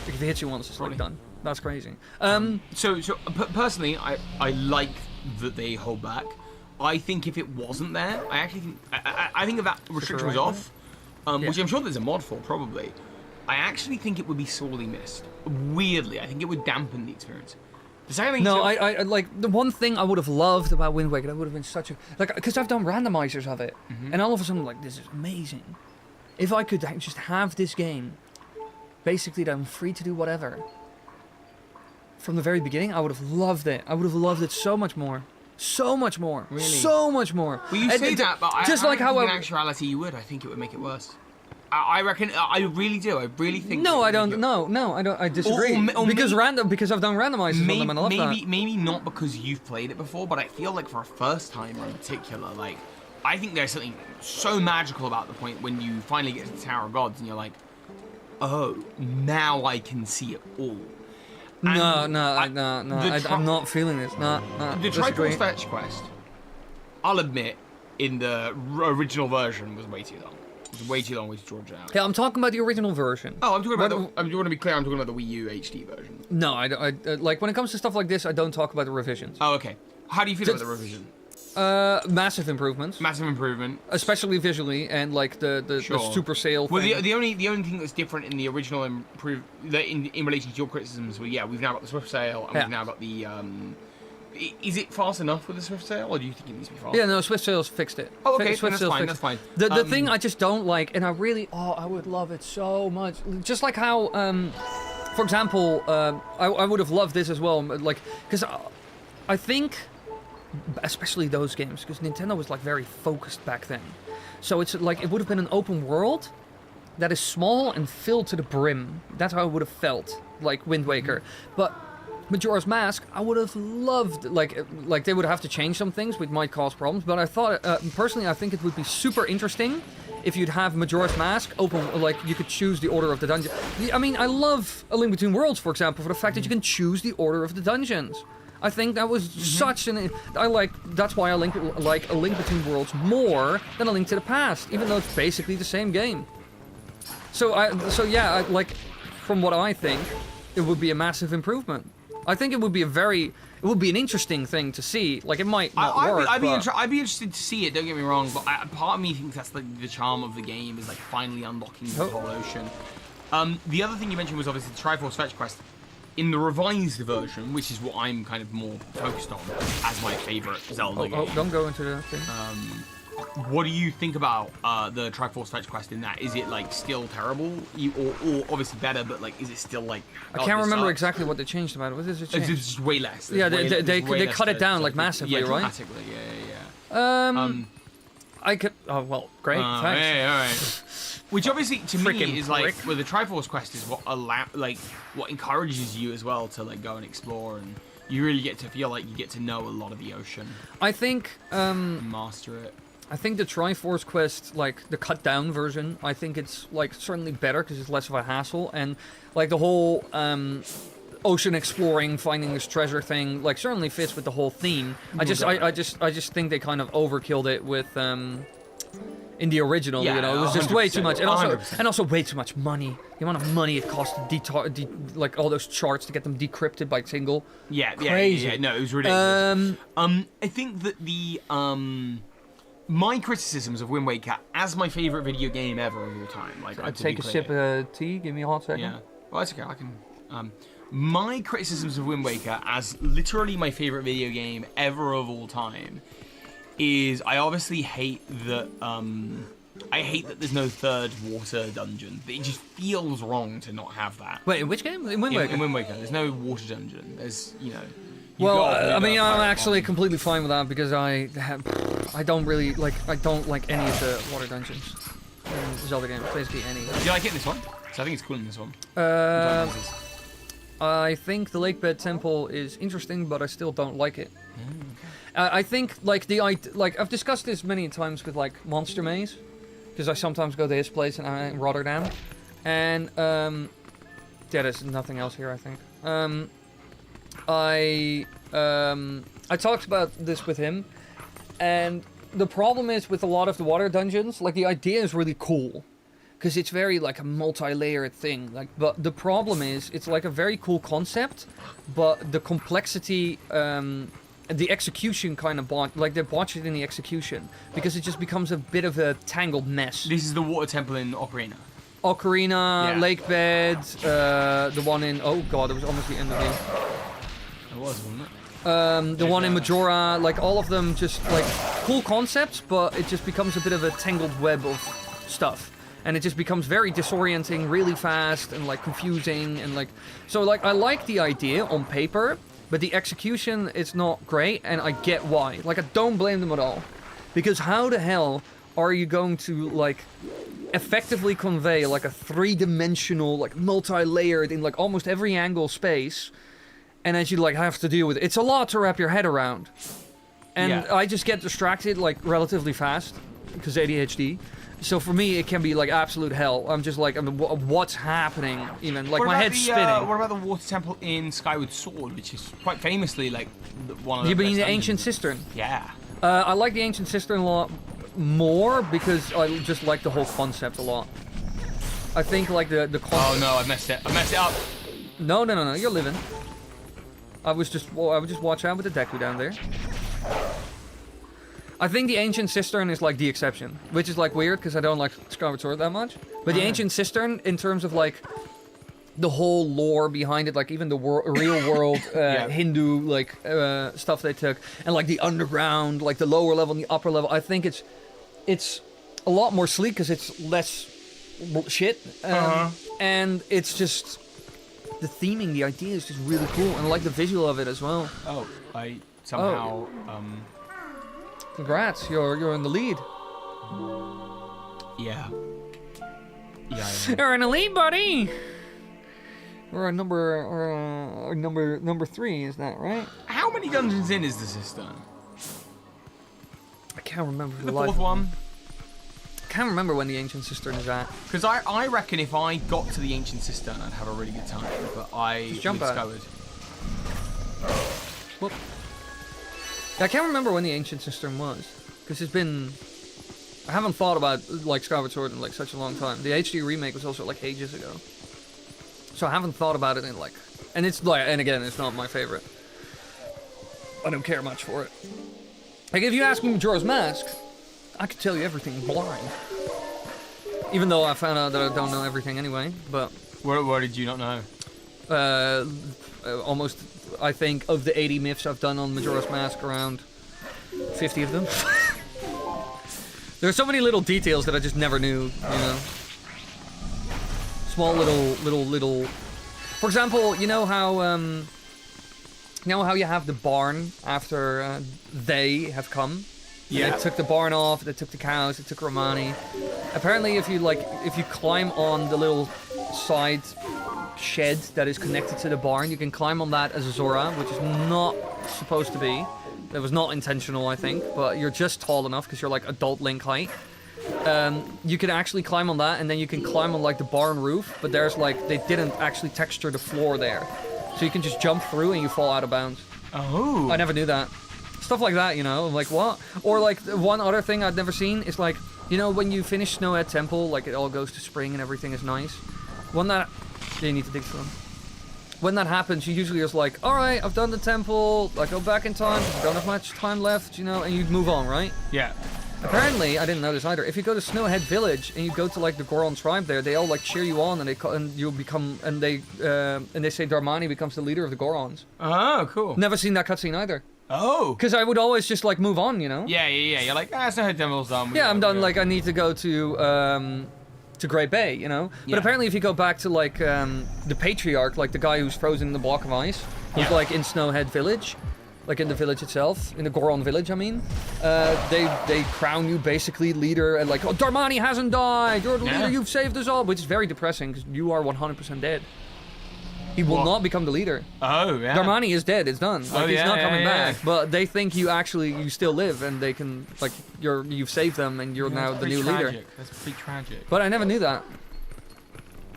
If it hits you once, it's like done. That's crazy. So personally, I like that they hold back. I think if it wasn't there, I actually think I think if that restriction was off, which I'm sure there's a mod for probably, I actually think it would be sorely missed. Weirdly, I think it would dampen the experience. The second thing. No, I like the one thing I would have loved about Wind Waker. That would have been such a because I've done randomizers of it, and all of a sudden I'm like, this is amazing. If I could just have this game, basically that I'm free to do whatever. From the very beginning, I would have loved it. I would have loved it so much more. So much more. Really? So much more. Well, you say that, but just I like don't how think in actuality you would. I think it would make it worse. I reckon. I really do. I really think. No, I don't. No, I don't. I disagree. Because I've done randomizers on them and I love that. Maybe not because you've played it before, but I feel like for a first timer in particular, like I think there's something so magical about the point when you finally get to the Tower of Gods and you're like, oh, now I can see it all. No, I'm not feeling this. No. The Triforce Fetch quest, I'll admit, in the original version was way too long. It was way too long to George out. Yeah, I'm talking about the original version. Oh, I'm talking about I want to be clear, I'm talking about the Wii U HD version. No, I like when it comes to stuff like this, I don't talk about the revisions. Oh, okay. How do you feel about the revision? Massive improvements. Massive improvement. Especially visually and like the super sale Well, thing. the only thing that's different in the original in relation to your criticisms, well, yeah, we've now got the Swift Sale and we've now got the. Is it fast enough with the Swift Sale, or do you think it needs to be fast? Yeah, no, Swift Sales fixed it. Oh, okay, Swift that's Sales fine. fixed That's fine. The thing I just don't like, and I would love it so much. Just like how, for example, I would have loved this as well, like because I think. Especially those games, because Nintendo was like very focused back then. So it's like it would have been an open world that is small and filled to the brim. That's how I would have felt like Wind Waker. But Majora's Mask, I would have loved like they would have to change some things which might cause problems. But I thought personally, I think it would be super interesting if you'd have Majora's Mask open, like you could choose the order of the dungeon. I mean, I love A Link Between Worlds, for example, for the fact that you can choose the order of the dungeons. I think that was such an. That's why I like A Link Between Worlds more than A Link to the Past, even though it's basically the same game. So like, from what I think, it would be a massive improvement. I think it would be an interesting thing to see. Like, it might not work. I'd be interested to see it. Don't get me wrong, but part of me thinks that's like the charm of the game is like finally unlocking the whole ocean. The other thing you mentioned was obviously the Triforce Fetch quest. In the revised version, which is what I'm kind of more focused on as my favorite Zelda game. Oh, don't go into the thing. What do you think about the Triforce Fetch quest in that? Is it like still terrible, or obviously better, but like is it still like? I can't remember exactly what they changed about it. What did it change? It's just way less. Yeah, they cut it down like massively, right? Dramatically, yeah. I could. Oh well, great. Thanks. Yeah, all right. Which obviously to me is like, well, the Triforce quest is what what encourages you as well to like go and explore, and you really get to feel like you get to know a lot of the ocean. I think master it. I think the Triforce quest, like the cut down version, I think it's like certainly better because it's less of a hassle, and like the whole ocean exploring, finding this treasure thing, like certainly fits with the whole theme. I just think they kind of overkilled it with in the original, you know, it was just way too much, and also way too much money. The amount of money it cost to like all those charts to get them decrypted by Tingle. Crazy. Yeah, no, it was ridiculous. I think that the my criticisms of Wind Waker as my favorite video game ever of all time. Like, I'd take a sip of tea. Give me a hot second. Yeah, well, that's okay. I can. My criticisms of Wind Waker as literally my favorite video game ever of all time is I obviously hate that there's no third water dungeon. It just feels wrong to not have that. Wait, in which game? In Wind Waker? In Wind Waker, there's no water dungeon. There's, you know. Well, I mean, I'm actually completely fine with that because I don't like any of the water dungeons in Zelda games. Basically any. Do you like it in this one? So I think it's cool in this one. I think the Lakebed Temple is interesting, but I still don't like it. I think like like I've discussed this many times with like Monster Maze, because I sometimes go to his place in Rotterdam, and yeah, there's nothing else here I think. I talked about this with him, and the problem is with a lot of the water dungeons, like the idea is really cool, because it's very like a multi-layered thing. Like, but the problem is it's like a very cool concept, but the complexity, the execution kind of they botch it in the execution because it just becomes a bit of a tangled mess. This is the water temple in Ocarina. Ocarina, Lake Bed, the one in oh god, it was almost the end of the. It was, wasn't it? The one in Majora, like all of them just like cool concepts, but it just becomes a bit of a tangled web of stuff. And it just becomes very disorienting really fast and like confusing and like... So like I like the idea on paper, but the execution is not great and I get why. Like I don't blame them at all. Because how the hell are you going to like effectively convey like a three-dimensional, like multi-layered in like almost every angle space, and as you like have to deal with it. It's a lot to wrap your head around. And I just get distracted like relatively fast because ADHD. So for me, it can be like absolute hell. I'm just like, what's happening? Even like my head's spinning. What about the water temple in Skyward Sword, which is quite famously like one of the You mean the best Ancient dungeons? Cistern? Yeah. I like the Ancient Cistern a lot more because I just like the whole concept a lot. I think like the concept. Oh no, I messed it. I messed it up. No, you're living. I would just watch out with the Deku down there. I think the Ancient Cistern is like the exception, which is like weird because I don't like Skyward Sword that much. But the Ancient Cistern, in terms of like the whole lore behind it, like even the real world Hindu like stuff they took, and like the underground, like the lower level and the upper level, I think it's a lot more sleek because it's less shit, and it's just the theming, the idea is just really cool, and I like the visual of it as well. Oh, I somehow Congrats, you're in the lead. Yeah. You're in the lead, buddy. We're number 3, is that right? How many dungeons in is the cistern? I can't remember The fourth one. I can't remember when the Ancient Cistern is at. Because I reckon if I got to the Ancient Cistern, I'd have a really good time. But I just jump out. discovered. Whoop. I can't remember when the Ancient Cistern was, because it's been... I haven't thought about like Skyward Sword in like such a long time. The HD remake was also like ages ago, so I haven't thought about it in like... And it's like, and again, it's not my favorite. I don't care much for it. Like if you ask me Majora's Mask, I could tell you everything blind. Even though I found out that I don't know everything anyway, but... What did you not know? Almost, I think, of the 80 myths I've done on Majora's Mask, around 50 of them. There's so many little details that I just never knew, you know? Small little... For example, you know how you have the barn after they have come? Yeah. They took the barn off, they took the cows, they took Romani. Apparently if you climb on the little side shed that is connected to the barn, you can climb on that as a Zora, which is not supposed to be. That was not intentional, I think, but you're just tall enough because you're like adult Link height. You can actually climb on that, and then you can climb on like the barn roof, but there's like, they didn't actually texture the floor there. So you can just jump through and you fall out of bounds. Oh. I never knew that. Stuff like that, you know, like what? Or like one other thing I'd never seen is like, you know, when you finish Snowhead Temple, like it all goes to spring and everything is nice. When that, you need to dig for them. When that happens, you usually just like, all right, I've done the temple, I go back in time, I don't have much time left, you know, and you move on, right? Yeah. Apparently, I didn't know this either. If you go to Snowhead Village and you go to like the Goron tribe there, they all like cheer you on, and you'll become, and they say Darmani becomes the leader of the Gorons. Oh, cool. Never seen that cutscene either. Oh. Because I would always just like move on, you know? Yeah. You're like, it's not Temple's done. Yeah, I'm done. Like I need to go to Great Bay, you know. Yeah. But apparently, if you go back to like the Patriarch, like the guy who's frozen in the block of ice, who's like in Snowhead Village, like in the village itself, in the Goron village, I mean, they crown you basically leader, and like, oh, Darmani hasn't died, you're the leader, you've saved us all, which is very depressing because you are 100% dead. He will What? not become the leader. Oh, yeah. Darmani is dead. It's done. Like he's not coming yeah. back. But they think you still live, and they can like you've saved them, and you're now That's the new pretty leader. tragic. That's pretty tragic. But I never knew that.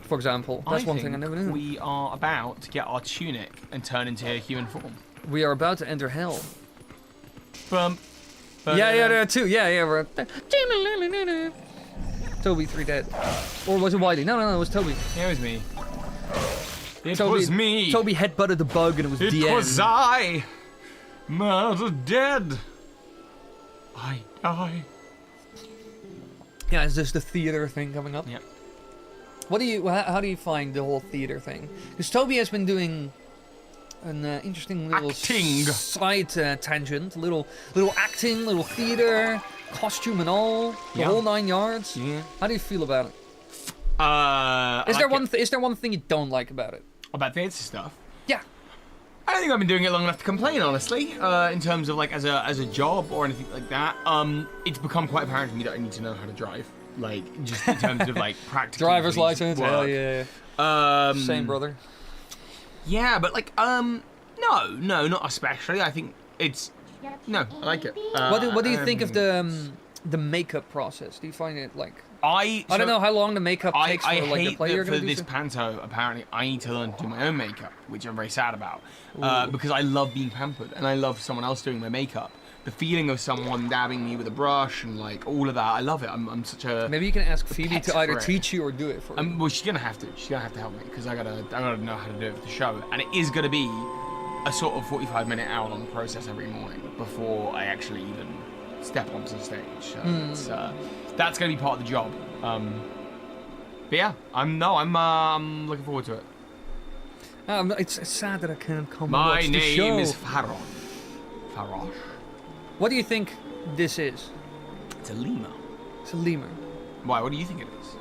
For example, that's one thing I think never knew. we are about to get our tunic and turn into a human form. We are about to enter hell. Bump. Yeah, there are two. Yeah, we're. Toby 3 dead. Or was it Wily? No, it was Toby. Yeah, it was me. It Toby, was me. Toby headbutted the bug and it was It the was end. I. Murder dead. I die. Yeah, is this the theater thing coming up? Yep. How do you find the whole theater thing? Because Toby has been doing an interesting little Acting. side tangent, little acting, little theater, costume and all, the Yeah. whole 9 yards. Yeah. How do you feel about it? Is Is there one thing you don't like about it? about theatre stuff? Yeah. I don't think I've been doing it long enough to complain, honestly. In terms of like as a job or anything like that. It's become quite apparent to me that I need to know how to drive. Like just in terms of like practical Driver's license, hell work. yeah. Same brother. Yeah, but like no, not especially. I think it's no, I like it. What do you think of the makeup process? Do you find it like I don't know how long the makeup takes I for like the hate player that to for do this so? panto. Apparently, I need to learn to do my own makeup, which I'm very sad about, because I love being pampered and I love someone else doing my makeup. The feeling of someone dabbing me with a brush and like all of that, I love it. I'm such a Maybe you can ask Phoebe pet to either for it. teach you or do it for you. well, she's gonna have to. She's gonna have to help me because I gotta know how to do it for the show, and it is gonna be a sort of 45-minute hour-long process every morning before I actually even step onto the stage. So it's, that's gonna be part of the job. But yeah, I'm looking forward to it. It's sad that I can't come My watch the show. name is Farosh. Farosh. What do you think this is? It's a lemur. It's a lemur. Why? What do you think it is?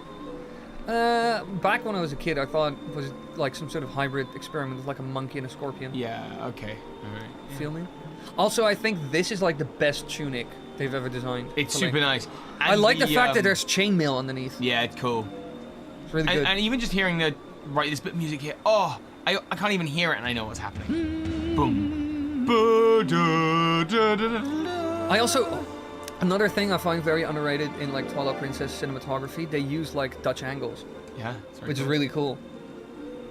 Back when I was a kid, I thought it was like some sort of hybrid experiment with like a monkey and a scorpion. Yeah. Okay. All right. Feel me? Also, I think this is like the best tunic they've ever designed. It's for, super like- nice. I And like the fact that um, there's chainmail underneath. Yeah, it's cool. It's really good. And even just hearing this bit of music here, I can't even hear it and I know what's happening. Boom. I also, another thing I find very underrated in like Twilight Princess cinematography, they use like Dutch angles, Yeah, it's very which is cool. really cool.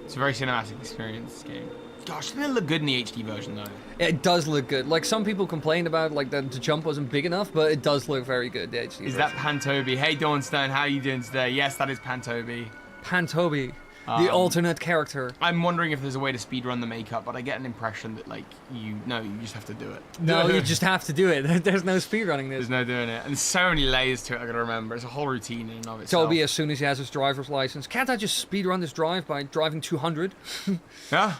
It's a very cinematic experience, this game. Gosh, doesn't it look good in the HD version though? It does look good. Like some people complained about like that the jump wasn't big enough, but it does look very good. The HD Is version. that Pantobi? Hey Dawnstone, how are you doing today? Yes, that is Pantobi. Pantobi, the alternate character? I'm wondering if there's a way to speedrun the makeup, but I get an impression that like you just have to do it. No, you just have to do it. There's no speedrunning this. There's no doing it. And there's so many layers to it I gotta remember. It's a whole routine in and of itself. Toby, as soon as he has his driver's license, can't I just speedrun this drive by driving 200? Yeah.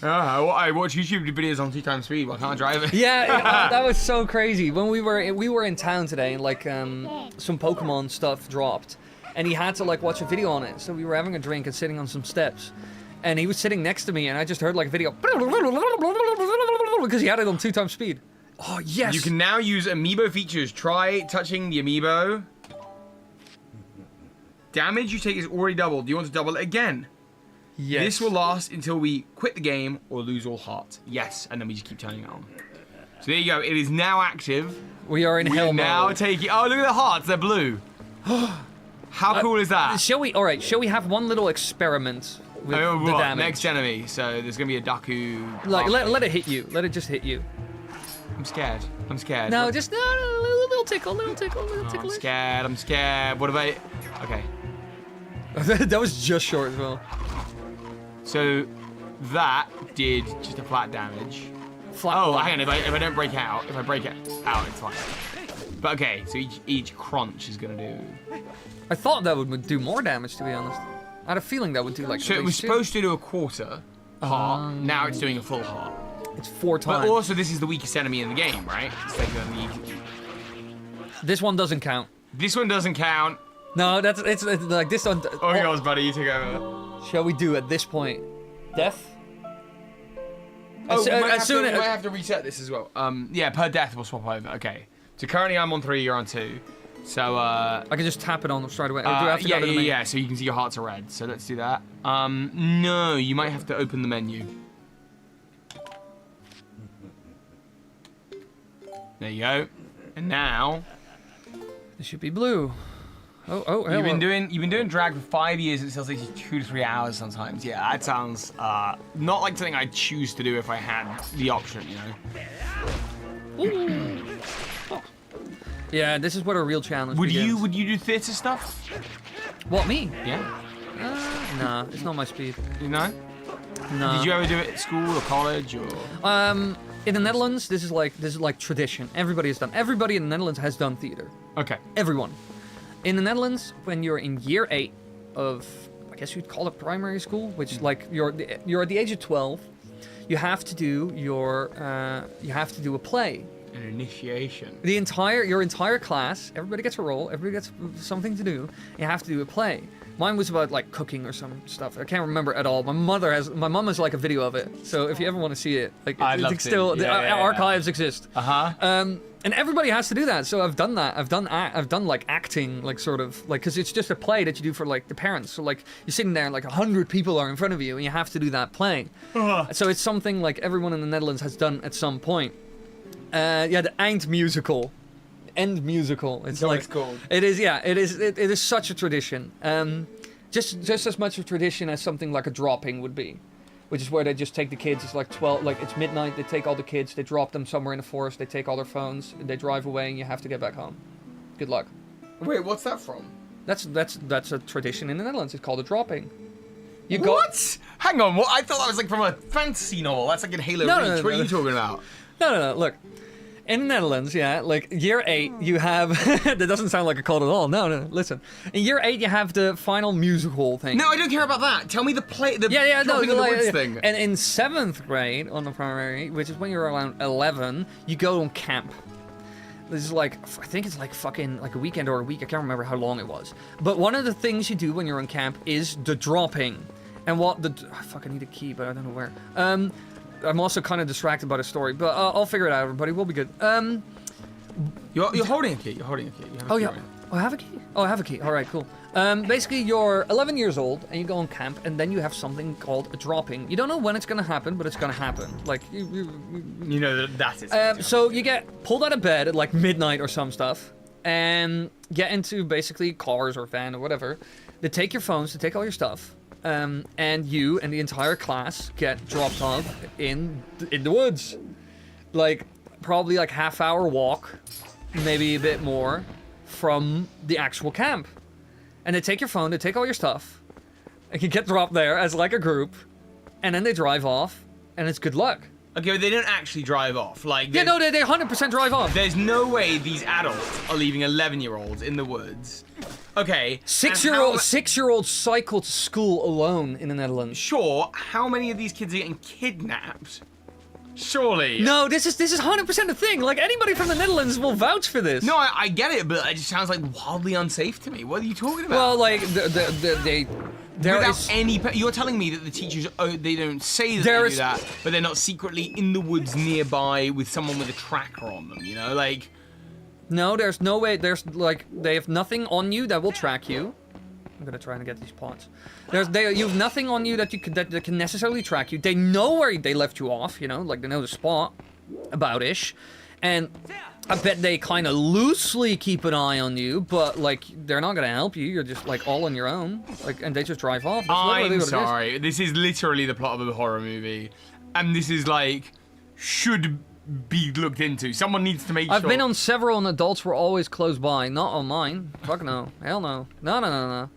I watch YouTube videos on 2x speed, why can't I drive it? Yeah, that was so crazy. When we were in town today, and like some Pokemon stuff dropped, and he had to like watch a video on it. So we were having a drink and sitting on some steps, and he was sitting next to me, and I just heard like a video because he had it on 2x speed. Oh yes! You can now use Amiibo features. Try touching the Amiibo. Damage you take is already doubled. Do you want to double it again? Yes. This will last until we quit the game or lose all hearts. Yes, and then we just keep turning it on. So there you go. It is now active. We are in We hell are now mode. taking. Oh, look at the hearts. They're blue. How cool is that? Shall we? All right. Shall we have one little experiment with Oh, the what? damage? Next enemy. So there's gonna be a Daku. Like let it hit you. Let it just hit you. I'm scared. I'm scared. No, What- just little tickle, little tickle, little Oh, I'm tickle. scared. I'm scared. What about? Okay. That was just short as well. So that did just a flat damage. Flat Oh, one. hang on. If I don't break out, if I break it out, it's fine. But okay, so each crunch is gonna do. I thought that would do more damage, to be honest. I had a feeling that would do like. So it at was least two. supposed to do a quarter heart. Now it's doing a full heart. It's 4 But times. also, this is the weakest enemy in the game, right? It's like This one doesn't count. this one doesn't count. No, it's like this one. Oh, yours, buddy. You took over. Shall we do at this point? Death. Oh, we might as soon have to reset this as well. Yeah, per death we'll swap over. Okay. So currently I'm on 3, you're on 2. So, I can just tap it on straight away. Or do I have to go to the menu? yeah, so you can see your hearts are red. So let's do that. No, you might have to open the menu. There you go. And now... It should be blue. Oh, You've been doing drag for 5 years, and it still takes you 2 to 3 hours sometimes. Yeah, that sounds not like something I'd choose to do if I had the option, you know? Yeah, this is what a real challenge Would begins. you do theatre stuff? What, me? Yeah. Nah, it's not my speed. You know? No. Did you ever do it at school or college or? In the Netherlands, this is like tradition. Everybody in the Netherlands has done theater. Okay. Everyone. In the Netherlands, when you're in year 8 of, I guess you'd call it primary school, which is like you're at the age of 12, you have to do a play. An initiation. Your entire class, everybody gets a role, everybody gets something to do. You have to do a play. Mine was about like cooking or some stuff. I can't remember at all. My mom has like a video of it. So if you ever want to see it, like the archives exist. And everybody has to do that. So I've done that. I've done like acting, like sort of like, because it's just a play that you do for like the parents. So like you're sitting there and like 100 people are in front of you and you have to do that play. So it's something like everyone in the Netherlands has done at some point. The Eind musical. End musical. It's like called. It is. Yeah. It is. It is such a tradition. Just as much a tradition as something like a dropping would be, which is where they just take the kids. It's like 12. Like it's midnight. They take all the kids. They drop them somewhere in the forest. They take all their phones. They drive away, and you have to get back home. Good luck. Wait, what's that from? That's a tradition in the Netherlands. It's called a dropping. What? Hang on. What? I thought that was like from a fantasy novel. That's like in Halo Reach. What are you talking about? No. Look. In the Netherlands, yeah, like year 8, you have. That doesn't sound like a cult at all. No, listen. In year 8, you have the final musical thing. No, I don't care about that. Tell me the play. Dropping in the woods thing. And in 7th grade on the primary, which is when you're around 11, you go on camp. This is like, I think it's like fucking like a weekend or a week. I can't remember how long it was. But one of the things you do when you're on camp is the dropping. And I fucking need a key, but I don't know where. I'm also kind of distracted by the story, but I'll figure it out, everybody. We'll be good. You're holding a key. You're holding a key. Oh, yeah. Oh, I have a key? Oh, I have a key. All right, cool. Basically, you're 11 years old, and you go on camp, and then you have something called a dropping. You don't know when it's going to happen, but it's going to happen. Like, you know that is. So you get pulled out of bed at, like, midnight or some stuff, and get into, basically, cars or van or whatever. They take your phones, they take all your stuff. And you and the entire class get dropped off in the woods. Like, probably like half-hour walk, maybe a bit more, from the actual camp. And they take your phone, they take all your stuff, and you get dropped there as like a group, and then they drive off, and it's good luck. Okay, but they don't actually drive off. Like, yeah, no, they 100% drive off. There's no way these adults are leaving 11-year-olds in the woods. Okay. 6-year-olds cycle to school alone in the Netherlands. Sure. How many of these kids are getting kidnapped? Surely. No, this is 100% a thing. Like, anybody from the Netherlands will vouch for this. No, I get it, but it just sounds like wildly unsafe to me. What are you talking about? Well, like, you're telling me that the teachers, they don't say that they do that, but they're not secretly in the woods nearby with someone with a tracker on them, you know? Like... No, there's no way. There's, like, they have nothing on you that will track you. I'm gonna try and get these pots. You have nothing on you that can necessarily track you. They know where they left you off, you know, like they know the spot, about-ish. And I bet they kind of loosely keep an eye on you, but, like, they're not gonna help you. You're just, like, all on your own. Like, and they just drive off. I'm sorry. This is literally the plot of a horror movie. And this is, like, should be looked into. Someone needs to make sure. I've been on several and adults were always close by. Not on mine. Fuck no. Hell no. No.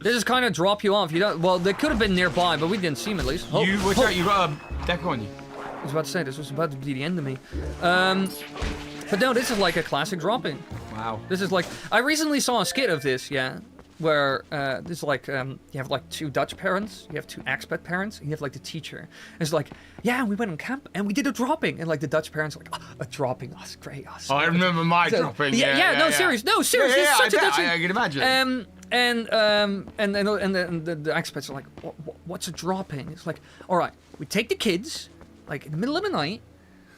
They just kind of drop you off. You don't. Well, they could have been nearby, but we didn't see them at least. You got a deck on you. I was about to say, this was about to be the end of me. But no, this is like a classic dropping. Wow. This is like, I recently saw a skit of this, yeah, where this is like, you have like 2 Dutch parents, you have 2 expat parents, and you have like the teacher. It's like, yeah, we went on camp and we did a dropping, and like the Dutch parents are like, oh, a dropping, oh, it's great. Oh, I remember my dropping. Yeah, serious. It's such a Dutch. I can imagine. And the expats are like, what's a dropping? It's like, all right, we take the kids, like in the middle of the night,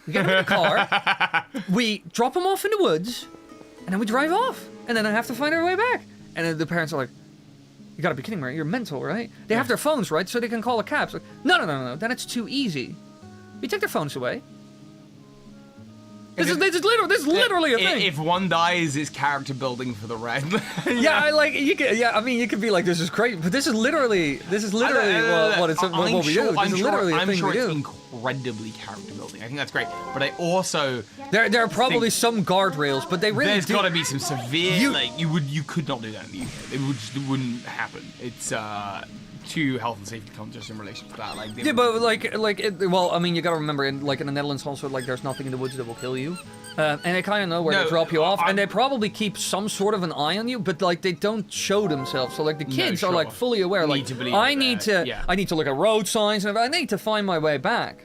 we get them in the car, we drop them off in the woods, And then we drive off. And then I have to find our way back. And then the parents are like, you gotta be kidding me, right? You're mental, right? They have their phones, right? So they can call a cab. So, no. Then it's too easy. We take their phones away. This is literally a thing. If one dies, it's character building for the red. You could be like, this is great, but this is literally what we do. This is literally a thing we do. It's incredibly character building. I think that's great. But I also there are probably some guardrails, but they really there's got to be some severe you could not do that in the UK. It wouldn't happen. It's too health and safety conscious in relation to that. You got to remember, in the Netherlands also, there's nothing in the woods that will kill you, and they kind of know where to drop you off, and they probably keep some sort of an eye on you, but they don't show themselves. So the kids are fully aware. I need to look at road signs, and I need to find my way back.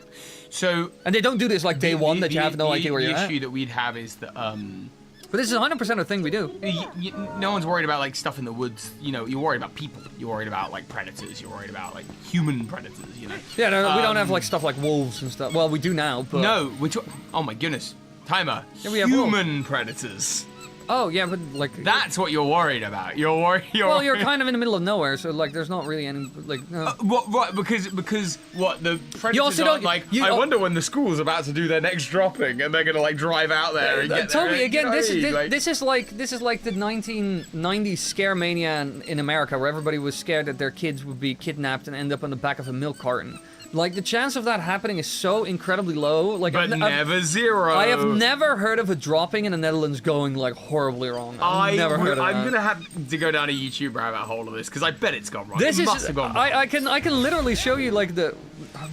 So and they don't do this day one that you have no idea where you're at. The issue that we'd have is that. But this is 100% a thing we do. No one's worried about stuff in the woods. You're worried about people. You're worried about predators. You're worried about human predators. Yeah, no, we don't have stuff like wolves and stuff. Well, we do now, but no. Oh my goodness, timer. Yeah, we have human predators. Oh yeah, but that's what you're worried about. You're you're kind of in the middle of nowhere, so there's not really any no. Right? Because what the predators you also don't, I wonder when the school's about to do their next dropping, and they're gonna drive out there and get Toby, there. Again, this is like the 1990s scare mania in America, where everybody was scared that their kids would be kidnapped and end up on the back of a milk carton. The chance of that happening is so incredibly low. But never zero. I have never heard of a dropping in the Netherlands going horribly wrong. I've never heard of that. I'm gonna have to go down a YouTube rabbit hole of this because I bet it's gone wrong. It must have gone wrong. I can literally show you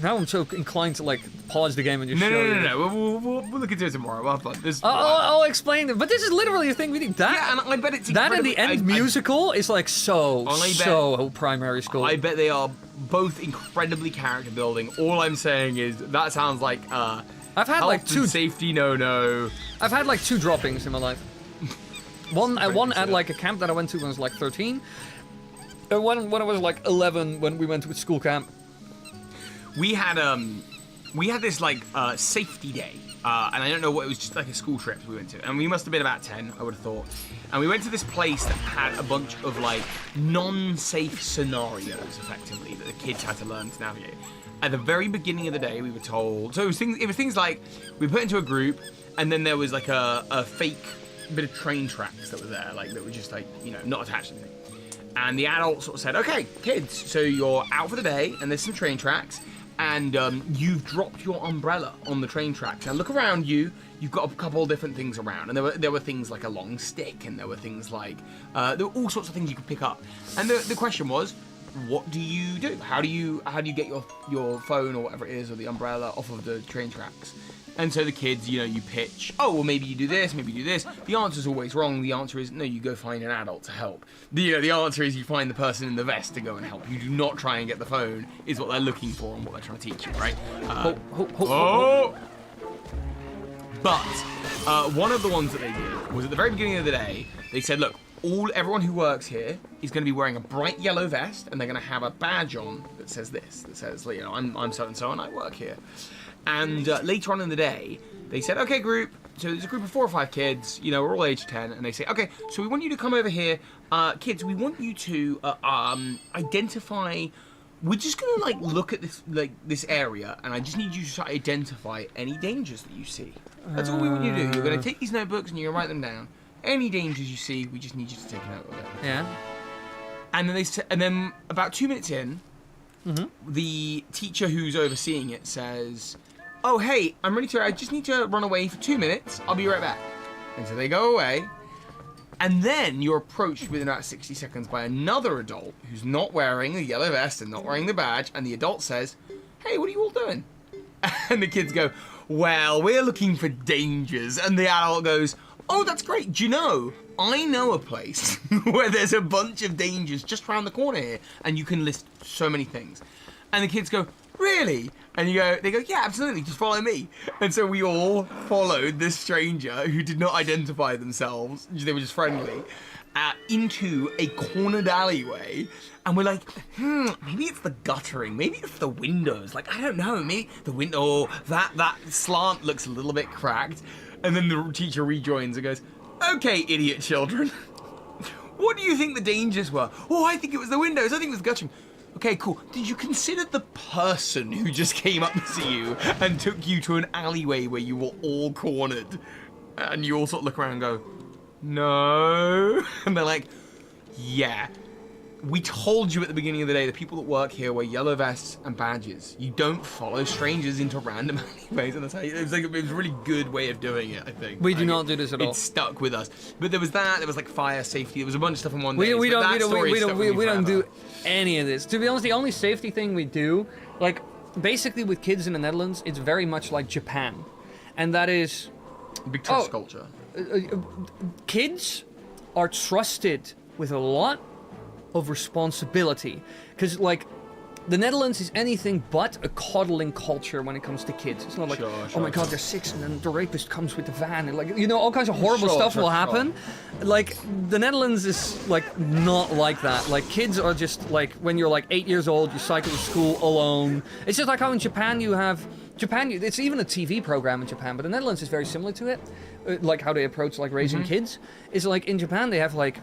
Now I'm so inclined to pause the game and just show you. No. We'll look into it tomorrow. We'll have fun. I'll explain it. But this is literally a thing we do. And I bet it's that and the end musical is so primary school. I bet they are both incredibly character building. All I'm saying is that sounds like I've had health two and safety no. I've had 2 droppings in my life. One at a camp that I went to when I was 13. And one when I was 11 when we went to a school camp. We had this safety day, and I don't know what, it was just a school trip we went to, and we must have been about 10, I would have thought, and we went to this place that had a bunch of non-safe scenarios, effectively, that the kids had to learn to navigate. At the very beginning of the day, we were told, so it was things like, we put into a group, and then there was a fake bit of train tracks that were there, that were just not attached to anything. And the adult sort of said, okay, kids, so you're out for the day, and there's some train tracks, and you've dropped your umbrella on the train tracks. Now look around you, you've got a couple of different things around, and there were things like a long stick, and there were things there were all sorts of things you could pick up. And the question was, what do you do? How do you get your phone or whatever it is, or the umbrella off of the train tracks? And so the kids, you pitch, oh, well, maybe you do this, maybe you do this. The answer's always wrong. The answer is, no, you go find an adult to help. The answer is you find the person in the vest to go and help. You do not try and get the phone, is what they're looking for and what they're trying to teach you, right? But one of the ones that they did was at the very beginning of the day, they said, look, everyone who works here is going to be wearing a bright yellow vest, and they're going to have a badge on that says this, that says, I'm so-and-so and I work here. And later on in the day, they said, okay, group, so there's a group of 4 or 5 kids, we're all age 10, and they say, okay, so we want you to come over here. Kids, we want you to identify, we're just going to look at this area, and I just need you to identify any dangers that you see. That's all we want you to do. You're going to take these notebooks and you're going to write them down. Any dangers you see, we just need you to take a note of it. Yeah. And then about 2 minutes in, the teacher who's overseeing it says, oh, hey, I just need to run away for 2 minutes. I'll be right back. And so they go away. And then you're approached within about 60 seconds by another adult who's not wearing the yellow vest and not wearing the badge. And the adult says, hey, what are you all doing? And the kids go, well, we're looking for dangers. And the adult goes, oh, that's great. Do you know, I know a place where there's a bunch of dangers just around the corner here, and you can list so many things. And the kids go, really? And they go, yeah, absolutely, just follow me. And so we all followed this stranger who did not identify themselves, they were just friendly, into a cornered alleyway. And we're like, maybe it's the guttering, maybe it's the windows. I don't know, maybe the window, that slant looks a little bit cracked. And then the teacher rejoins and goes, Okay, idiot children. What do you think the dangers were? Oh, I think it was the windows. I think it was gushing. Okay, cool. Did you consider the person who just came up to you and took you to an alleyway where you were all cornered? And you all sort of look around and go, no. And they're like, yeah. We told you at the beginning of the day, the people that work here wear yellow vests and badges. You don't follow strangers into random alleyways. And that's how it was like, it was a really good way of doing it, I think. We do not do this at all. It stuck with us. But there was that, there was like fire safety, there was a bunch of stuff in one day. We don't do any of this. To be honest, the only safety thing we do, like, basically with kids in the Netherlands, it's very much like Japan. And that is... Big trust culture. Kids are trusted with a lot of responsibility, because like the Netherlands is anything but a coddling culture when it comes to kids. It's not like, oh my god, they're 6 and then the rapist comes with the van and like, you know, all kinds of horrible stuff will happen. Like the Netherlands is like not like that. Like kids are just like, when you're like 8 years old, you cycle to school alone. It's just like how in Japan you have it's even a TV program in Japan, but the Netherlands is very similar to it. Like how they approach like raising kids is like in Japan they have like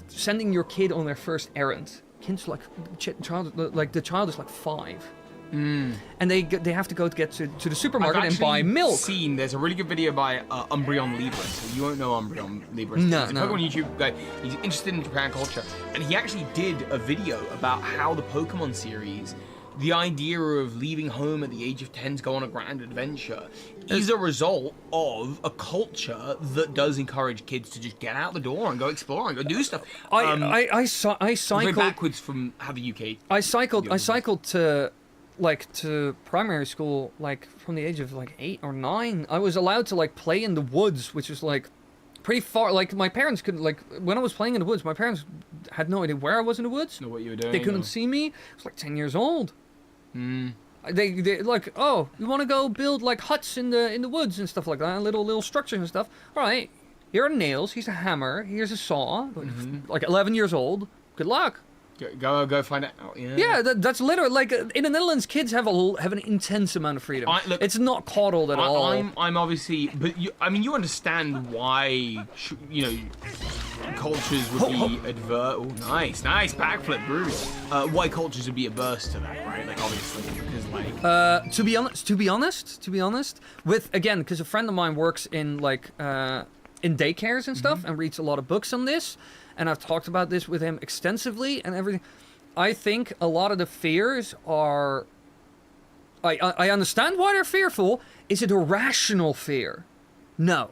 sending your kid on their first errand. Kids like the child is like 5, and they have to go to get to the supermarket and buy milk. There's a really good video by Umbreon Libris. So you won't know Umbreon Libris. No, He's a Pokemon YouTube guy. He's interested in Japan culture, and he actually did a video about how the Pokemon series, the idea of leaving home at the age of 10 to go on a grand adventure, is a result of a culture that does encourage kids to just get out the door and go explore and go do stuff. I cycled backwards from how the UK. I cycled to primary school like from the age of like 8 or 9. I was allowed to like play in the woods, which is like pretty far. Like my parents couldn't, like when I was playing in the woods, my parents had no idea where I was in the woods. Know what you were doing. They couldn't see me. I was like 10 years old. They like, oh, you want to go build like huts in the woods and stuff like that, little structures and stuff. All right, here are nails. Here's a hammer. Here's a saw. Like 11 years old. Good luck. Go find out. Yeah, that's literally like in the Netherlands, kids have an intense amount of freedom. Look, it's not coddled at all. I'm obviously, but you understand why cultures would be adverse. Oh, nice backflip, Bruce. Why cultures would be averse to that, right? Like obviously, because like. To be honest, because a friend of mine works in like in daycares and stuff and reads a lot of books on this. And I've talked about this with him extensively and everything. I think a lot of the fears are... I understand why they're fearful. Is it a rational fear? No.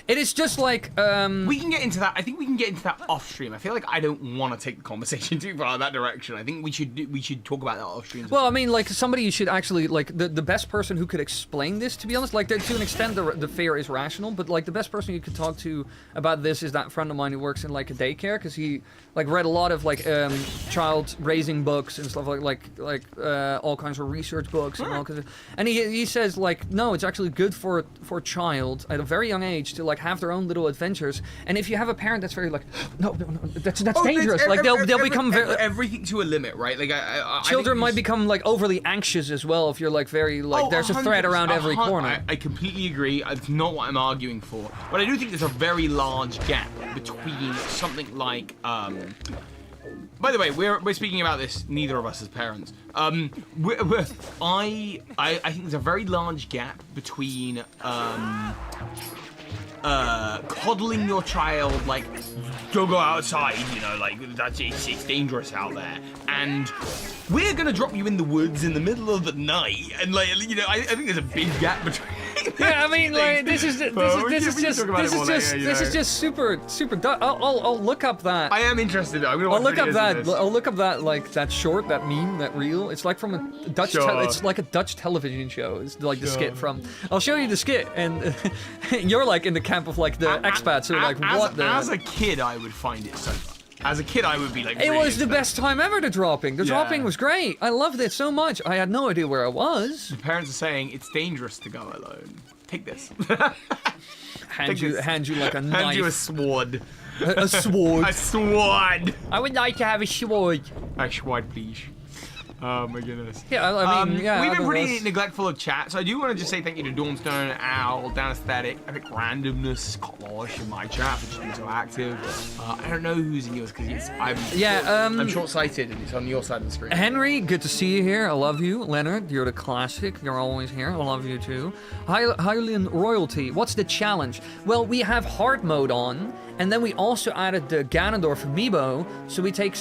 It is just like... We can get into that. I think we can get into that off stream. I feel like I don't want to take the conversation too far in that direction. I think we should talk about that off stream. Well, I mean, like somebody you should actually like the best person who could explain this. To be honest, like to an extent, the fear is rational, but like the best person you could talk to about this is that friend of mine who works in like a daycare, because he like read a lot of like child raising books and stuff like all kinds of research books and all kinds of, and he says like no, it's actually good for a child at a very young age to like have their own little adventures. And if you have a parent that's very like no, that's dangerous, like they'll become very everything to a limit, right? Like children might become like overly anxious as well if you're like very like there's a threat around every corner. I completely agree. It's not what I'm arguing for, but I do think there's a very large gap between something like by the way, we're speaking about this, neither of us as parents. I think there's a very large gap between coddling your child, like, don't go outside, you know, like, it's dangerous out there, and we're gonna drop you in the woods in the middle of the night, and like, you know, I think there's a big gap between. Yeah, I mean, like, this is just super. I'll look up that. I am interested. I'm gonna watch I'll look up that like that short, that meme, that reel. It's like from a Dutch. It's like a Dutch television show. It's like the skit from. I'll show you the skit, and you're like in the camp of like the expats who are like, what the. As a kid, I would find it so fun. As a kid, I would be like, it was the best time ever, the dropping. The dropping was great. I loved it so much. I had no idea where I was. The parents are saying it's dangerous to go alone. Take this. hand you like a knife. Hand you a sword. A sword. A sword. I would like to have a sword. A sword, please. Oh my goodness. Yeah, I mean, yeah. We've been pretty otherwise- neglectful of chat, so I do want to just say thank you to Dawnstone, Owl, Dan Aesthetic, Epic Randomness, Kolosh in my chat for just being so active. I don't know who's in yours because I'm short-sighted and it's on your side of the screen. Henry, good to see you here. I love you. Leonard, you're the classic. You're always here. I love you too. Hylian Royalty, what's the challenge? Well, we have hard mode on, and then we also added the Ganondorf Amiibo, so we take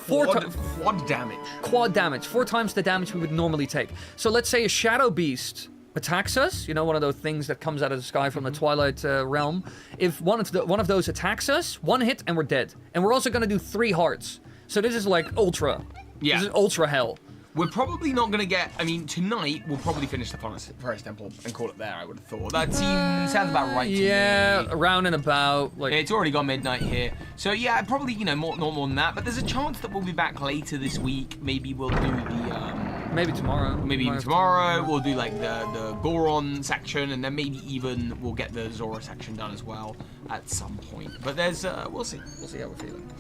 quad damage. Quad damage, 4 times the damage we would normally take. So let's say a Shadow Beast attacks us, you know, one of those things that comes out of the sky from the Twilight realm. If one of those attacks us, 1 hit and we're dead. And we're also going to do 3 hearts. So this is like ultra. Yeah. This is ultra hell. We're probably not going to get... I mean, tonight we'll probably finish the Forest Temple and call it there, I would have thought. That sounds about right to me. Yeah, around and about. Like it's already gone midnight here. So yeah, probably, you know, not more than that. But there's a chance that we'll be back later this week. Maybe we'll do the... maybe tomorrow. Maybe even tomorrow. We'll do like the Goron section. And then maybe even we'll get the Zora section done as well at some point. But there's... we'll see. We'll see how we're feeling.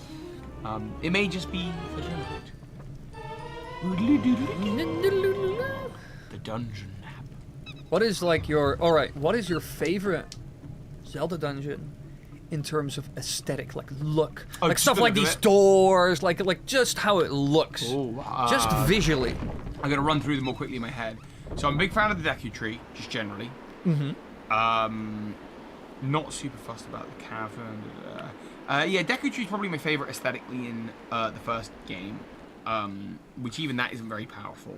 It may just be for tonight. The dungeon map. What is like your... Alright, what is your favorite Zelda dungeon in terms of aesthetic, like look? Oh, like stuff like these doors, like just how it looks. Ooh, just visually. I'm going to run through them more quickly in my head. So I'm a big fan of the Deku Tree, just generally. Not super fussed about the cavern. Yeah, Deku Tree is probably my favorite aesthetically in the first game. Which even that isn't very powerful.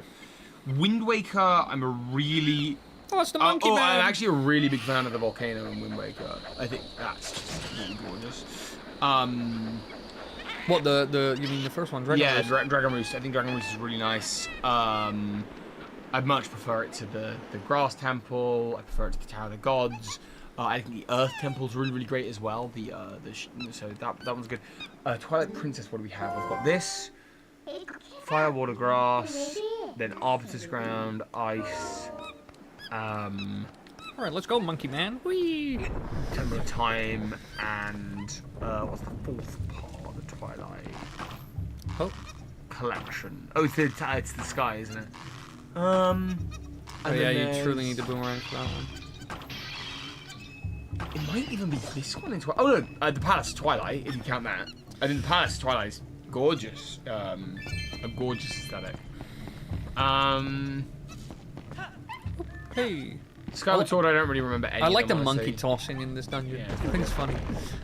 Wind Waker, I'm a really... Oh, it's the monkey man. I'm actually a really big fan of the volcano in Wind Waker. I think that's just really gorgeous. What, you mean the first one, Dragon Yeah, Roost? Dragon Roost. I think Dragon Roost is really nice. I'd much prefer it to the Grass Temple. I prefer it to the Tower of the Gods. I think the Earth Temple is really, really great as well. So that one's good. Twilight Princess, what do we have? We've got this. Fire, water, grass, then Arbiter's Ground, ice, Alright, let's go, monkey man. Whee! Temple of Time, and what's the 4th part of the Twilight collection? Oh, it's the sky, isn't it? Oh yeah, you truly need the boomerang for that one. It might even be this one in Twilight. Oh no, the Palace of Twilight, if you count that. I think the Palace of Twilight is gorgeous. A gorgeous aesthetic. Hey. Skyward Sword, I don't really remember any. I like of the them, monkey honestly. tossing in this dungeon. Yeah, I think it's funny.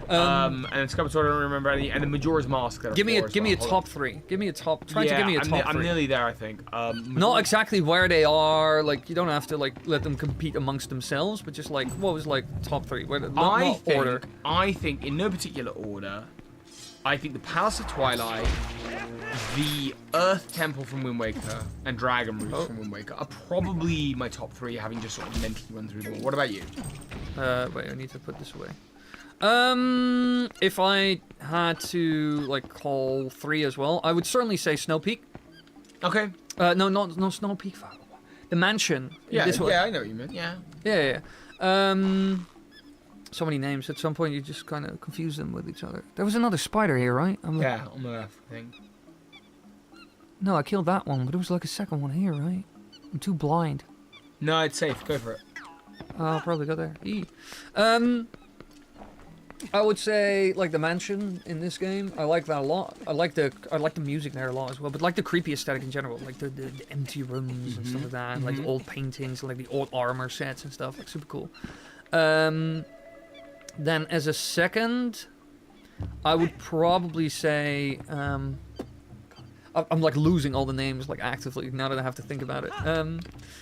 And Skyward Sword, I don't remember any. And the Majora's Mask. Give me a top 3. Give me a top. Try to give me a top 3. I'm nearly there, I think. Not exactly where they are. Like you don't have to like let them compete amongst themselves, but just like what was like top 3? Not order. I think in no particular order. I think the Palace of Twilight, the Earth Temple from Wind Waker, and Dragon Roost from Wind Waker are probably my top 3, having just sort of mentally run through them all. What about you? Wait, I need to put this away. If I had to like call 3 as well, I would certainly say Snow Peak. Okay. No, Snow Peak. The mansion. This one. Yeah, I know what you meant. Yeah. Yeah. So many names. At some point, you just kind of confuse them with each other. There was another spider here, right? Yeah, on the left, I think. No, I killed that one, but there was like a second one here, right? I'm too blind. No, it's safe. Go for it. I'll probably go there. I would say like the mansion in this game. I like that a lot. I like the music there a lot as well. But like the creepy aesthetic in general, like the empty rooms and stuff like that, and like the old paintings, like the old armor sets and stuff. Like super cool. Then as a second, I would probably say I'm like losing all the names like actively now that I have to think about it.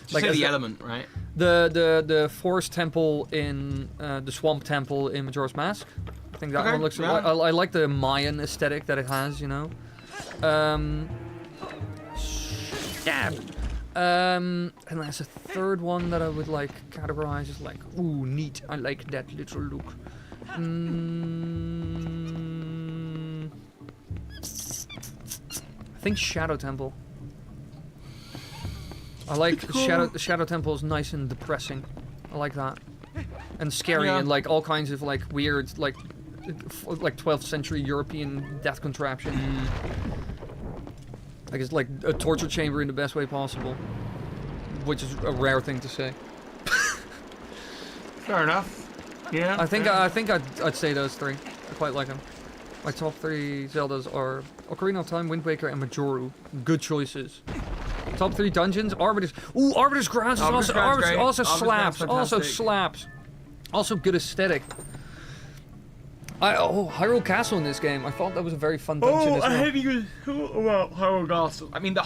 Just like say the element, right? The Forest Temple in the Swamp Temple in Majora's Mask. I think that one looks. Yeah. I like the Mayan aesthetic that it has, you know. And there's a third one that I would like categorize as like, ooh, neat. I like that little look. I think Shadow Temple. I like Shadow Temple is nice and depressing. I like that. And scary and like all kinds of like weird like 12th century European death contraption. Like it's like a torture chamber in the best way possible, which is a rare thing to say. Fair enough. Yeah. I think I'd say those three. I quite like them. My top 3 Zeldas are Ocarina of Time, Wind Waker, and Majoru. Good choices. Top 3 dungeons, Arbiter's. Ooh, Arbiter's Grounds is Arbiter's Grounds great. also Arbiter's slaps. Grounds Also fantastic. slaps. Also good aesthetic. Hyrule Castle in this game. I thought that was a very fun dungeon as well. Hyrule Castle. I mean,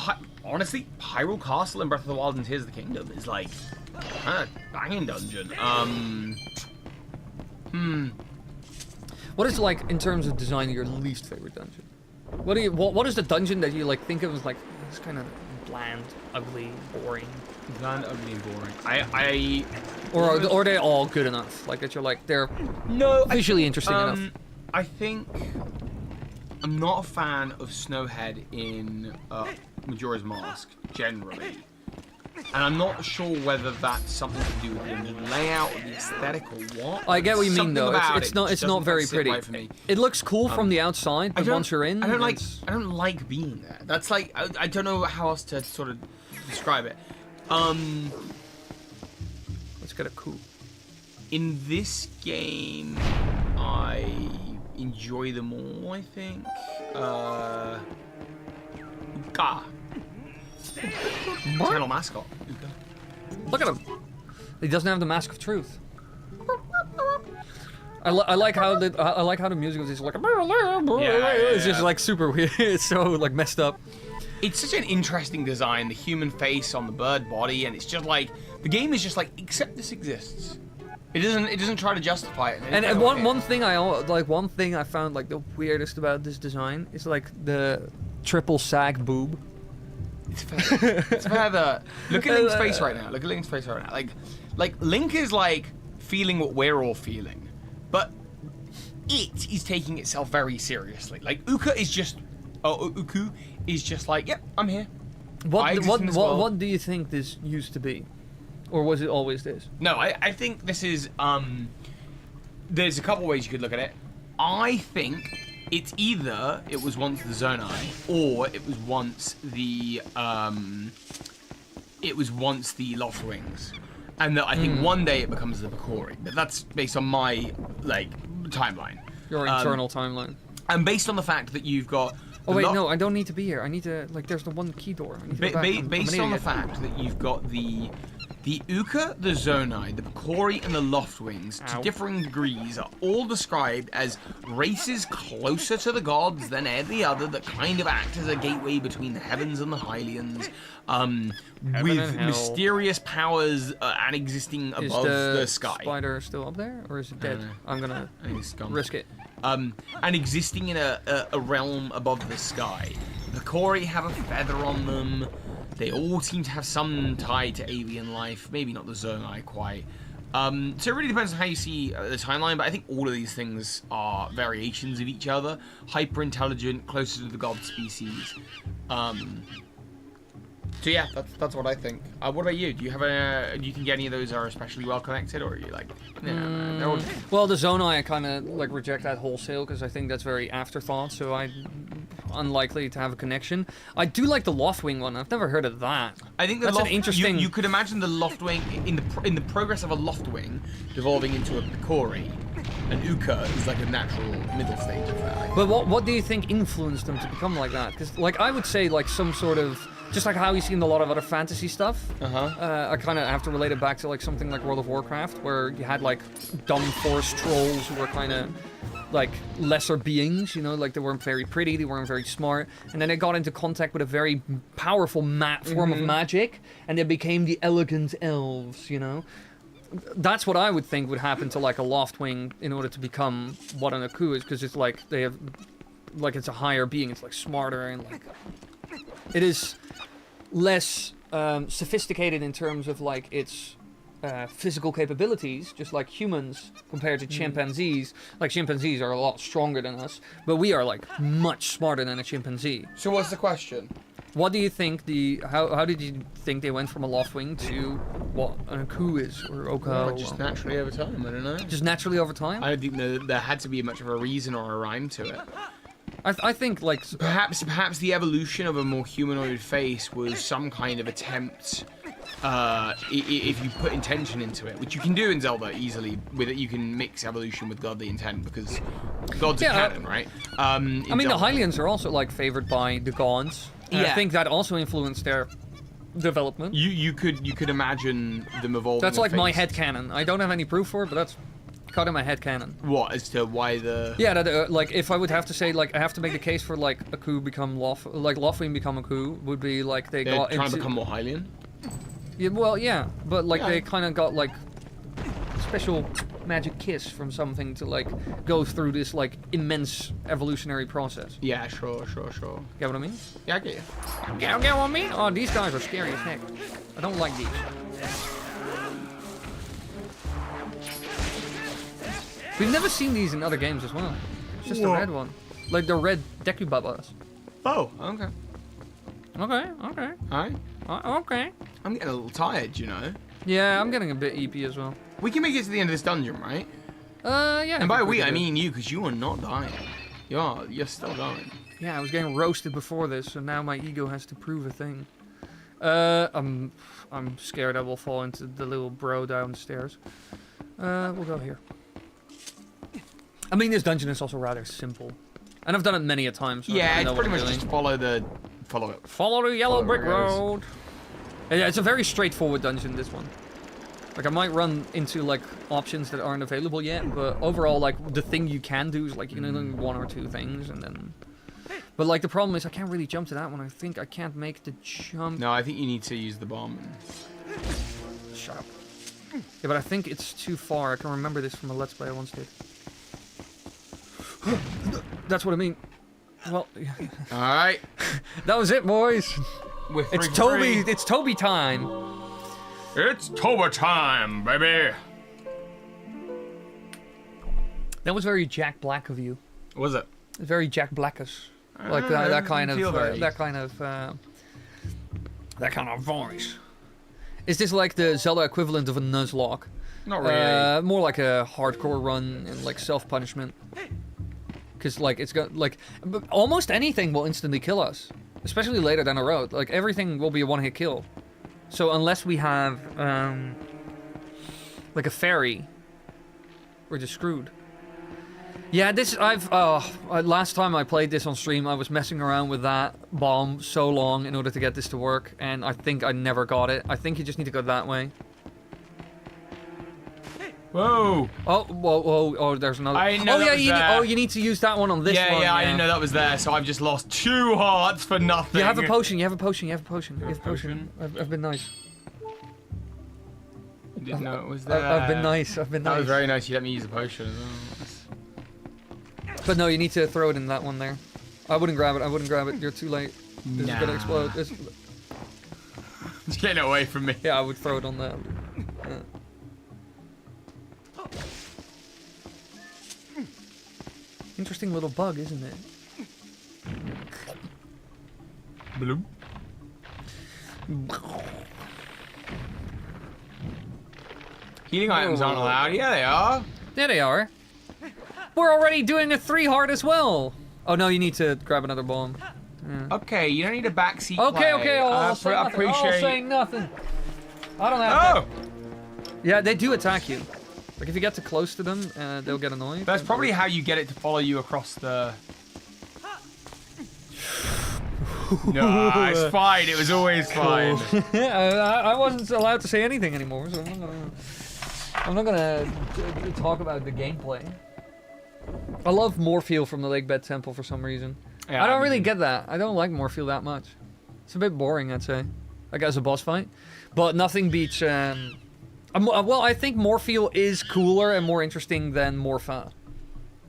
honestly, Hyrule Castle in Breath of the Wild and Tears of the Kingdom is like a banging dungeon. What is like in terms of design your least favorite dungeon? What is the dungeon that you like think of as like it's kind of bland, ugly, boring? Bland, ugly, and boring. Or are they all good enough? Like that you're like they're visually interesting enough. I think I'm not a fan of Snowhead in Majora's Mask generally, and I'm not sure whether that's something to do with the layout or the aesthetic or what. I get what you mean Something though. about It's not very sit pretty. right for me. It looks cool from the outside, but once you're in, I don't like being there. That's like I don't know how else to sort of describe it. let's get a coup. In this game, I enjoy them all. I think. Uka. Eternal mascot. Uka. Look at him. He doesn't have the mask of truth. I like how the music was just like it's just like super weird. It's so like messed up. It's such an interesting design, the human face on the bird body, and it's just like the game is just like accept this exists. It doesn't try to justify it. And one thing I found like the weirdest about this design is like the triple sag boob. It's fair. It's fair. Look at Link's face right now. Look at Link's face right now. Like Link is like feeling what we're all feeling, but it is taking itself very seriously. Like Uku is just like, yep, I'm here. What do you think this used to be, or was it always this? No, I think this is there's a couple ways you could look at it. I think it's either it was once the Zonai, or it was once the Loftwings, and that I think one day it becomes the Bakori. But that's based on my like timeline. Your internal timeline. And based on the fact that you've got. Oh wait, no, I don't need to be here. I need to like. There's the one key door. I need to go back. Based on the fact that you've got the Uka, the Zonai, the Bakori, and the Loftwings, to differing degrees, are all described as races closer to the gods than any other that kind of act as a gateway between the heavens and the Hylians, with mysterious powers and existing above the sky. Is the spider still up there, or is it dead? I'm gonna risk it. And existing in a realm above the sky. The Bakori have a feather on them. They all seem to have some tie to alien life. Maybe not the Zonai quite. So it really depends on how you see the timeline, but I think all of these things are variations of each other. Hyper-intelligent, closer to the god species. So yeah, that's what I think. What about you? Do you think any of those are especially well connected, or are you like, they're all... Well, the Zonai I kind of like reject that wholesale because I think that's very afterthought. So I'm unlikely to have a connection. I do like the Loftwing one. I've never heard of that. I think that's an interesting. You could imagine the Loftwing in the progress of a Loftwing devolving into a Bakori. And Uka is like a natural middle stage of that. But what do you think influenced them to become like that? Because like I would say like some sort of. Just like how you see in a lot of other fantasy stuff, I kind of have to relate it back to like something like World of Warcraft, where you had like dumb forest trolls who were kind of like lesser beings, you know, like they weren't very pretty, they weren't very smart, and then they got into contact with a very powerful form of magic, and they became the elegant elves, you know. That's what I would think would happen to like a Loftwing in order to become what an Aku is, because it's like they have, like it's a higher being, it's like smarter and like it is less sophisticated in terms of like its physical capabilities, just like humans compared to chimpanzees. Like chimpanzees are a lot stronger than us, but we are like much smarter than a chimpanzee. So what's the question? What do you think how did you think they went from a Loftwing to what an Aku is, or Oka? Just naturally over time, I don't know. Just naturally over time? I don't think there had to be much of a reason or a rhyme to it. I think like Perhaps the evolution of a more humanoid face was some kind of attempt. If you put intention into it, which you can do in Zelda easily, with it you can mix evolution with godly intent because gods are canon, right? I mean, the Hylians are also like favored by the gods. And I think that also influenced their development. You could imagine them evolving. That's like my headcanon. I don't have any proof for it, but that's kind of my headcanon. What as to why the? Yeah, that, like if I would have to say, like I have to make the case for like a coup become like Lofwing become a coup would be like They're got trying into, to become more Hylian. Yeah, well, yeah, but like they kind of got like special magic kiss from something to like go through this like immense evolutionary process. Yeah, sure. Get what I mean? Yeah, I get you. Get what I mean? Oh, these guys are scary as heck. I don't like these. We've never seen these in other games as well. It's just the red one, like the red Dekubabas. Oh, okay. Okay. Alright. Okay. I'm getting a little tired, you know. Yeah, I'm getting a bit EP as well. We can make it to the end of this dungeon, right? Yeah. And by we, I mean you, because you are not dying. You're still going. Yeah, I was getting roasted before this, so now my ego has to prove a thing. I'm scared I will fall into the little bro downstairs. We'll go here. I mean, this dungeon is also rather simple, and I've done it many a time. So Yeah, I it's know pretty what much I'm just doing. follow it. Follow the yellow brick where it goes. road. Yeah, it's a very straightforward dungeon, this one. Like, I might run into, like, options that aren't available yet, but overall, like, the thing you can do is, like, you know, one or two things, and then... But, like, the problem is I can't really jump to that one. I think I can't make the jump. No, I think you need to use the bomb. Shut up. Yeah, but I think it's too far. I can remember this from a Let's Play I once did. That's what I mean. Well, Alright. that was it, boys. It's Toby. It's Toby time. It's Toba time, baby. That was very Jack Black of you. Was it? Very Jack Blackish. Like that kind of voice. Is this like the Zelda equivalent of a Nuzlocke? Not really. More like a hardcore run and like self-punishment. Because like it's got like almost anything will instantly kill us, especially later down the road. Like everything will be a one-hit kill. So unless we have like a fairy, we're just screwed. Yeah, last time I played this on stream, I was messing around with that bomb so long in order to get this to work, and I think I never got it. I think you just need to go that way. Whoa! Oh, there's another. I didn't know that was there. You need to use that one on this one. Yeah, I didn't know that was there, so I've just lost 2 hearts for nothing. You have a potion. You have a potion. I've been nice. You didn't know it was there. I've been nice. That was very nice. You let me use a potion as well. But no, you need to throw it in that one there. I wouldn't grab it. You're too late. This is gonna explode. It's getting away from me. Yeah, I would throw it on that. Interesting little bug, isn't it? Bloop. Healing items aren't allowed. Yeah, they are. There they are. We're already doing a 3 heart as well. Oh no, you need to grab another bomb. Yeah. Okay, you don't need a backseat. Okay. I'll say nothing. I don't have. Oh. Yeah, they do attack you. Like if you get too close to them, they'll get annoyed. That's probably how you get it to follow you across the. No, it's fine. It was always fine. I wasn't allowed to say anything anymore, so I'm not gonna talk about the gameplay. I love Morpheal from the Lakebed Temple for some reason. Yeah, I don't really get that. I don't like Morpheal that much. It's a bit boring, I'd say. Like as a boss fight, but nothing beats. Well, I think Morpheal is cooler and more interesting than Morpha.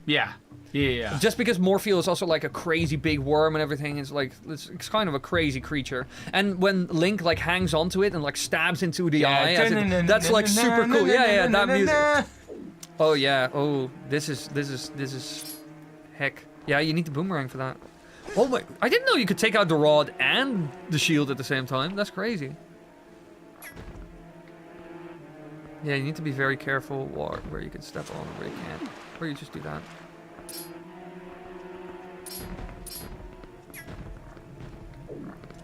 Yeah. Just because Morpheal is also like a crazy big worm and everything, it's like it's kind of a crazy creature. And when Link like hangs onto it and like stabs into the eye, that's like super cool. Yeah, that music. Oh yeah. Oh, this is heck. Yeah, you need the boomerang for that. Oh my! I didn't know you could take out the rod and the shield at the same time. That's crazy. Yeah, you need to be very careful where you can step on and where you can't. Or you just do that.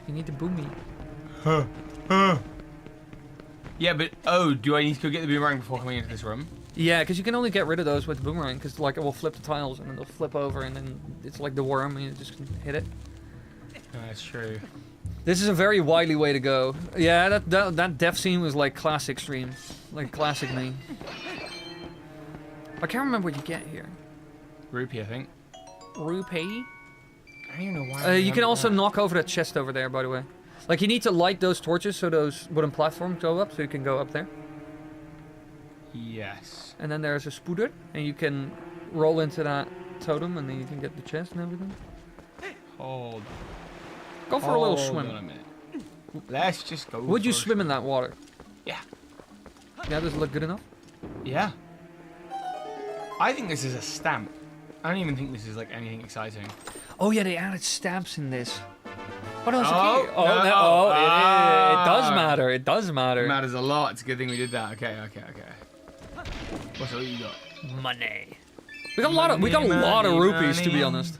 You need the boomy. Yeah, but do I need to go get the boomerang before coming into this room? Yeah, because you can only get rid of those with the boomerang, because like it will flip the tiles and then they'll flip over and then it's like the worm and you just can hit it. That's true. This is a very Wily way to go. Yeah, that death scene was like classic stream, like classic me. I can't remember what you get here. Rupee, I think. Rupee? I don't even know why. You can also knock over that chest over there, by the way. Like you need to light those torches so those wooden platforms go up, so you can go up there. Yes. And then there's a spooder, and you can roll into that totem, and then you can get the chest and everything. Hold. Go for a little swim. Hold on a minute. Let's just go. Would you swim in that water? Yeah. Yeah, does it look good enough? Yeah. I think this is a stamp. I don't even think this is like anything exciting. Oh yeah, they added stamps in this. Oh no, it's Oh, okay. Oh, no. no, oh, it does matter. It does matter. It matters a lot. It's a good thing we did that. Okay. What's all you got? Money. We got a lot of rupees, to be honest.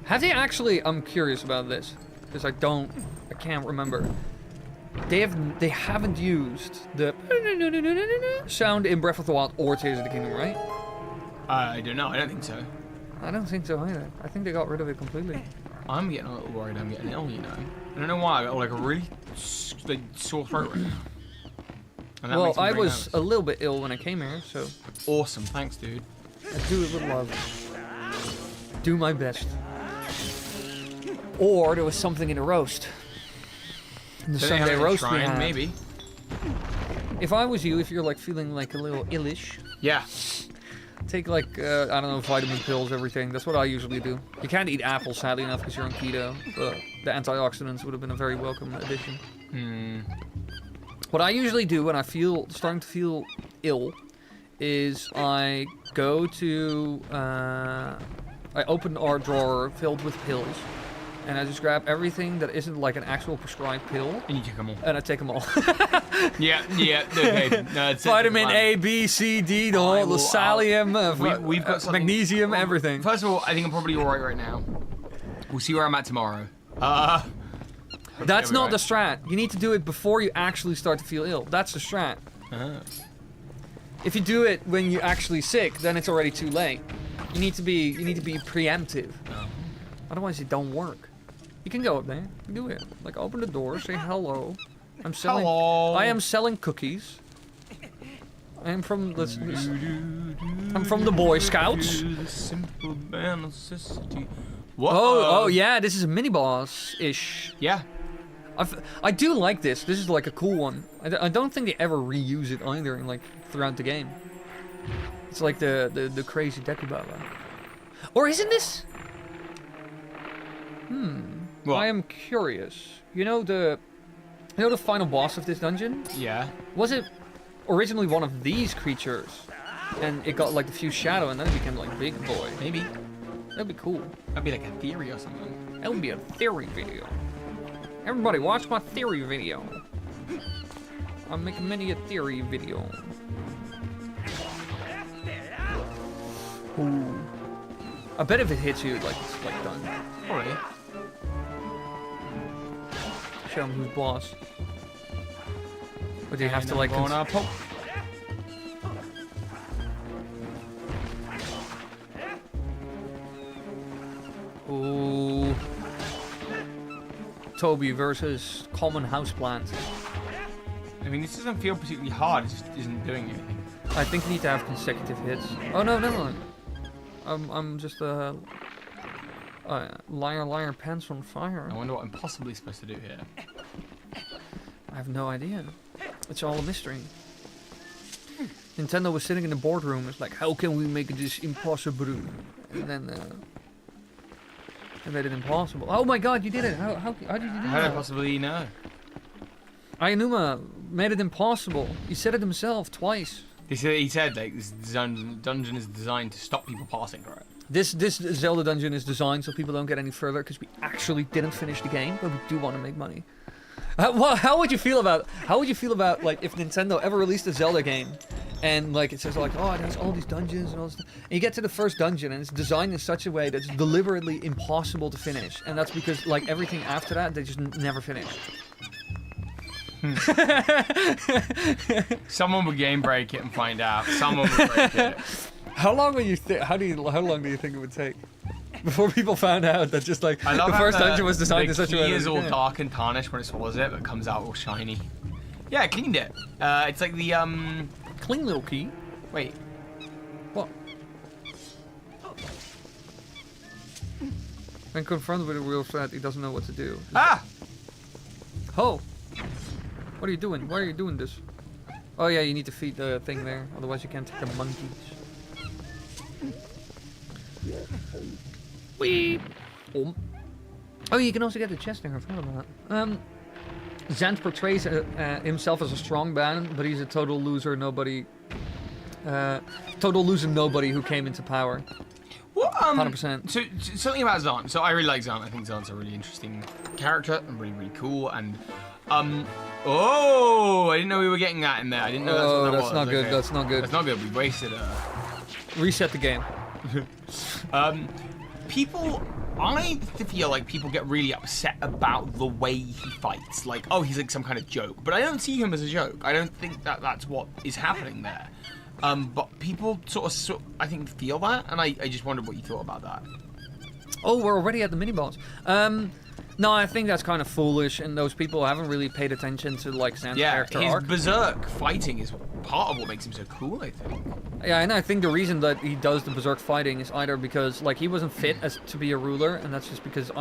Have they actually? I'm curious about this because I can't remember. They haven't used the sound in Breath of the Wild or Tears of the Kingdom, right? I don't know. I don't think so. I don't think so either. I think they got rid of it completely. I'm getting a little worried. I'm getting ill, you know. I don't know why. I got like a really sore throat right now. And that Well, makes me I very was nervous. a little bit ill when I came here, so Awesome. Thanks, dude. I do it with love. Do my best. Or there was something in the roast. In the Do they have Sunday it in roast we Shrine? had. Maybe. If I was you, if you're like feeling like a little illish, Yeah. take like, I don't know, vitamin pills, everything. That's what I usually do. You can't eat apples, sadly enough, because you're on keto. But the antioxidants would have been a very welcome addition. What I usually do when I starting to feel ill is I go to, I open our drawer filled with pills. And I just grab everything that isn't like an actual prescribed pill. And you take them all. And I take them all. Yeah. Okay. No, it's Vitamin A, B, C, D, the thallium, we've got something- magnesium, everything. First of all, I think I'm probably alright right now. We'll see where I'm at tomorrow. That's not the strat. You need to do it before you actually start to feel ill. That's the strat. If you do it when you're actually sick, then it's already too late. You need to be preemptive. Otherwise, it don't work. You can go up there, do it. Like open the door, say hello. I'm selling. Hello. I am selling cookies. I am from the. I'm from the Boy Scouts. What? Oh yeah, this is a mini boss ish. Yeah. I do like this. This is like a cool one. I don't think they ever reuse it either, in, like throughout the game. It's like the crazy Dekubaba. Or isn't this? What? I am curious. You know the final boss of this dungeon? Yeah. Was it originally one of these creatures? And it got like the fused shadow and then it became like big boy. Maybe. That'd be cool. That'd be like a theory or something. That would be a theory video. Everybody watch my theory video. I'm making many a theory video. Ooh. I bet if it hits you, like it's like done. Probably. Show him who's boss. But do you have to like? Ooh. Toby versus common houseplant. I mean, this doesn't feel particularly hard. It just isn't doing anything. I think you need to have consecutive hits. Oh no, never mind. I'm just a liar, pants on fire. I wonder what I'm possibly supposed to do here. I have no idea. It's all a mystery. Nintendo was sitting in the boardroom. It's like, how can we make this impossible? And then they made it impossible. Oh my God, you did it! How did you do that? How did I possibly know? Aonuma made it impossible. He said it himself twice. He said like this dungeon is designed to stop people passing through it. This Zelda dungeon is designed so people don't get any further because we actually didn't finish the game, but we do want to make money. How would you feel about like if Nintendo ever released a Zelda game, and like it says like, oh, it has all these dungeons and all this stuff, and you get to the first dungeon and it's designed in such a way that's deliberately impossible to finish, and that's because like everything after that they just never finish. Someone would game break it and find out. Someone would break it. How long do you think it would take before people found out that just like the first dungeon was designed in such a way? The key is all dark and tarnished when it swallows it, but comes out all shiny. Yeah, I cleaned it. It's like the clean little key. Wait. What? When confronted with a real threat, he doesn't know what to do. Ah! Oh. What are you doing? Why are you doing this? Oh yeah, you need to feed the thing there, otherwise you can't take the monkeys. Whee! Oh, you can also get the chest there, I forgot about that. Zant portrays himself as a strong man, but he's a total loser nobody who came into power. Well, 100%. So something about Zant. So I really like Zant. I think Zant's a really interesting character and really, really cool. And oh, I didn't know we were getting that in there. I didn't know that's what that was. Not good. Okay. That's not good. That's not good. We wasted Reset the game. I feel like people get really upset about the way he fights. Like, oh, he's like some kind of joke. But I don't see him as a joke. I don't think that that's what is happening there. But people sort of, I think, feel that, and I just wondered what you thought about that. Oh, we're already at the mini-boss. No, I think that's kind of foolish, and those people haven't really paid attention to, like, Zant's character arc. His berserk fighting is part of what makes him so cool, I think. Yeah, and I think the reason that he does the berserk fighting is either because, like, he wasn't fit to be a ruler, and that's just because,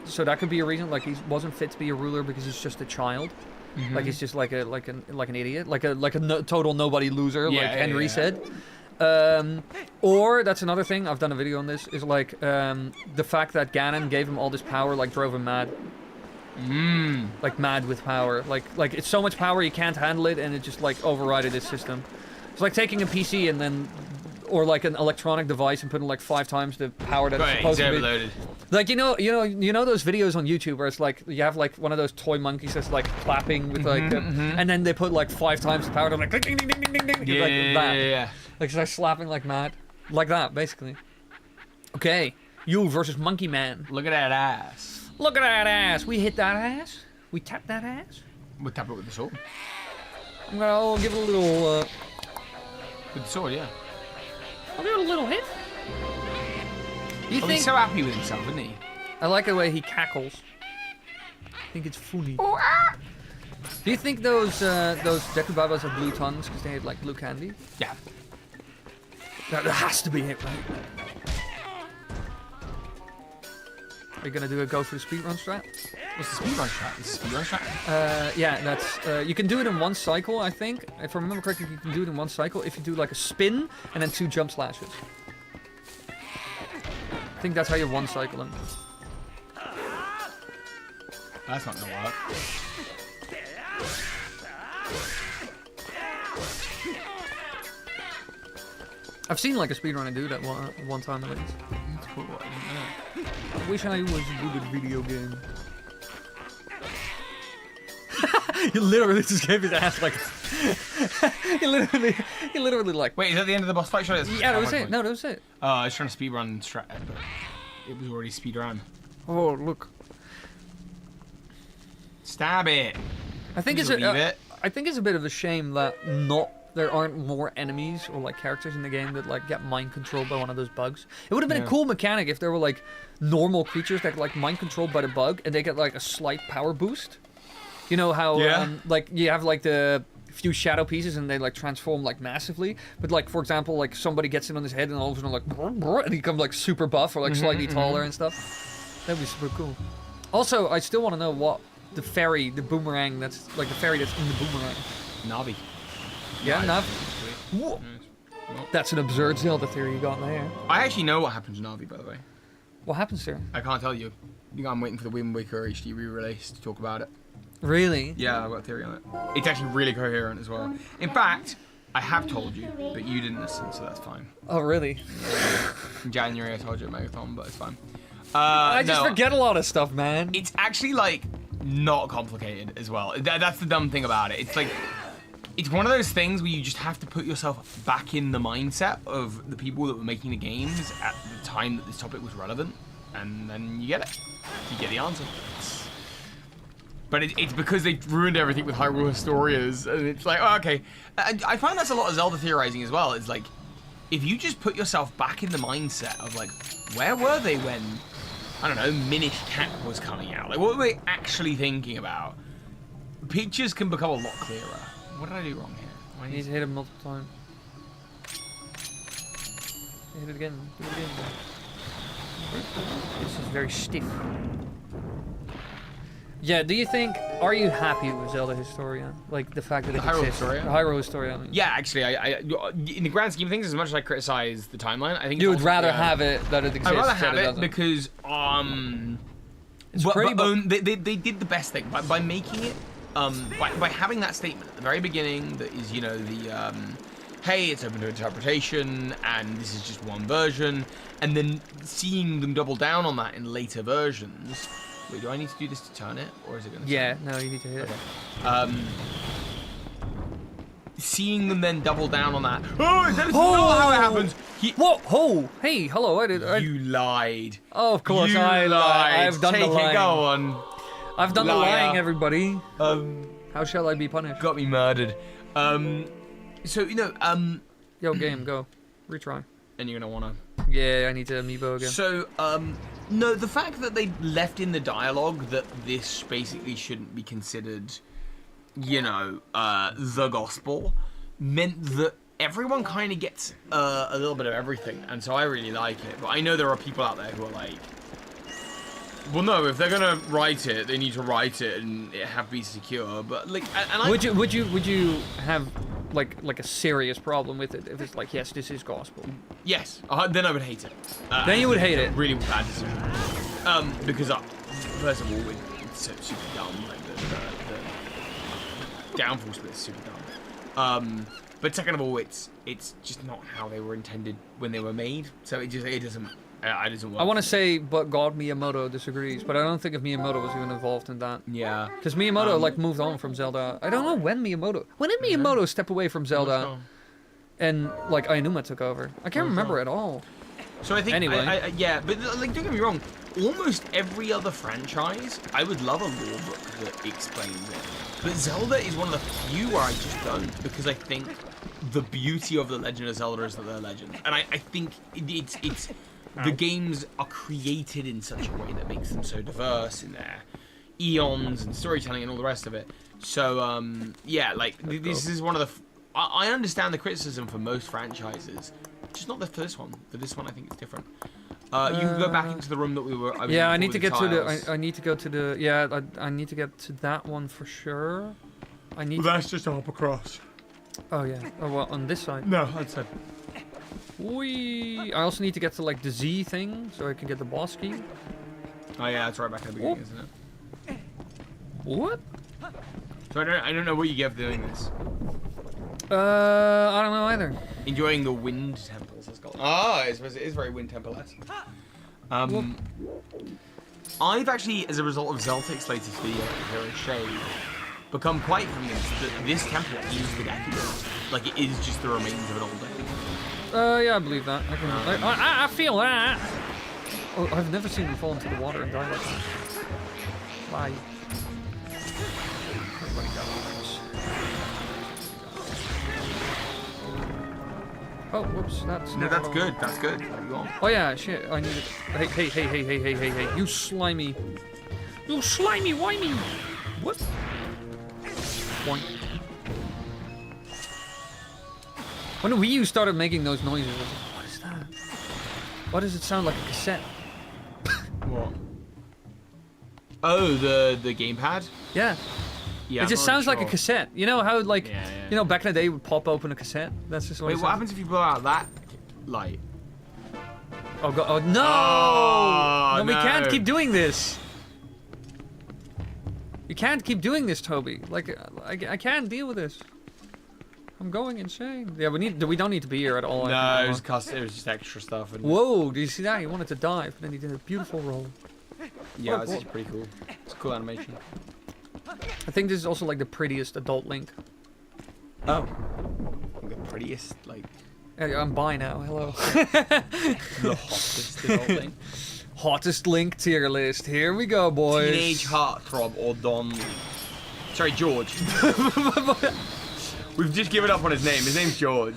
so that could be a reason, like, he wasn't fit to be a ruler because he's just a child. Mm-hmm. Like, he's just like an idiot, like a total nobody loser, like Henry said. Or that's another thing. I've done a video on this. Is like the fact that Ganon gave him all this power, like drove him mad. Like mad with power. Like it's so much power he can't handle it, and it just like overrided his system. It's like taking a PC and then, or like an electronic device and putting like 5 times the power that it's supposed to be. Overloaded. Like you know those videos on YouTube where it's like you have like one of those toy monkeys that's like clapping with and then they put like 5 times the power. They're like ding ding ding ding ding ding. Yeah. Like it's like slapping like mad, like that basically. Okay, you versus Monkey Man. Look at that ass. Look at that ass. We hit that ass. We tapped that ass. We tap it with the sword. I'm gonna give it a little. With the sword, yeah. I'll give it a little hit. He's so happy with himself, isn't he? I like the way he cackles. I think it's funny. Oh, ah! Do you think those Deku Babas have blue tongues because they had like blue candy? Yeah. That has to be it, right? Are you gonna do a go for the speedrun strat? What's the speedrun strat? Is the speedrun strat? Yeah, that's you can do it in 1 cycle, I think. If I remember correctly, you can do it in 1 cycle if you do like a spin and then 2 jump slashes. I think that's how you 1 cycle them. That's not gonna work. I've seen like a speedrunner do that one time at least. That's cool. I wish I was good at video game. You literally just gave his ass like. He literally like. Wait, is that the end of the boss fight? Yeah, that was it. No, that was it. Oh, I was trying to speedrun strat, but it was already speedrun. Oh, look. Stab it. I think it's a bit of a shame that there aren't more enemies or like characters in the game that like get mind controlled by one of those bugs. It would have been a cool mechanic if there were like normal creatures that like mind controlled by the bug and they get like a slight power boost. You know how like you have like the few shadow pieces and they like transform like massively, but like for example like somebody gets in on his head and all of a sudden like and he becomes like super buff or like slightly taller and stuff. That'd be super cool. Also, I still want to know what the fairy, the boomerang that's like the fairy that's in the boomerang. Navi. Yeah, Navi. That's an absurd Zelda theory you got there. I actually know what happens to Navi, by the way. What happens there? I can't tell you. I'm waiting for the Wind Waker HD re-release to talk about it. Really? Yeah, I've got a theory on it. It's actually really coherent as well. In fact, I have told you, but you didn't listen, so that's fine. Oh, really? In January, I told you at Megathon, but it's fine. I just forget a lot of stuff, man. It's actually like not complicated as well. That's the dumb thing about it. It's like, it's one of those things where you just have to put yourself back in the mindset of the people that were making the games at the time that this topic was relevant, and then you get it. You get the answer. But it's because they ruined everything with Hyrule Historias, and it's like, oh, okay. I find that's a lot of Zelda theorizing as well. It's like, if you just put yourself back in the mindset of like, where were they when, I don't know, Minish Cap was coming out? Like, what were they actually thinking about? Pictures can become a lot clearer. What did I do wrong here? You need to hit him multiple times. Hit it again. Do it again. This is very stiff. Yeah, do you think, are you happy with Zelda Historia? Like, the fact that it Hyrule exists? Historia? Hyrule Historia, I mean. Yeah, actually, I in the grand scheme of things, as much as I criticize the timeline, I think You it's would also- rather have it, that it exists. I'd rather have than it doesn't. because, It's pretty they did the best thing by making it, by having that statement at the very beginning that is, you know, the, hey, it's open to interpretation, and this is just one version, and then seeing them double down on that in later versions. Wait, do I need to do this to turn it, or is it going to? Yeah, no, you need to hit it. Seeing them then double down on that. Oh, that is not how it happens. Whoa! Oh, hey, hello! You lied. Oh, of course you I lied. I've done Take the lying. it, go on. I've done the lying, everybody. How shall I be punished? Got me murdered. So you know, Yo, game, go. Retry. And you're gonna wanna. Yeah, I need to amiibo again. So, no, the fact that they left in the dialogue that this basically shouldn't be considered, you know, the gospel, meant that everyone kind of gets a little bit of everything, and so I really like it. But I know there are people out there who are like, well, no, if they're gonna write it, they need to write it and it have to be secure. But like, and would you have like a serious problem with it if it's like, yes, this is gospel? Yes, then I would hate it. Then you would hate it. Really bad decision. Because first of all, it's so super dumb. Like the downfall split is super dumb. But second of all, it's just not how they were intended when they were made. So it doesn't work. I want to say, but God Miyamoto disagrees, but I don't think if Miyamoto was even involved in that. Yeah. Because Miyamoto like moved on from Zelda. I don't know when did Miyamoto step away from Zelda, and like Aonuma took over. I can't remember at all. So I think anyway, yeah, but like don't get me wrong, almost every other franchise, I would love a lore book that explains it. But Zelda is one of the few where I just don't, because I think the beauty of the Legend of Zelda is that they're legends, and I think it's. The games are created in such a way that makes them so diverse in their eons and storytelling and all the rest of it. So, yeah, like, this is one of the... I understand the criticism for most franchises, just not for this one. For this one, I think it's different. You can go back into the room that we were... Yeah, I need to get to the... I need to go to the... Yeah, I need to get to that one for sure. Well, that's just a hop across. Oh, yeah. Oh, well, on this side. No, I'd say... Whee! I also need to get to like the Z thing so I can get the boss key. Oh yeah, it's right back at the beginning, isn't it? What? So I don't know what you get for doing this. I don't know either. Enjoying the wind temples, it's called. Oh, it is very wind temple-esque. I've actually, as a result of Zeltic's latest video, Hero Shade, become quite convinced that this temple is the Gakudo. Like it is just the remains of an old day. Yeah, I believe that. I feel that. Oh, I've never seen him fall into the water and die like that. Why? Everybody dies. Oh, whoops, that's... No, that's good, that's good. Go on. Oh yeah, shit, I need it. Hey, you slimy. You slimy whiny. What? Boink. When the Wii U started making those noises, I was like, what is that? Why does it sound like a cassette? What? Oh, the gamepad? Yeah. Yeah. It just sounds like a cassette. You know how like, you know, back in the day, you would pop open a cassette? That's just what Wait, what happens if you blow out that light? Oh, God. Oh, no! Oh, no! We can't keep doing this. You can't keep doing this, Toby. Like, I can't deal with this. I'm going insane. Yeah, we don't need to be here at all. No, it was just extra stuff. And whoa, do you see that? He wanted to dive, but then he did a beautiful roll. yeah, it's pretty cool. It's a cool animation. I think this is also like the prettiest adult Link. Oh. The prettiest, like... I'm bi now, hello. the hottest adult Link. Hottest Link tier list. Here we go, boys. Teenage Heartthrob or Don Link. Sorry, George. We've just given up on his name. His name's George.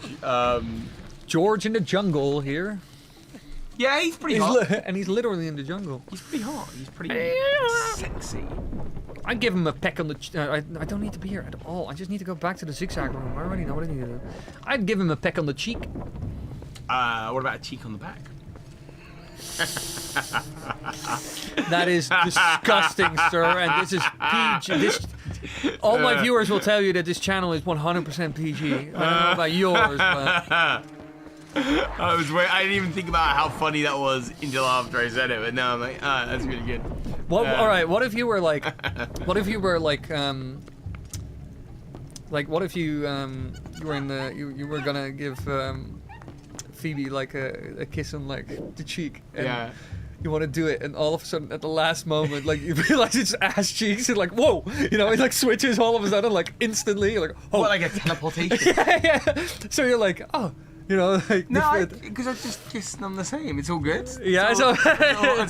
George in the jungle here. Yeah, he's pretty hot. And he's literally in the jungle. He's pretty hot. He's pretty sexy. I'd give him a peck on the... I don't need to be here at all. I just need to go back to the zigzag room. I already know what I need to do. I'd give him a peck on the cheek. What about a cheek on the back? That is disgusting, sir. And this is PG. All my viewers will tell you that this channel is 100% PG. I don't know about yours, but... I didn't even think about how funny that was until after I said it, but now I'm like, that's really good. What? All right. What if you were like, what if you were like what if you you were in the you were gonna give Phoebe like a kiss on like the cheek, and Yeah. you want to do it, and all of a sudden at the last moment, like you realize it's ass cheeks, and like whoa, you know, it like switches all of a sudden, like instantly, you're like oh, What, like a teleportation? yeah. So you're like oh. You know, like No, because I just kissed them the same. It's all good. Yeah, it's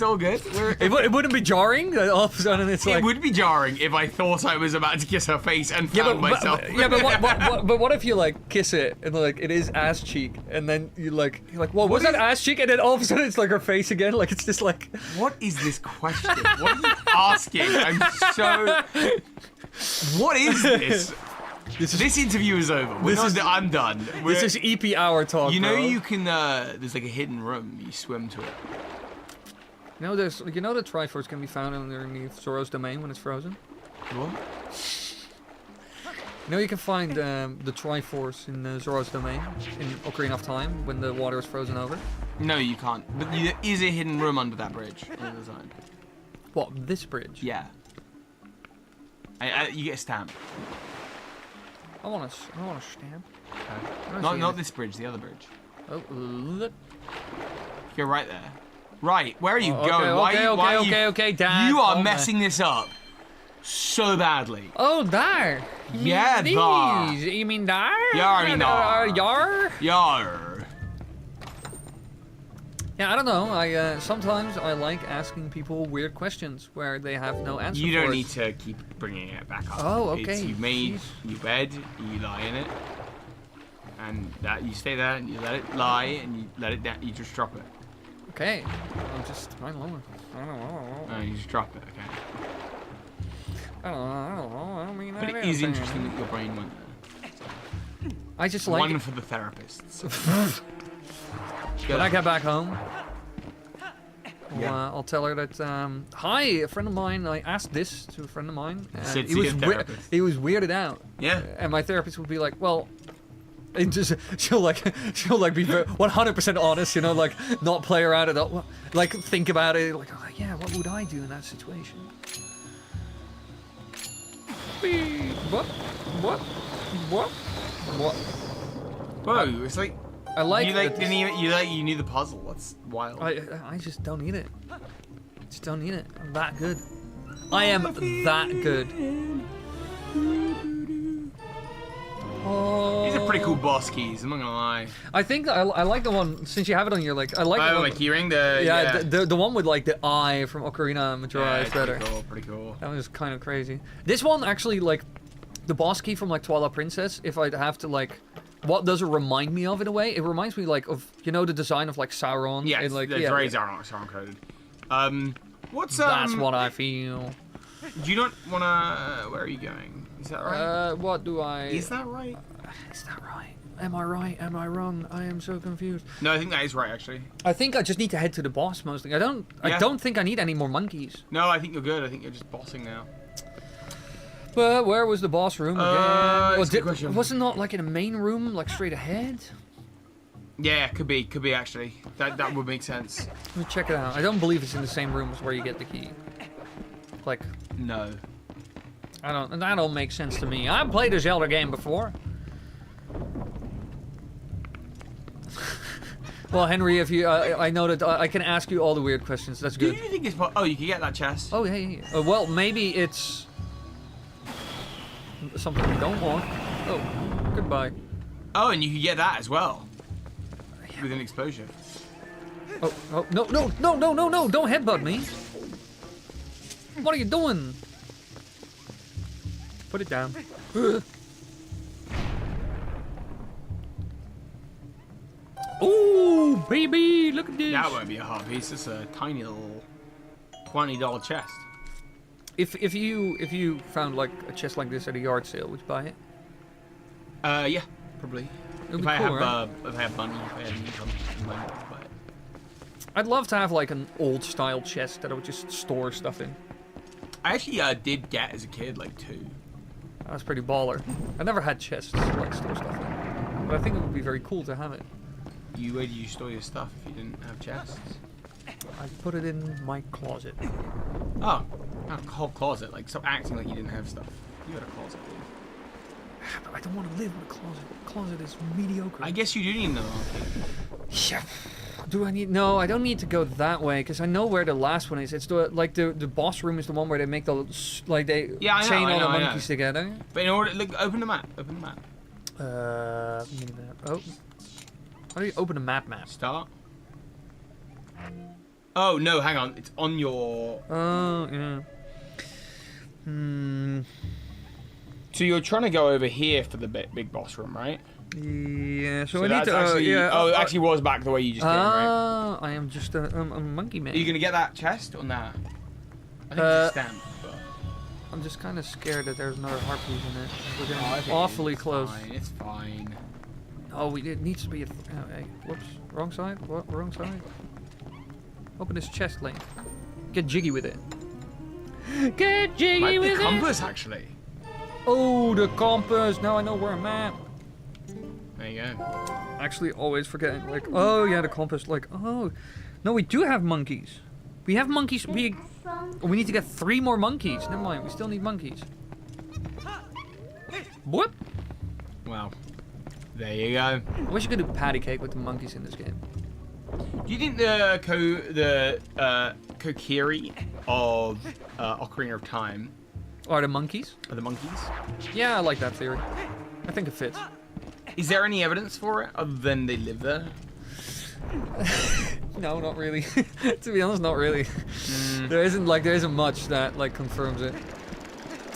all good. it wouldn't be jarring. That all of a sudden, it's like It would be jarring if I thought I was about to kiss her face and found myself. But what if you like kiss it and like it is ass cheek, and then you're like whoa, was that ass cheek? And then all of a sudden it's like her face again. Like it's just like What is this question? What are you asking? I'm so. What is this? This interview is over. I'm done. this is EP hour talk. You know, bro. you can. There's like a hidden room. You swim to it. You know, the Triforce can be found underneath Zoro's domain when it's frozen. What? You know, you can find the Triforce in Zoro's domain in Ocarina of Time when the water is frozen over. No, you can't. But there is a hidden room under that bridge on the other side. What? This bridge? Yeah. You get a stamp. I want a stamp. Okay. Not this bridge. The other bridge. Oh, Go right there. Right. Where are you going? Okay, Dad. You are messing this up so badly. Oh, there. Yeah, there. You mean there? Yeah, I mean there. Yar? Yar. Yeah, I don't know. Sometimes I like asking people weird questions where they have no answer. You for don't it. need to keep bringing it back up. Oh, okay. You made your bed, you lie in it, and that you stay there and you let it lie and you let it down. You just drop it. Okay. I'll just find lower. I don't know. No, you just drop it. Okay. I don't know. I don't mean But that. it is interesting that your brain went there. I just like. One for the therapists. When I get back home, Yeah. I'll tell her that, hi, a friend of mine, I asked this to a friend of mine, and Said he to was, your therapist. he was weirded out. Yeah. And my therapist would be like, well, it just, she'll like be 100% honest, you know, like, not play around at all, like, think about it, like, oh, yeah, what would I do in that situation? What? Whoa, it's like I like you that didn't even you knew the puzzle. That's wild. I just don't need it. Just don't need it. I'm that good. I am that good. Oh. These are pretty cool boss keys. I'm not gonna lie. I think I like the one since you have it on your like. I like the one. Like keyring the Yeah, the one with like the eye from Ocarina and Majora's it's better. Pretty cool. That was kind of crazy. This one actually like the boss key from like Twilight Princess. If I'd have to like. What does it remind me of in a way? It reminds me like of the design of like Sauron. Yeah, and, like, it's very Sauron coded. What's That's what I feel. Do you not wanna? Where are you going? Is that right? What do I? Is that right? Is that right? Am I right? Am I wrong? I am so confused. No, I think that is right actually. I think I just need to head to the boss mostly. I don't think I need any more monkeys. No, I think you're good. I think you're just bossing now. But where was the boss room again? It's a good question. Wasn't not like in a main room, like straight ahead? Yeah, could be actually. That would make sense. Let me check it out. I don't believe it's in the same room as where you get the key. Like, No. that don't make sense to me. I've played a Zelda game before. Well, Henry, if you, I know that I can ask you all the weird questions. That's Do good. you think it's? Oh, you can get that chest. Oh, hey. Well, maybe it's. something we don't want. Oh, goodbye. Oh, and you can get that as well. With an explosion. Oh, no, don't headbutt me. What are you doing? Put it down. Ooh, baby, look at this. That won't be a hard piece. It's a tiny little $20 chest. If you found like a chest like this at a yard sale, would you buy it? Yeah, probably. It'd If be I cool, have right? if I have money, if I had income, I might buy it. I'd love to have like an old style chest that I would just store stuff in. I actually did get as a kid like 2. That's pretty baller. I never had chests to like store stuff in, but I think it would be very cool to have it. Where do you store your stuff if you didn't have chests? I put it in my closet. Oh, a whole closet. Like, stop acting like you didn't have stuff. You had a closet, dude. I don't want to live in a closet. A closet is mediocre. I guess you do need another arcade. Yeah. Do I need? No, I don't need to go that way because I know where the last one is. It's the the boss room is the one where they make the like they Yeah, I know, chain I all know, the I know. monkeys together. But in order, look, open the map. Open the map. Mini-map. Oh, how do you open a map? Start. Oh no, hang on. It's on your. Oh yeah. So you're trying to go over here for the big boss room, right? Yeah. So I need that's to. actually, Yeah. Oh, it actually was back the way you just came, right? I am just a monkey man. Are you gonna get that chest or nah? I think it's a stamp. But... I'm just kind of scared that there's another heart piece in it. We're getting I think awfully it's close. Fine, it's fine. Oh, it needs to be a. Oh, hey, whoops, wrong side. What? Wrong side. Open this chest lane. Get jiggy with it. Get jiggy Like with the it. compass, actually. Oh, the compass. Now I know where I'm at. There you go. Actually, always forgetting. Like, oh yeah, the compass. Like, oh, no, we do have monkeys. We have monkeys. We need to get 3 more monkeys. Never mind. We still need monkeys. What? Wow. There you go. I wish you could do patty cake with the monkeys in this game. Do you think the Kokiri of Ocarina of Time Are the monkeys? are the monkeys? Yeah, I like that theory. I think it fits. Is there any evidence for it other than they live there? No, not really. To be honest, not really. There isn't much that like confirms it.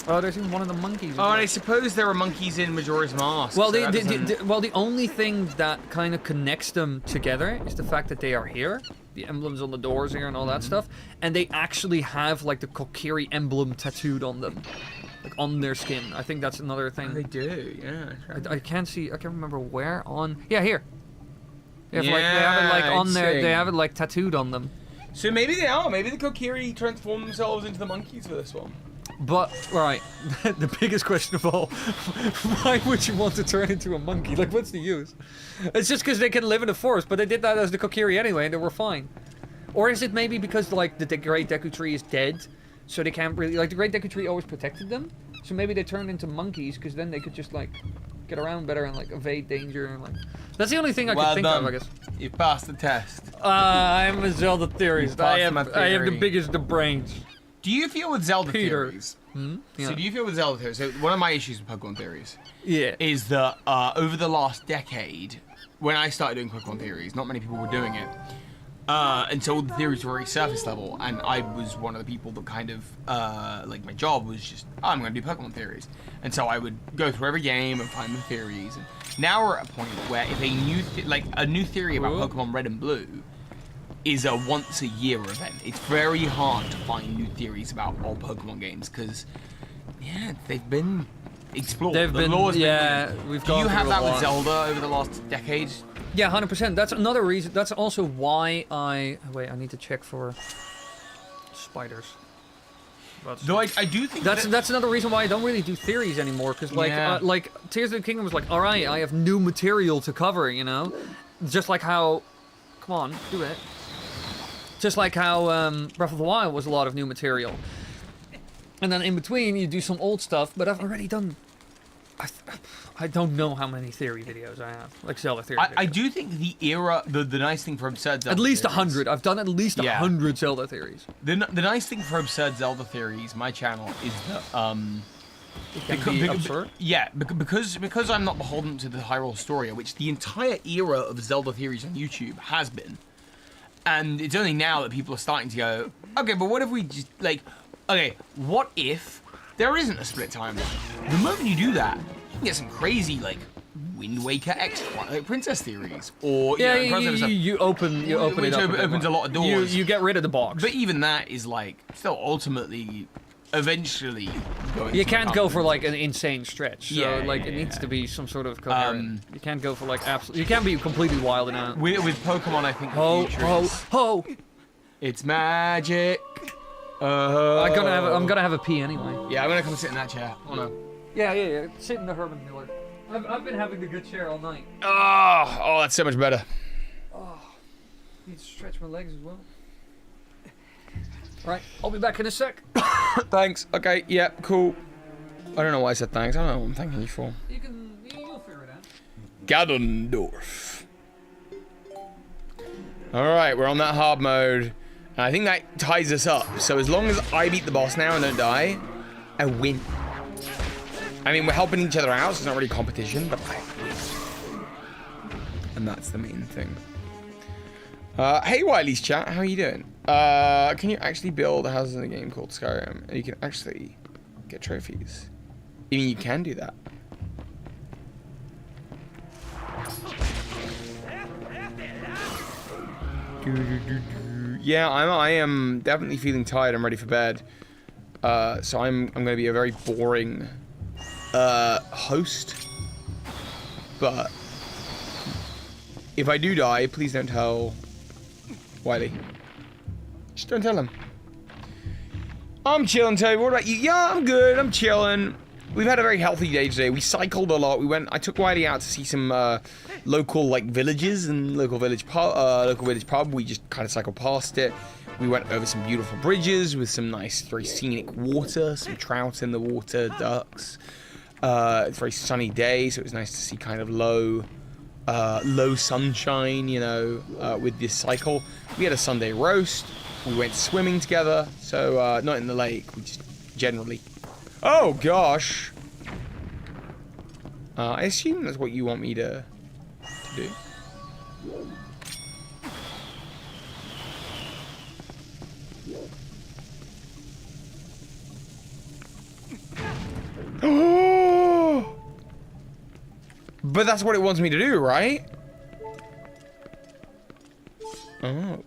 Oh, there's even one of the monkeys. Oh, and I suppose there are monkeys in Majora's Mask. Well, so that doesn't- well, the only thing that kind of connects them together is the fact that they are here, the emblems on the doors here and all that stuff, and they actually have like the Kokiri emblem tattooed on them, like on their skin. I think that's another thing. They do, yeah. I can't see. I can't remember where on. Yeah, here. They have, Yeah, like, they have it like on there. They interesting. have it like tattooed on them. So maybe they are. Maybe the Kokiri transform themselves into the monkeys for this one. But right, the biggest question of all: why would you want to turn into a monkey? Like, what's the use? It's just because they can live in the forest, but they did that as the Kokiri anyway, and they were fine. Or is it maybe because like the Great Deku Tree is dead, so they can't really like the Great Deku Tree always protected them? So maybe they turned into monkeys because then they could just like get around better and like evade danger and like. That's the only thing I could think of, I guess. You passed the test. I'm a Zelda theorist. I have my the theory. biggest of brains. Do you feel with Zelda Peter. theories? Yeah. So do you feel with Zelda theories? So one of my issues with Pokemon theories Yeah. is that over the last decade, when I started doing Pokemon theories, not many people were doing it. And so all the theories were very surface level, and I was one of the people that kind of, like my job was just, oh, I'm going to do Pokemon theories. And so I would go through every game and find the theories. And now we're at a point where if a new theory about Ooh. Pokemon Red and Blue is a once a year event, it's very hard to find new theories about all Pokemon games because, yeah, they've been explored. They've The been, lore's been yeah, weird. we've Do gone you have through that a with lot. Zelda over the last decade? Yeah, 100%. That's another reason. That's also why wait, I need to check for spiders. Though I do think That's another reason why I don't really do theories anymore. Because like Yeah. like Tears of the Kingdom was like, all right, I have new material to cover. You know, just like how, come on, do it. Just like how Breath of the Wild was a lot of new material. And then in between, you do some old stuff. But I've already done. I don't know how many theory videos I have, like Zelda theory. I videos. do think the era, the nice thing for absurd Zelda At least theories, 100. I've done at least Yeah. 100 Zelda theories. The nice thing for absurd Zelda theories, my channel, is that It can be absurd. Yeah, because I'm not beholden to the Hyrule story, which the entire era of Zelda theories on YouTube has been. And it's only now that people are starting to go, okay, but what if we just, like, okay, what if there isn't a split timeline? The moment you do that, you can get some crazy, like, Wind Waker X like Princess theories, or Yeah, you know, you open it up. which opens a lot of doors. You get rid of the box. But even that is like still ultimately, eventually going. You to can't become- go for like an insane stretch. So Yeah, like yeah, it needs yeah. to be some sort of coherent. You can't go for like absolute. You can't be completely wild and out. With Pokemon, I think the Ho future ho is ho! it's magic. I'm gonna have a pee anyway. Yeah, I'm gonna come sit in that chair. Oh no. Yeah. Sit in the Herman Miller. I've been having the good chair all night. Oh, that's so much better. Need to stretch my legs as well. Right, I'll be back in a sec. Thanks. Okay, yeah, cool. I don't know why I said thanks. I don't know what I'm thanking you for. You'll figure it out. Ganondorf. Alright, we're on that hard mode. And I think that ties us up. So as long as I beat the boss now and don't die, I win. I mean, we're helping each other out, so it's not really competition, but I win. And that's the main thing. Hey, Wily's chat, how are you doing? Can you actually build houses in a game called Skyrim? And you can actually get trophies. I mean, you can do that. Yeah, I am definitely feeling tired. I'm ready for bed. So I'm gonna be a very boring host. But if I do die, please don't tell Wily. Just don't tell him. I'm chilling, Toby. What about you? Yeah, I'm good. I'm chilling. We've had a very healthy day today. We cycled a lot. I took Wily out to see some local like villages and local village pub. We just kind of cycled past it. We went over some beautiful bridges with some nice, very scenic water, some trout in the water, ducks. It's a very sunny day, so it was nice to see kind of low sunshine, you know, with this cycle. We had a Sunday roast. We went swimming together, so not in the lake, we just generally. Oh gosh! I assume that's what you want me to do. Oh! But that's what it wants me to do, right? Oh.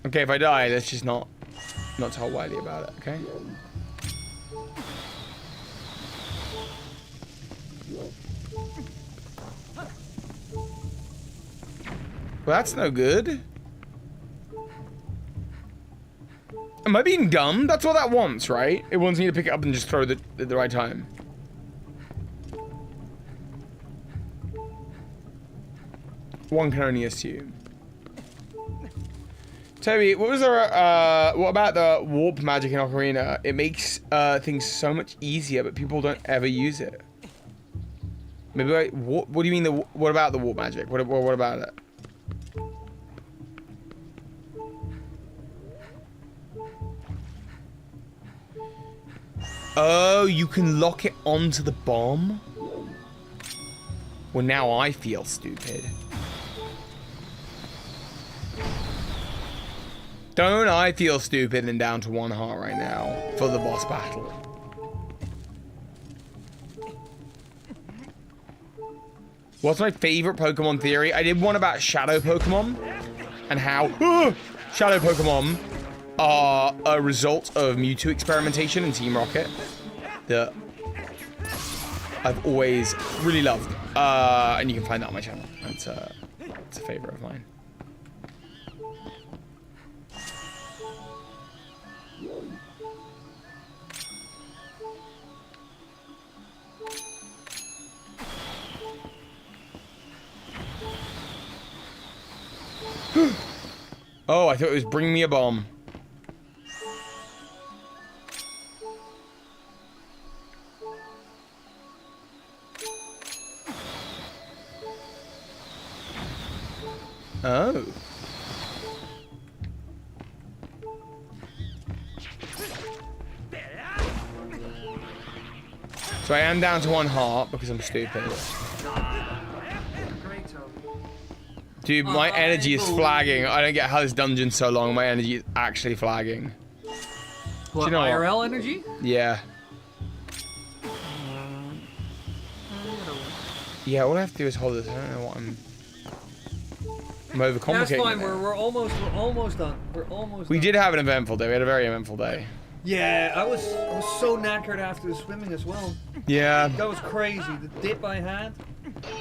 Okay, if I die, let's just not tell Wily about it, okay? Well, that's no good. Am I being dumb? That's what that wants, right? It wants me to pick it up and just throw it at the right time. One can only assume. Toby, what about the warp magic in Ocarina? It makes things so much easier, but people don't ever use it. Maybe what do you mean what about the warp magic? What about it? Oh, you can lock it onto the bomb? Well, now I feel stupid. Don't I feel stupid and down to 1 heart right now for the boss battle? What's my favorite Pokemon theory? I did one about Shadow Pokemon and how Shadow Pokemon are a result of Mewtwo experimentation in Team Rocket that I've always really loved. And you can find that on my channel. It's a favorite of mine. Oh, I thought it was bring me a bomb. Oh. So I am down to 1 heart because I'm stupid. Great, Toby. Dude, my energy is flagging. I don't get how this dungeon's so long. My energy is actually flagging. What, you know IRL what? energy? Yeah. Yeah, all I have to do is hold this. I don't know what I'm overcomplicating. That's fine. it now. We're almost done. We're almost. We done. did have an eventful day. We had a very eventful day. Yeah, I was so knackered after the swimming as well. Yeah. That was crazy. The dip I had.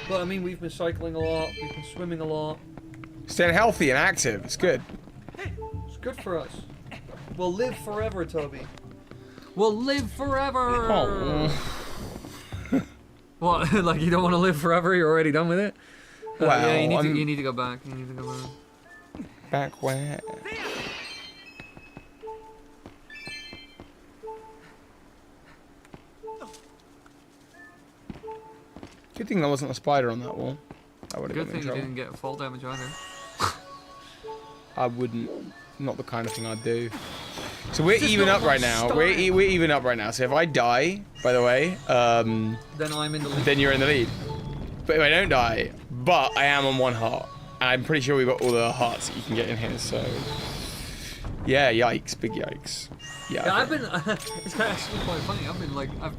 But I mean, we've been cycling a lot. We've been swimming a lot. Staying healthy and active. It's good. It's good for us. We'll live forever, Toby. We'll live forever. Oh. What? Like you don't want to live forever? You're already done with it? Well, yeah, you need to go back. You need to go back. Back where? Good thing there wasn't a spider on that wall. I would have Good got thing in you trouble. didn't get fall damage either. I wouldn't. Not the kind of thing I'd do. So we're Just even not up right much now. style. We're even up right now. So if I die, by the way, Then I'm in the lead. then you're in the lead. But if I don't die, but I am on 1 heart. And I'm pretty sure we've got all the hearts that you can get in here, so... Yeah, yikes. Big yikes. Yeah, Yeah, okay. I've been. It's actually quite funny. I've been like, I've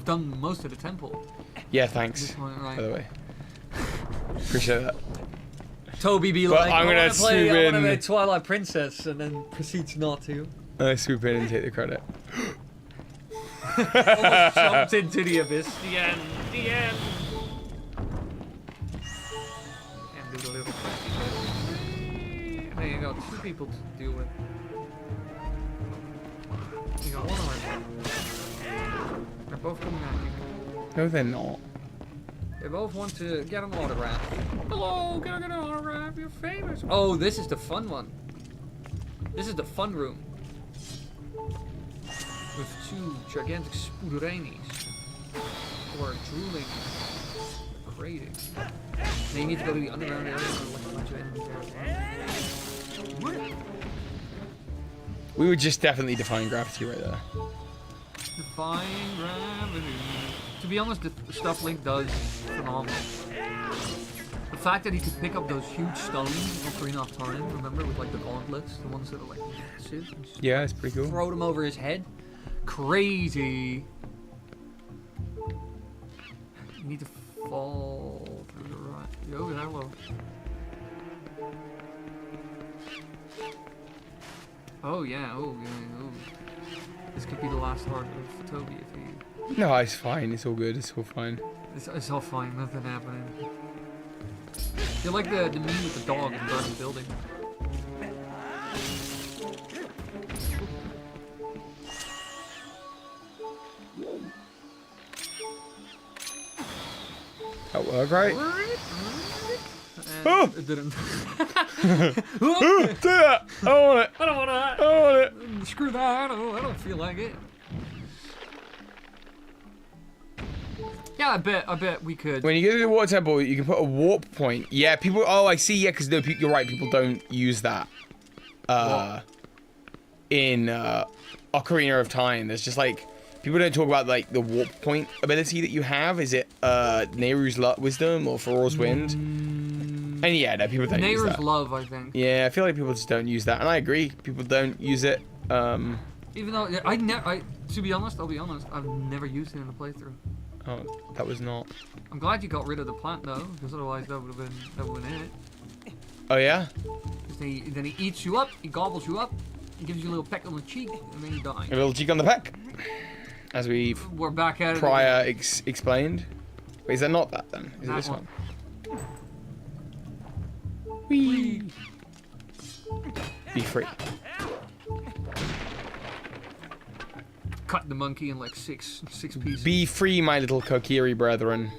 done most of the temple. Yeah, thanks, This one, right. by the way. Appreciate that. Toby be But like, I'm I gonna want to play, swoop I want to in. play Twilight Princess, and then proceeds not to. I swoop in and take the credit. Almost jumped into the abyss. The end. The end. And do the little cracky bit. And then you got 2 people to deal with. You got 1 heart. They're both coming at you. No, they're not. They both want to get an autograph. Hello, can I get an autograph? You're famous. Oh, this is the fun one. This is the fun room. With 2 gigantic spooderainis. Or drooling. Crating. Then you need to go to the underground area for like a bunch of enemies there. We were just definitely defying gravity right there. Defying gravity. To be honest, the stuff Link does is phenomenal. The fact that he could pick up those huge stones in Ocarina of Time, remember, with like the gauntlets, the ones that are like massive, and just Yeah, it's pretty cool. throw them over his head. Crazy. You need to fall through the right. Yo, hello. Oh yeah, oh. This could be the last heart of Toby if he... No, it's fine. It's all good. It's all fine. It's all fine, nothing happening. You're like the meme with the dog in the burning building. That worked, right? And Oh! it didn't. Do that! I want it! I don't want to. I want it! Screw that. I don't feel like it. Yeah, I bet we could. When you go to the water temple, you can put a warp point. Yeah, people. Oh, I see. Yeah, because no, you're right. People don't use that. In Ocarina of Time, there's just like people don't talk about like the warp point ability that you have. Is it Nehru's Wisdom or Ferora's Wind? And yeah, no, people don't use Nehru's that. Love, I think. Yeah, I feel like people just don't use that, and I agree. People don't use it. Even though to be honest, I'll be honest, I've never used it in a playthrough. Oh, that was not. I'm glad you got rid of the plant though, because otherwise that would have been it. Oh yeah. Then he eats you up, he gobbles you up, he gives you a little peck on the cheek, and then you die. A little cheek on the peck, as we've We're back at it. prior explained. Wait, is that not that then? Is it That this one. one? Whee! Be free. Cut the monkey in like six pieces. Be free, my little Kokiri brethren.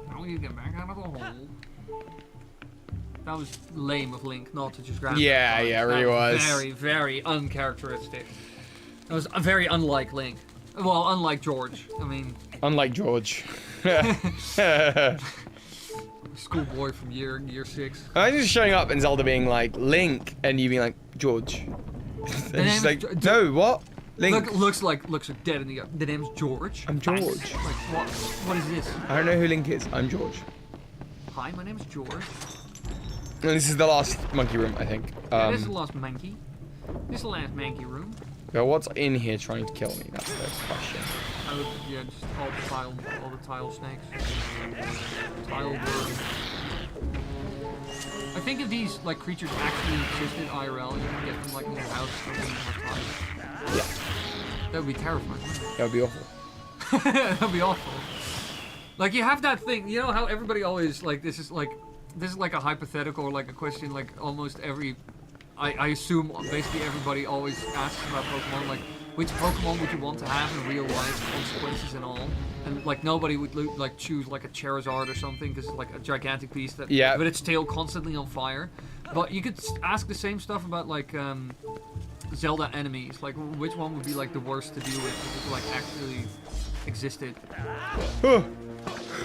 Now we need to get back out of the hole. That was lame of Link not to just grab Yeah, that. yeah, it really was. Very, very uncharacteristic. That was very unlike Link. Well, unlike George. I mean, Unlike George. schoolboy from year 6. I just showing up and Zelda being like, Link, and you being like, George. And name she's is like, no, what? Link. Looks dead in the name's George. I'm George. Like what is this? I don't know who Link is. I'm George. Hi, my name's George. And this is the last monkey room, I think. This is the last monkey. This is the last monkey room. Well, what's in here trying to kill me? That's the question. Yeah, just all the tile snakes. Tile worms. I think if these like creatures actually existed IRL, you can get them like in your house or in your tiles. Yeah. That would be terrifying. That would be awful. That would be awful. Like you have that thing, you know how everybody always like this is like a hypothetical or like a question like almost every I assume basically everybody always asks about Pokemon, like which Pokemon would you want to have in real life, consequences and all, and like nobody would like choose like a Charizard or something because it's like a gigantic beast that with its tail constantly on fire. But you could ask the same stuff about like Zelda enemies, like which one would be like the worst to deal with if it like actually existed.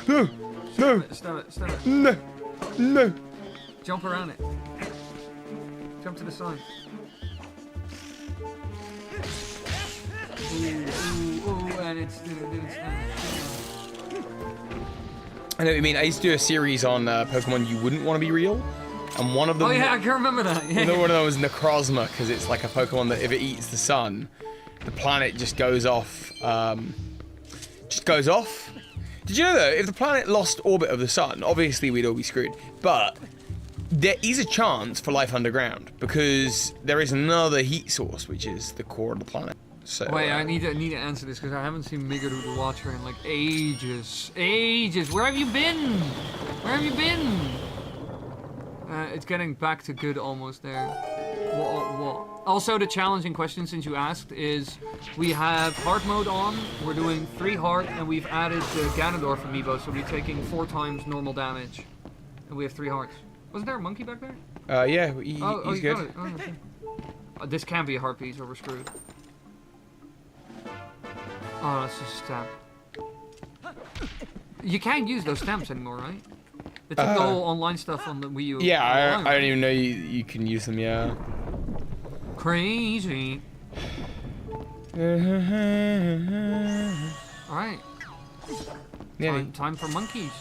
No! No! Stop it. No! No! Jump around it. Jump to the side. Ooh, and it's I know what you mean. I used to do a series on Pokemon you wouldn't want to be real, and one of them. Oh yeah, I can remember that. Yeah. One of them was Necrozma, because it's like a Pokemon that if it eats the sun, the planet just goes off. Did you know though, if the planet lost orbit of the sun, obviously we'd all be screwed. But there is a chance for life underground because there is another heat source, which is the core of the planet. So, wait, I need to answer this because I haven't seen Migaru the Watcher in like ages. Where have you been? It's getting back to good almost there. What? Also, the challenging question since you asked is we have heart mode on. We're doing 3 heart, and we've added the Ganondorf amiibo, so we're taking 4 times normal damage, and we have 3 hearts. Wasn't there a monkey back there? Yeah, he's good. Got it. Oh, okay. This can't be a heart piece, or we're screwed. Oh, that's just a stamp. You can't use those stamps anymore, right? They took the whole online stuff on the Wii U. Yeah, I don't even know you can use them, yeah. Crazy. Alright. Time for monkeys.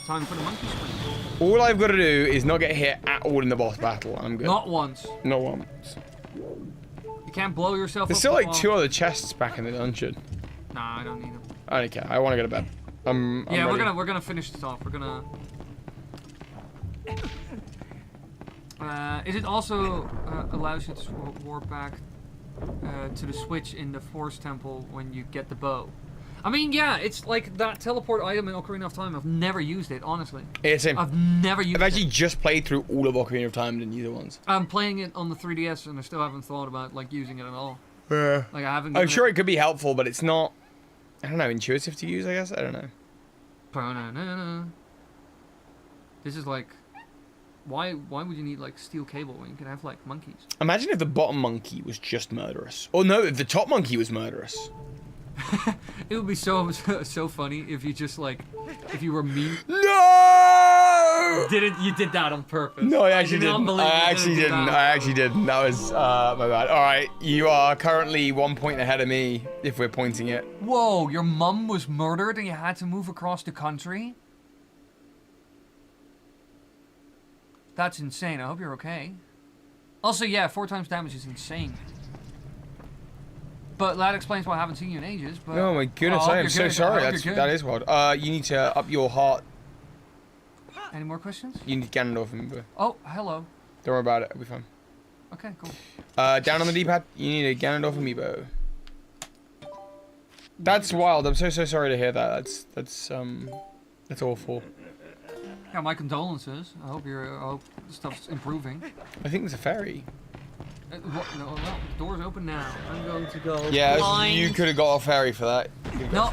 Time for the monkey sprint. All I've got to do is not get hit at all in the boss battle. I'm good. Not once. Not once. You can't blow yourself There's up. still like 2 other chests back in the dungeon. Nah, I don't need them. I don't care. I want to go to bed. I'm yeah, ready. we're gonna finish this off. We're gonna. It also allows you to warp back to the switch in the Force Temple when you get the bow. I mean, yeah, it's like that teleport item in Ocarina of Time. I've never used it, honestly. Yeah, same. I've never used it. I've actually just played through all of Ocarina of Time and neither ones. I'm playing it on the 3DS and I still haven't thought about like using it at all. Yeah. Like I haven't. I'm sure it could be helpful, but it's not. I don't know, intuitive to use. I guess I don't know. This is like. Why would you need like steel cable when you can have like monkeys? Imagine if the bottom monkey was just murderous. Or no, if the top monkey was murderous. It would be so funny if you just like if you were me. No! You did that on purpose. No, I actually didn't. I actually didn't. That was my bad. All right, you are currently 1 point ahead of me if we're pointing it. Whoa, your mum was murdered and you had to move across the country? That's insane. I hope you're okay. Also, yeah, 4 times damage is insane. But that explains why I haven't seen you in ages. But oh my goodness, I am so sorry. That is wild. You need to up your heart. Any more questions? You need Ganondorf amiibo. Oh, hello. Don't worry about it. It'll be fine. Okay, cool. Down on the D-pad, you need a Ganondorf amiibo. That's wild. I'm so sorry to hear that. That's awful. Yeah, my condolences. I hope the stuff's improving. I think there's a fairy. What? No, the door's open now. I'm going to go. Yeah, blind. you could have got a fairy for that. No.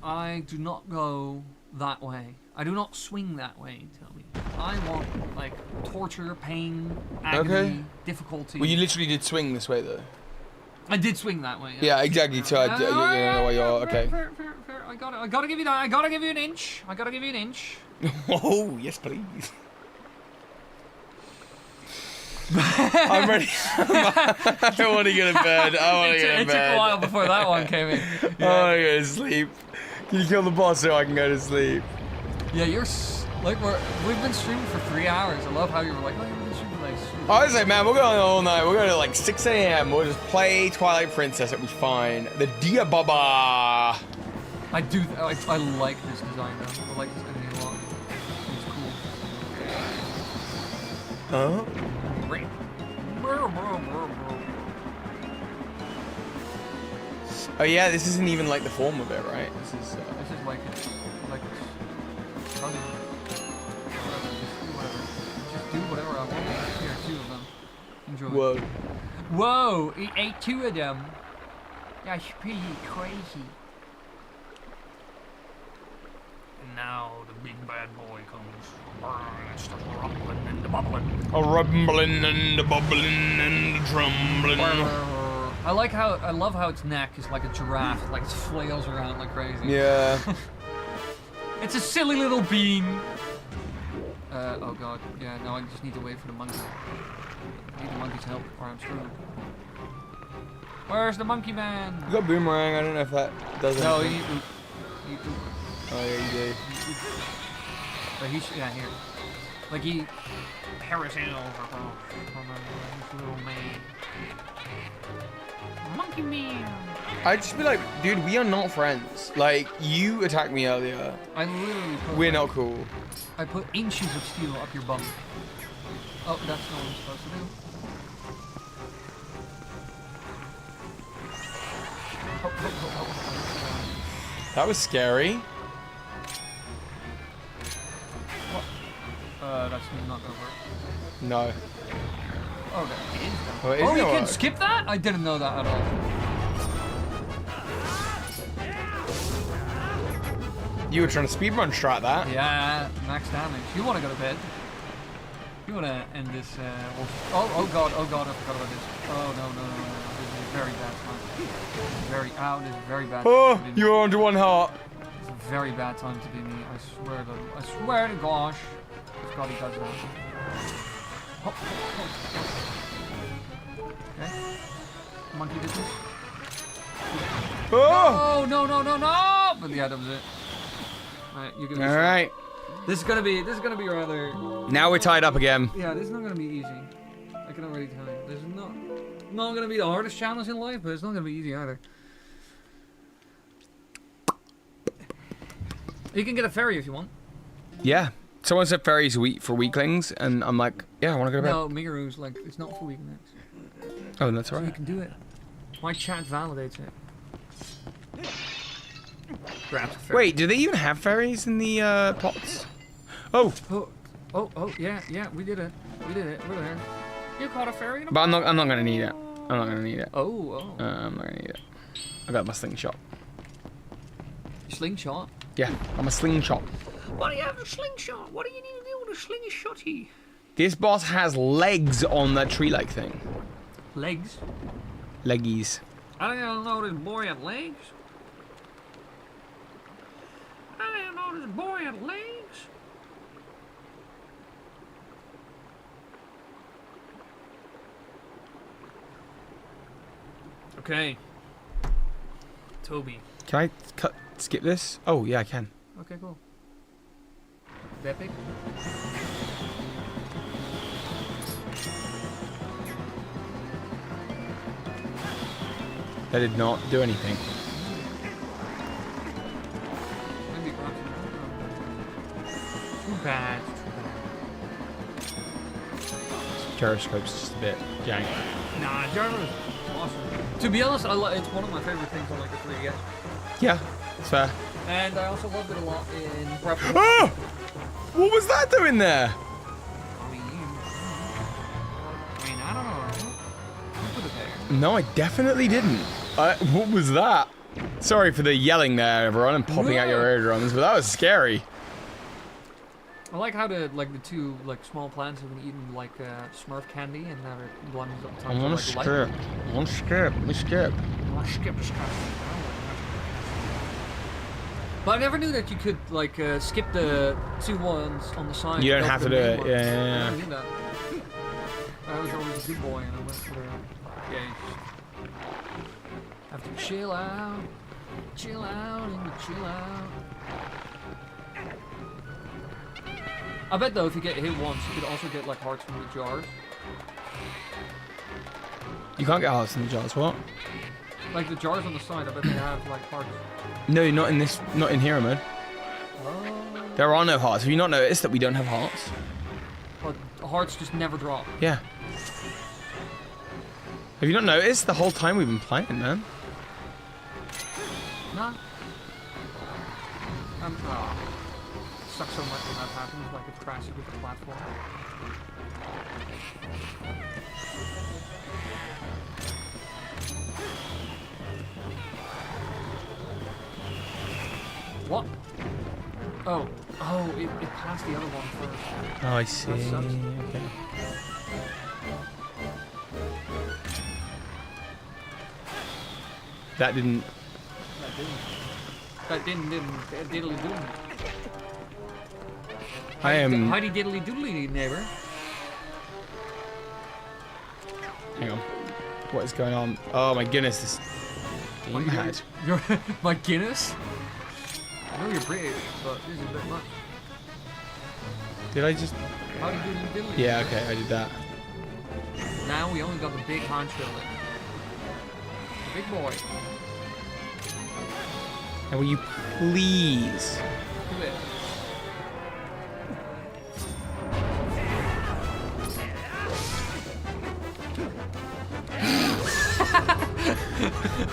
I do not go that way. I do not swing that way, tell me. I want, like, torture, pain, agony, difficulty. Well, you literally did swing this way, though. I did swing that way. Yeah, exactly. So you know why you're okay. Fair. I gotta give you that. I gotta give you an inch. Oh, yes, please. I'm ready. I don't want to go to bed. I want to go to It bed. took a while before that one came in. I want to go to sleep. Can you kill the boss so I can go to sleep? Yeah, we've been streaming for 3 hours. I love how you were like, oh, you've been streaming like. I was like, man, we're going all night. We're going to like 6 a.m. We'll just play Twilight Princess. It'll be fine. The Dia Baba. I like this design though. I like this enemy a lot. It's cool. Huh? Oh yeah, this isn't even like the form of it, right? This is like it's whatever. Just do whatever I want. Here, 2 of them. Enjoy. Whoa! He ate 2 of them. That's pretty crazy. Now the big bad boy comes. It's the rumbling and the bubbling. a rumbling and a bubbling and a trumbling. I love how its neck is like a giraffe, like it flails around like crazy. Yeah. It's a silly little bean. Oh god, yeah, no, I just need to wait for the monkey. I need the monkey's help or I'm screwed. Where's the monkey man? You got boomerang, I don't know if that does anything. No, you need oop. Oh yeah, you do. But yeah, here. Like he... Paris Hill. Little man. Monkey man. I'd just be like, dude, we are not friends. Like, you attacked me earlier. I literally put... We're not cool. I put inches of steel up your bum. Oh, that's not what I'm supposed to do. That was scary. That's not gonna work. No. Oh, that is gonna Oh, it is Oh, you gonna can work. skip that? I didn't know that at all. You were trying to speedrun strat that. Yeah, max damage. You want to go to bed? You want to end this? Oh god, I forgot about this. Oh no. This is a very bad time. This is very bad. Oh, time to be me. you're onto 1 heart. It's a very bad time to be me. I swear to gosh. God, he does that. Oh. Okay. Monkey business. Oh! No! But yeah, that was it. Alright, you can. All right. This is gonna be rather. Now we're tied up again. Yeah, this is not gonna be easy. I can already tell you. This is not gonna be the hardest challenge in life, but it's not gonna be easy either. You can get a fairy if you want. Yeah. Someone said fairies for weaklings, and I'm like, yeah, I want to go to bed. No, Migaru's like, it's not for weaklings. Oh, that's So you right. can do it. My chat validates it. Grabs a fairy. Wait, do they even have fairies in the pots? Oh, Oh, yeah, we did it. We're there. You caught a fairy? but I'm not gonna need it. I'm not gonna need it. Oh. I'm not gonna need it. I got my slingshot. Slingshot? Yeah, I'm a slingshot. Why do you have a slingshot? What do you need to do with a slingshotty? This boss has legs on that tree-like thing. Legs? Leggies. I didn't know this boy had legs. Okay. Toby. Can I skip this? Oh, yeah, I can. Okay, cool. Epic. That did not do anything. Maybe too bad. Gyroscope's just a bit jank. Nah, Jarvis is awesome. To be honest, it's one of my favorite things on like the 3DS. Yeah, it's fair. And I also loved it a lot in Breath of Oh! What was that doing there? I mean, I don't know. You put it there. No, I definitely didn't. What was that? Sorry for the yelling there, everyone, and popping out your eardrums, but that was scary. I like how the two small plants have been eating like Smurf candy, and now they're one I sometimes want to like skip. I want to skip. Let me skip. skip. But I never knew that you could skip the two ones on the side. You don't go have for to the do main it. ones. Yeah. I never knew that. I was always a good boy and I went for the gauge. Have to chill out and chill out. I bet though if you get hit once, you could also get like hearts from the jars. You can't get hearts in the jars. What? Like the jars on the side, I bet they have like hearts. No, not in this. Not in hero mode. Oh. There are no hearts. Have you not noticed that we don't have hearts? But hearts just never drop. Yeah. Have you not noticed the whole time we've been playing, man? Nah. Sucks so much when that happens, like it crashes with the platform. What? Oh, it passed the other one first. Oh, I see. That sucks. Okay. That didn't. That didn't diddly doodly. I am. Heidi diddly doodly, neighbor. Hang on. What is going on? Oh my goodness, this gamepad. You're my Guinness? I know you're British, but this is a bit much. Did I just? Heidi diddly diddly. Yeah, okay, I did that. Now we only got the big honcho left. Big boy. And will you please? Do it.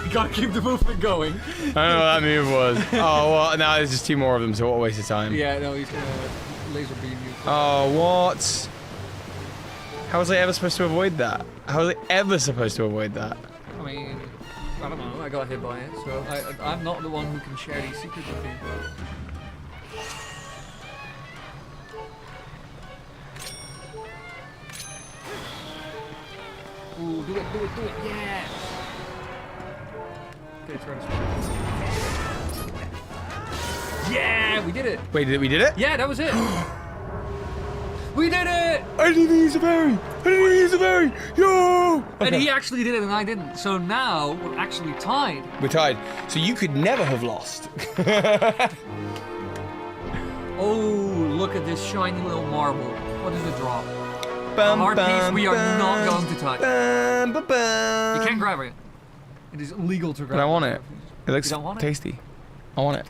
You gotta keep the movement going. I don't know what that move was. Oh, well, now there's just 2 more of them, so what a waste of time. Yeah, no, he's gonna laser beam you. Oh, what? How was I ever supposed to avoid that? How was I ever supposed to avoid that? I mean, I don't know, I got hit by it, so I'm not the one who can share these secrets with you. Ooh, do it, yeah! Okay, try to yeah, we did it! Wait, we did it? Yeah, that was it! We did it! I didn't use a berry! Yo! Okay. And he actually did it and I didn't. So now we're actually tied. We're tied. So you could never have lost. Oh, look at this shiny little marble. What does it drop? A hard piece we are not going to touch. You can't grab it. It is illegal to grab it. But I want it. It looks You don't want it? tasty. I want it.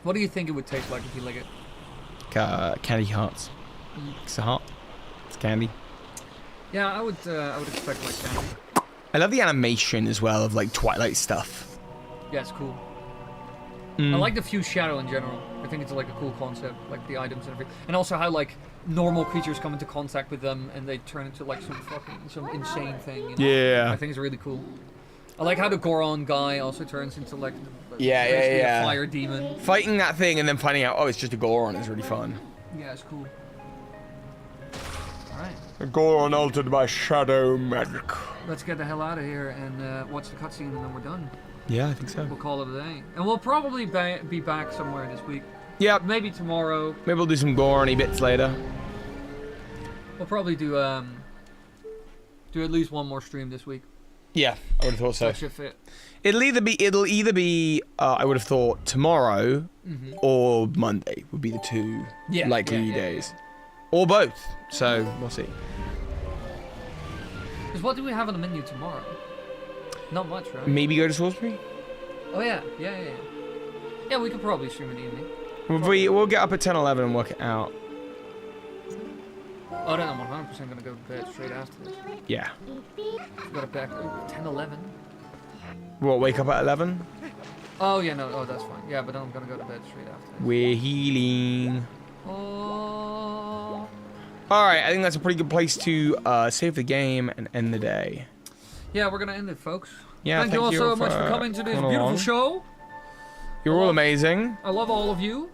What do you think it would taste like if you lick it? Candy hearts. It's a heart. It's candy. Yeah, I would expect like candy. I love the animation as well of like Twilight stuff. Yeah, it's cool. Mm. I like the fused shadow in general. I think it's like a cool concept, like the items and everything. And also how like normal creatures come into contact with them and they turn into like some insane thing. You know? Yeah. I think it's really cool. I like how the Goron guy also turns into like Yeah, basically yeah. a fire demon. Fighting that thing and then finding out, oh, it's just a Goron is really fun. Yeah, it's cool. Alright. A Goron altered by shadow magic. Let's get the hell out of here and watch the cutscene and then we're done. Yeah, I think so. We'll call it a day. And we'll probably be back somewhere this week. Yep. Maybe tomorrow. Maybe we'll do some Gorony bits later. We'll probably do at least one more stream this week. Yeah, I would have thought so. That should fit. It'll either be I would have thought tomorrow or Monday would be the 2 likely days. Or both. So we'll see. Because what do we have on the menu tomorrow? Not much, right? Maybe go to Salisbury? Oh yeah. Yeah, we could probably stream in the evening. We'll get up at 10:11 and work it out. Oh, then I'm 100% gonna go to bed straight after this. Yeah. Got it back 10:11. What, wake up at 11? Oh yeah, no, that's fine. Yeah, but then I'm gonna go to bed straight after this. We're healing. Oh. Alright, I think that's a pretty good place to save the game and end the day. Yeah, we're gonna end it, folks. Yeah, thank you all so much for coming to this beautiful show. You're all amazing. I love all of you.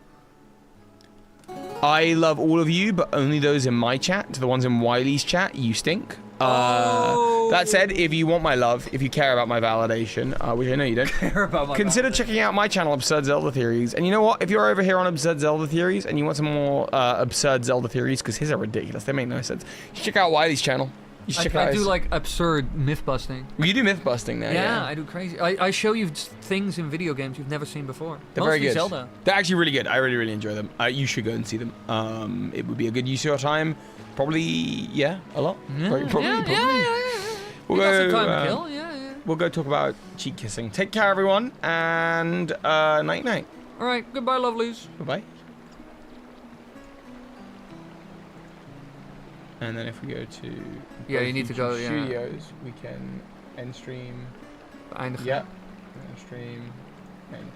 I love all of you, but only those in my chat. To the ones in Wily's chat, you stink. That said, if you want my love, if you care about my validation, which I know you don't, consider checking out my channel, Absurd Zelda Theories. And you know what? If you're over here on Absurd Zelda Theories and you want some more absurd Zelda theories, because his are ridiculous, they make no sense, you should check out Wily's channel. You should check out I do like absurd myth busting. You do myth busting now, yeah. I do crazy. I show you things in video games you've never seen before. They're Mostly very good. Zelda. They're actually really good. I really, really enjoy them. You should go and see them. It would be a good use of your time. Probably, yeah, a lot. Yeah, Probably. yeah. We'll Got go. some time to kill. Yeah. We'll go talk about cheek kissing. Take care, everyone, and night night. All right. Goodbye, lovelies. Bye-bye. And then if we go to You need to go. Studios, we can end stream. Eindigen. Yeah. End stream. End.